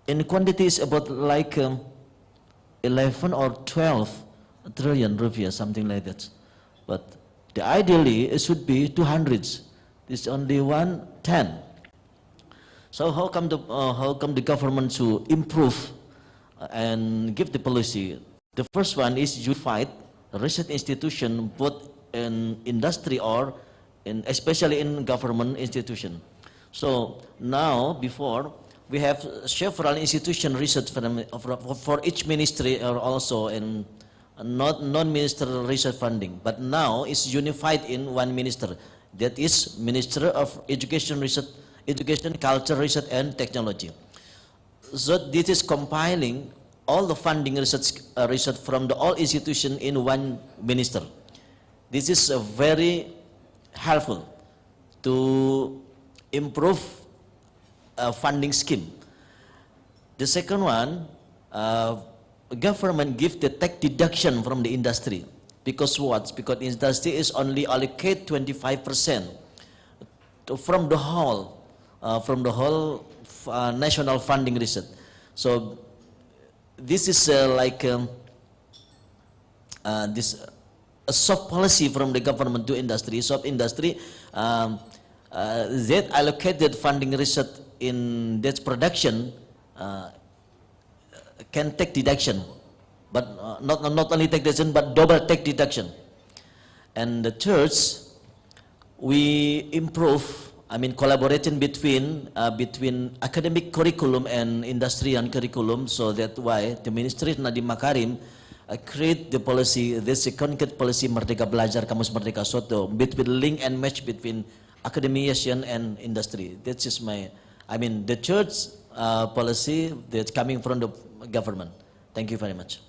in quantity is about like 11 or 12 trillion rupiah, something like that. But ideally it should be 200s. It's only 110. So how come the government to improve and give the policy? The first one is unified research institution, both in industry or especially in government institution. So now, before, we have several institution research for each ministry, or also in non-ministerial research funding. But now it's unified in one minister. That is Minister of Education, Culture, Research and Technology. So this is compiling all the funding research from all institutions in one minister. This is very helpful to improve funding scheme. The second one, government give the tax deduction from the industry. Because what? Because industry is only allocate 25% from the whole national funding research. So this is a soft policy from the government to industry. Soft industry that allocated funding research in that production can take deduction, but not only take deduction, but double take deduction. And the third, we improve, collaboration between academic curriculum and industrial curriculum. So that's why the Ministry Nadiem Makarim create the policy, this concrete policy Merdeka Belajar, Kamus Merdeka Soto, between link and match between academician and industry. That is the third policy that's coming from the government. Thank you very much.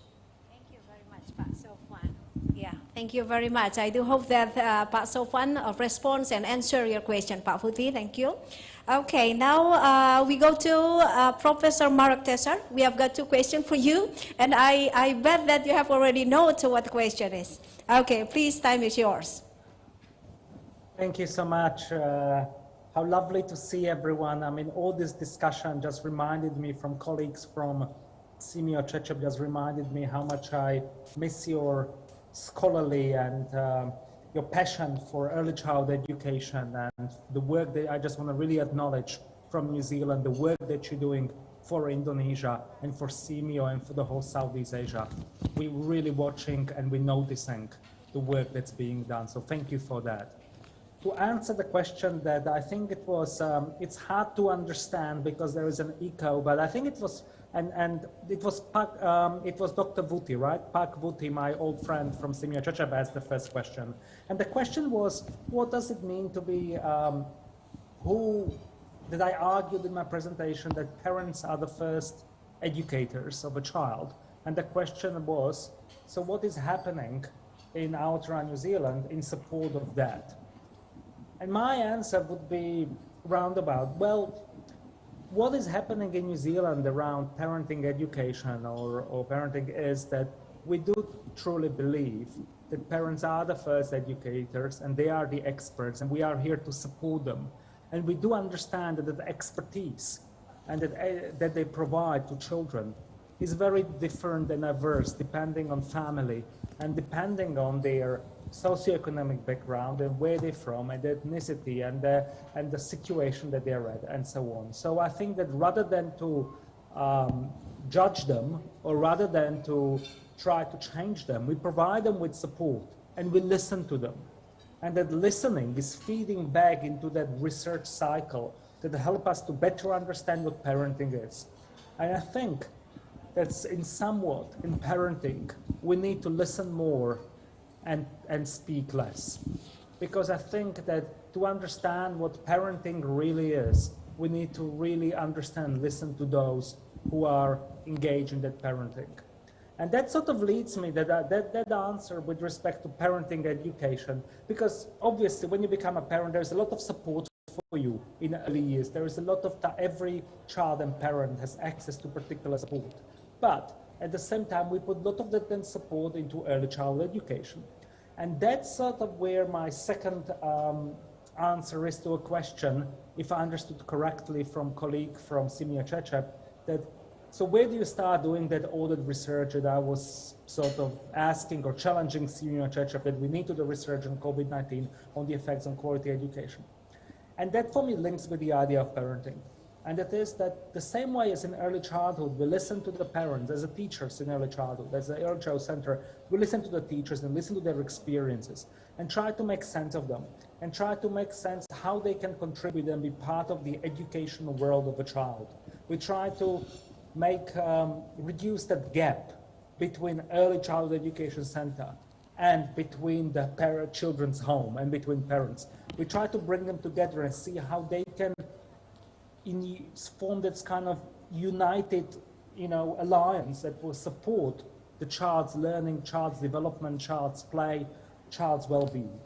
Thank you very much, Pak Sofwan. Yeah, thank you very much. I do hope that Pak Sofwan responds and answer your question, Pak Putih. Thank you. Okay, now we go to Professor Marek Tesar. We have got two questions for you, and I bet that you have already noted what the question is. Okay, please, time is yours. Thank you so much. How lovely to see everyone. All this discussion just reminded me from colleagues from Simeo Cecep, just reminded me how much I miss your scholarly and your passion for early childhood education, and the work that I just want to really acknowledge from New Zealand, the work that you're doing for Indonesia and for Simeo and for the whole Southeast Asia. We're really watching and we're noticing the work that's being done. So thank you for that. To answer the question that I think it was, it's hard to understand because there is an echo, but I think it was, it was Dr. Vuti, right? Pak Vuti, my old friend from Simeo Cecep, asked the first question. And the question was, what does it mean to be, that I argued in my presentation that parents are the first educators of a child. And the question was, so what is happening in Aotearoa, New Zealand in support of that? And my answer would be roundabout. Well, what is happening in New Zealand around parenting education or parenting is that we do truly believe that parents are the first educators and they are the experts and we are here to support them. And we do understand that the expertise and that they provide to children is very different and diverse depending on family and depending on their socioeconomic background and where they're from and the ethnicity and the situation that they're at and so on. So I think that rather than to judge them or rather than to try to change them, we provide them with support and we listen to them. And that listening is feeding back into that research cycle that help us to better understand what parenting is. And I think that's in parenting, we need to listen more and speak less. Because I think that to understand what parenting really is, we need to really understand, listen to those who are engaged in that parenting. And that sort of leads me that answer with respect to parenting education, because obviously when you become a parent, there's a lot of support for you in early years. There is a lot of every child and parent has access to particular support. But at the same time, we put a lot of that support into early childhood education. And that's sort of where my second answer is to a question, if I understood correctly from colleague from Simio Cecep, that so where do you start doing that audit research that I was sort of asking or challenging Simio Cecep that we need to do research on COVID-19 on the effects on quality education? And that for me links with the idea of parenting. And it is that the same way as in early childhood, we listen to the parents, as the teachers in early childhood, as the early child center, we listen to the teachers and listen to their experiences and try to make sense of them and try to make sense how they can contribute and be part of the educational world of a child. We try to reduce that gap between early childhood education center and between the children's home and between parents. We try to bring them together and see how they can form this kind of united, alliance that will support the child's learning, child's development, child's play, child's well-being.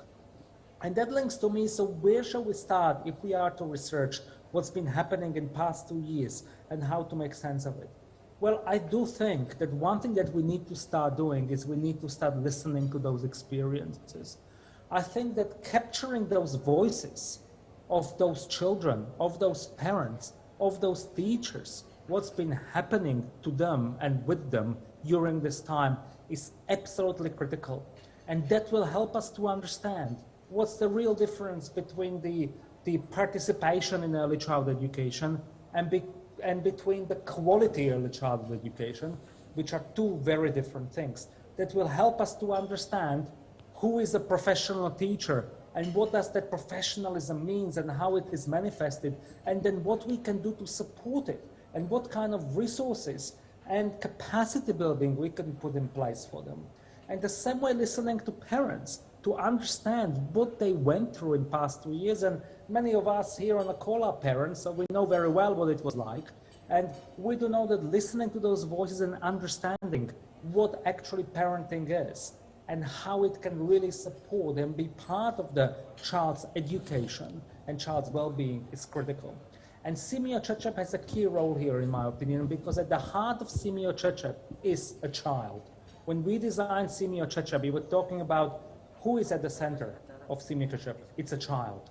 And that links to me, so where shall we start if we are to research what's been happening in past 2 years and how to make sense of it? Well, I do think that one thing that we need to start doing is we need to start listening to those experiences. I think that capturing those voices of those children, of those parents, of those teachers, what's been happening to them and with them during this time is absolutely critical. And that will help us to understand what's the real difference between the participation in early childhood education and between the quality early childhood education, which are two very different things. That will help us to understand who is a professional teacher and what does that professionalism means and how it is manifested, and then what we can do to support it and what kind of resources and capacity building we can put in place for them. And the same way listening to parents to understand what they went through in past 2 years, and many of us here on the call are parents, so we know very well what it was like. And we do know that listening to those voices and understanding what actually parenting is and how it can really support and be part of the child's education and child's well-being is critical. And Simio Cecep has a key role here, in my opinion, because at the heart of Simio Cecep is a child. When we designed Simio Cecep, we were talking about who is at the center of Simio Cecep. It's a child.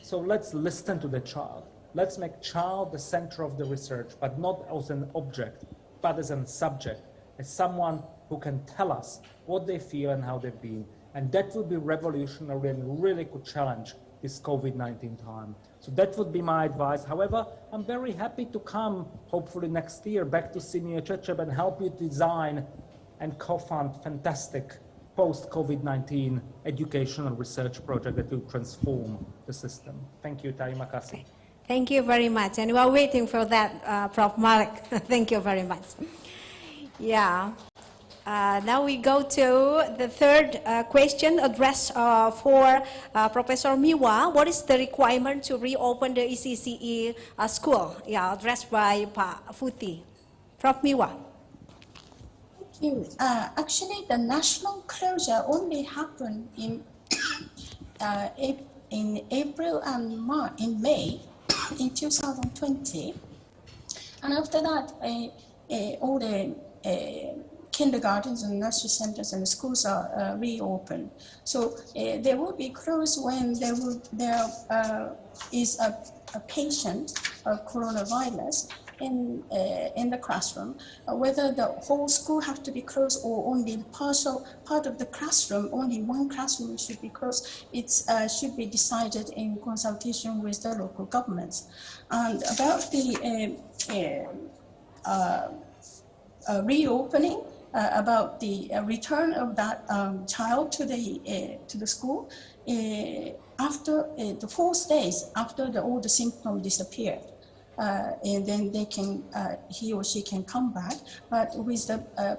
So let's listen to the child. Let's make child the center of the research, but not as an object, but as a subject, as someone who can tell us what they feel and how they've been. And that would be revolutionary and really could challenge this COVID-19 time. So that would be my advice. However, I'm very happy to come, hopefully next year, back to Simio Cecep and help you design and co-fund fantastic post-COVID-19 educational research project that will transform the system. Thank you, Terima kasih. Thank you very much. And we are waiting for that, Prof. Marek. Thank you very much. Yeah. Now we go to the third question addressed for Professor Miwa. What is the requirement to reopen the ECCE school? Yeah, addressed by Pak Futi. Prof. Miwa. Thank you. Actually, the national closure only happened in April and in May in 2020. And after that, all the kindergartens and nursery centers and schools are reopened. So they will be closed when there is a patient of coronavirus in the classroom. Whether the whole school have to be closed or only partial part of the classroom, only one classroom should be closed, it should be decided in consultation with the local governments. And about the reopening, about the return of that child to the school after the 4 days after all the symptoms disappeared, and then they can he or she can come back, but with the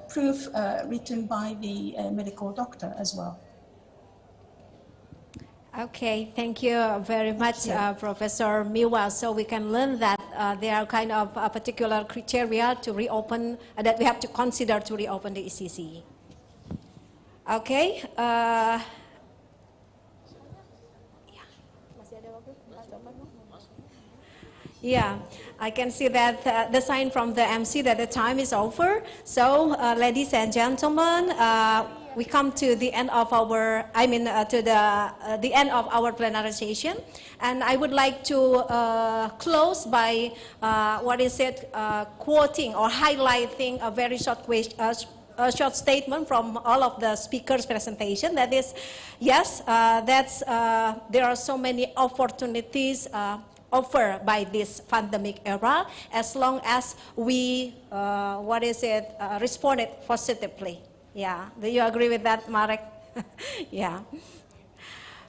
proof written by the medical doctor as well. Okay, thank you very much, Professor Miwa. So we can learn that there are kind of a particular criteria to reopen, that we have to consider to reopen the ECC. Okay. Yeah, I can see that the sign from the MC that the time is over. So, ladies and gentlemen, we come to the end of our, to the end of our plenary session, and I would like to close by quoting or highlighting a very short a short statement from all of the speakers' presentation. That is, yes, there are so many opportunities offered by this pandemic era, as long as we responded positively. Yeah, do you agree with that, Marek? Yeah.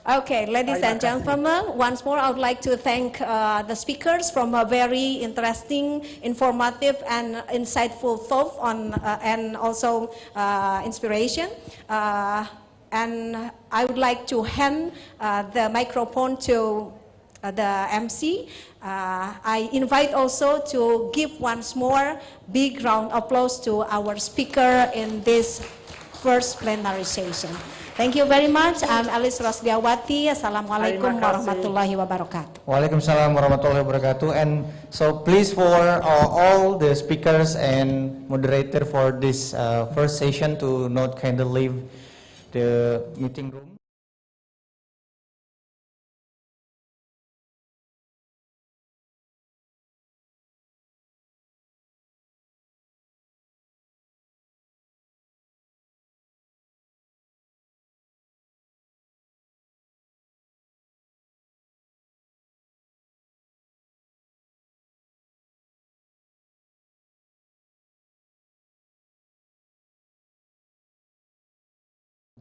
Okay, ladies and gentlemen, once more I would like to thank the speakers from a very interesting, informative, and insightful thought on and also inspiration. And I would like to hand the microphone to the MC. I invite also to give once more big round of applause to our speaker in this first plenary session. Thank you very much. I'm Alice Rosdiawati. Assalamualaikum warahmatullahi wabarakatuh. Waalaikumsalam warahmatullahi wabarakatuh. And so please for all the speakers and moderator for this first session to not kind of leave the meeting room.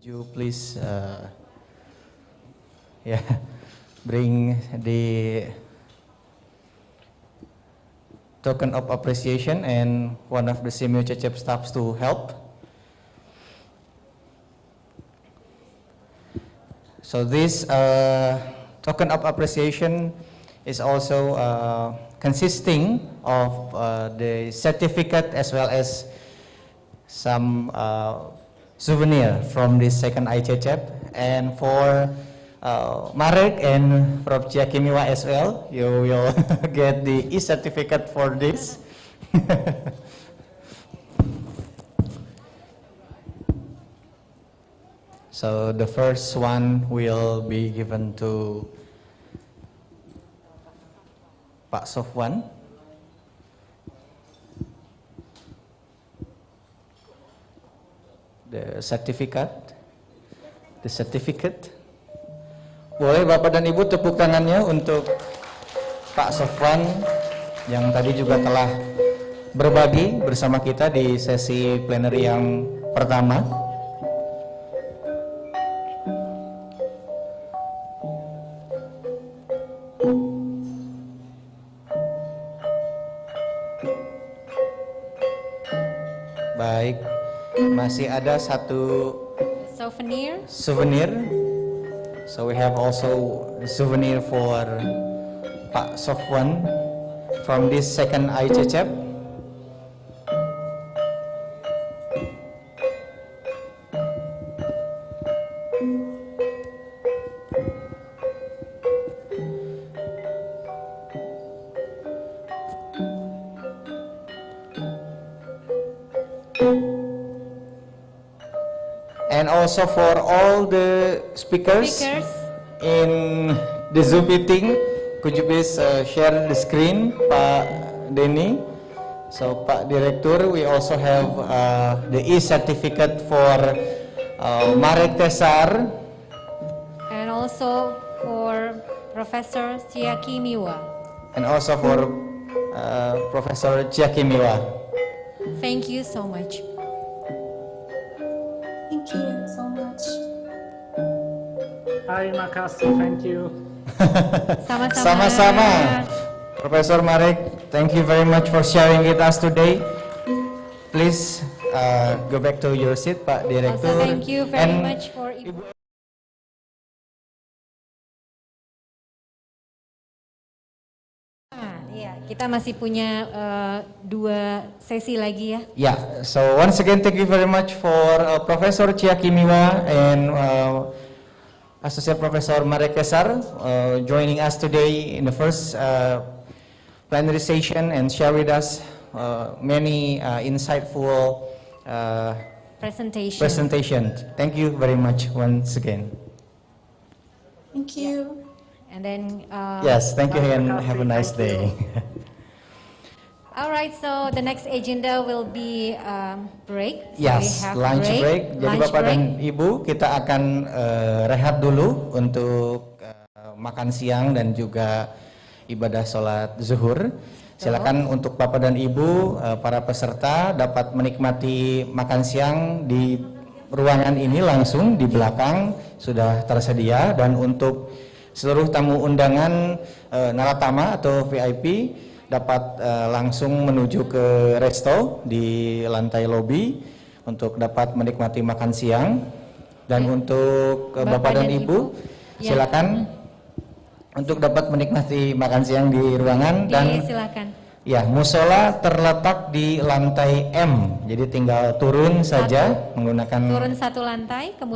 You please bring the token of appreciation and one of the Simeo Cecep staffs to help. So this token of appreciation is also consisting of the certificate as well as some souvenir from this second ICCEP, and for Marek and Prof. Ciakimiwa as well, you will get the e-certificate for this. So the first one will be given to Pak Sofwan. The certificate. Boleh Bapak dan Ibu tepuk tangannya untuk Pak Sofwan yang tadi juga telah berbagi bersama kita di sesi plenary yang pertama. Baik. Masih ada satu souvenir. So we have also the souvenir for Pak Sofwan from this second ICCEP. And also for all the speakers in the Zoom meeting, could you please share the screen, Pak Denny? So Pak Direktur, we also have the e-certificate for Marek Tesar. And also for Professor Ciakimiwa. And also for Professor Ciakimiwa. Thank you so much. Thank you so much. Terima kasih, thank you. Sama-sama. Professor Marek, thank you very much for sharing with us today. Please go back to your seat, Pak Direktur. Also, thank you very much for Iya, kita masih punya 2 sesi lagi ya. Yeah, so once again, thank you very much for Professor Chia Kimiwa and Associate Professor Marek Tesar joining us today in the first plenary session and share with us many insightful presentation. Thank you very much once again. Thank you. And then Yes, thank you and have a nice day. All right, so the next agenda will be break. So Yes, we have lunch break. Jadi Lunch Bapak break. dan Ibu, kita akan rehat dulu untuk makan siang dan juga ibadah sholat zuhur. Silakan untuk Bapak dan Ibu, para peserta dapat menikmati makan siang di ruangan ini langsung di belakang sudah tersedia, dan untuk seluruh tamu undangan naratama atau VIP dapat langsung menuju ke resto di lantai lobi untuk dapat menikmati makan siang. Dan untuk Bapak dan Ibu, silakan untuk dapat menikmati makan siang di ruangan. Dan silakan. Ya, musola terletak di lantai M, jadi tinggal turun saja menggunakan Turun 1 lantai, kemudian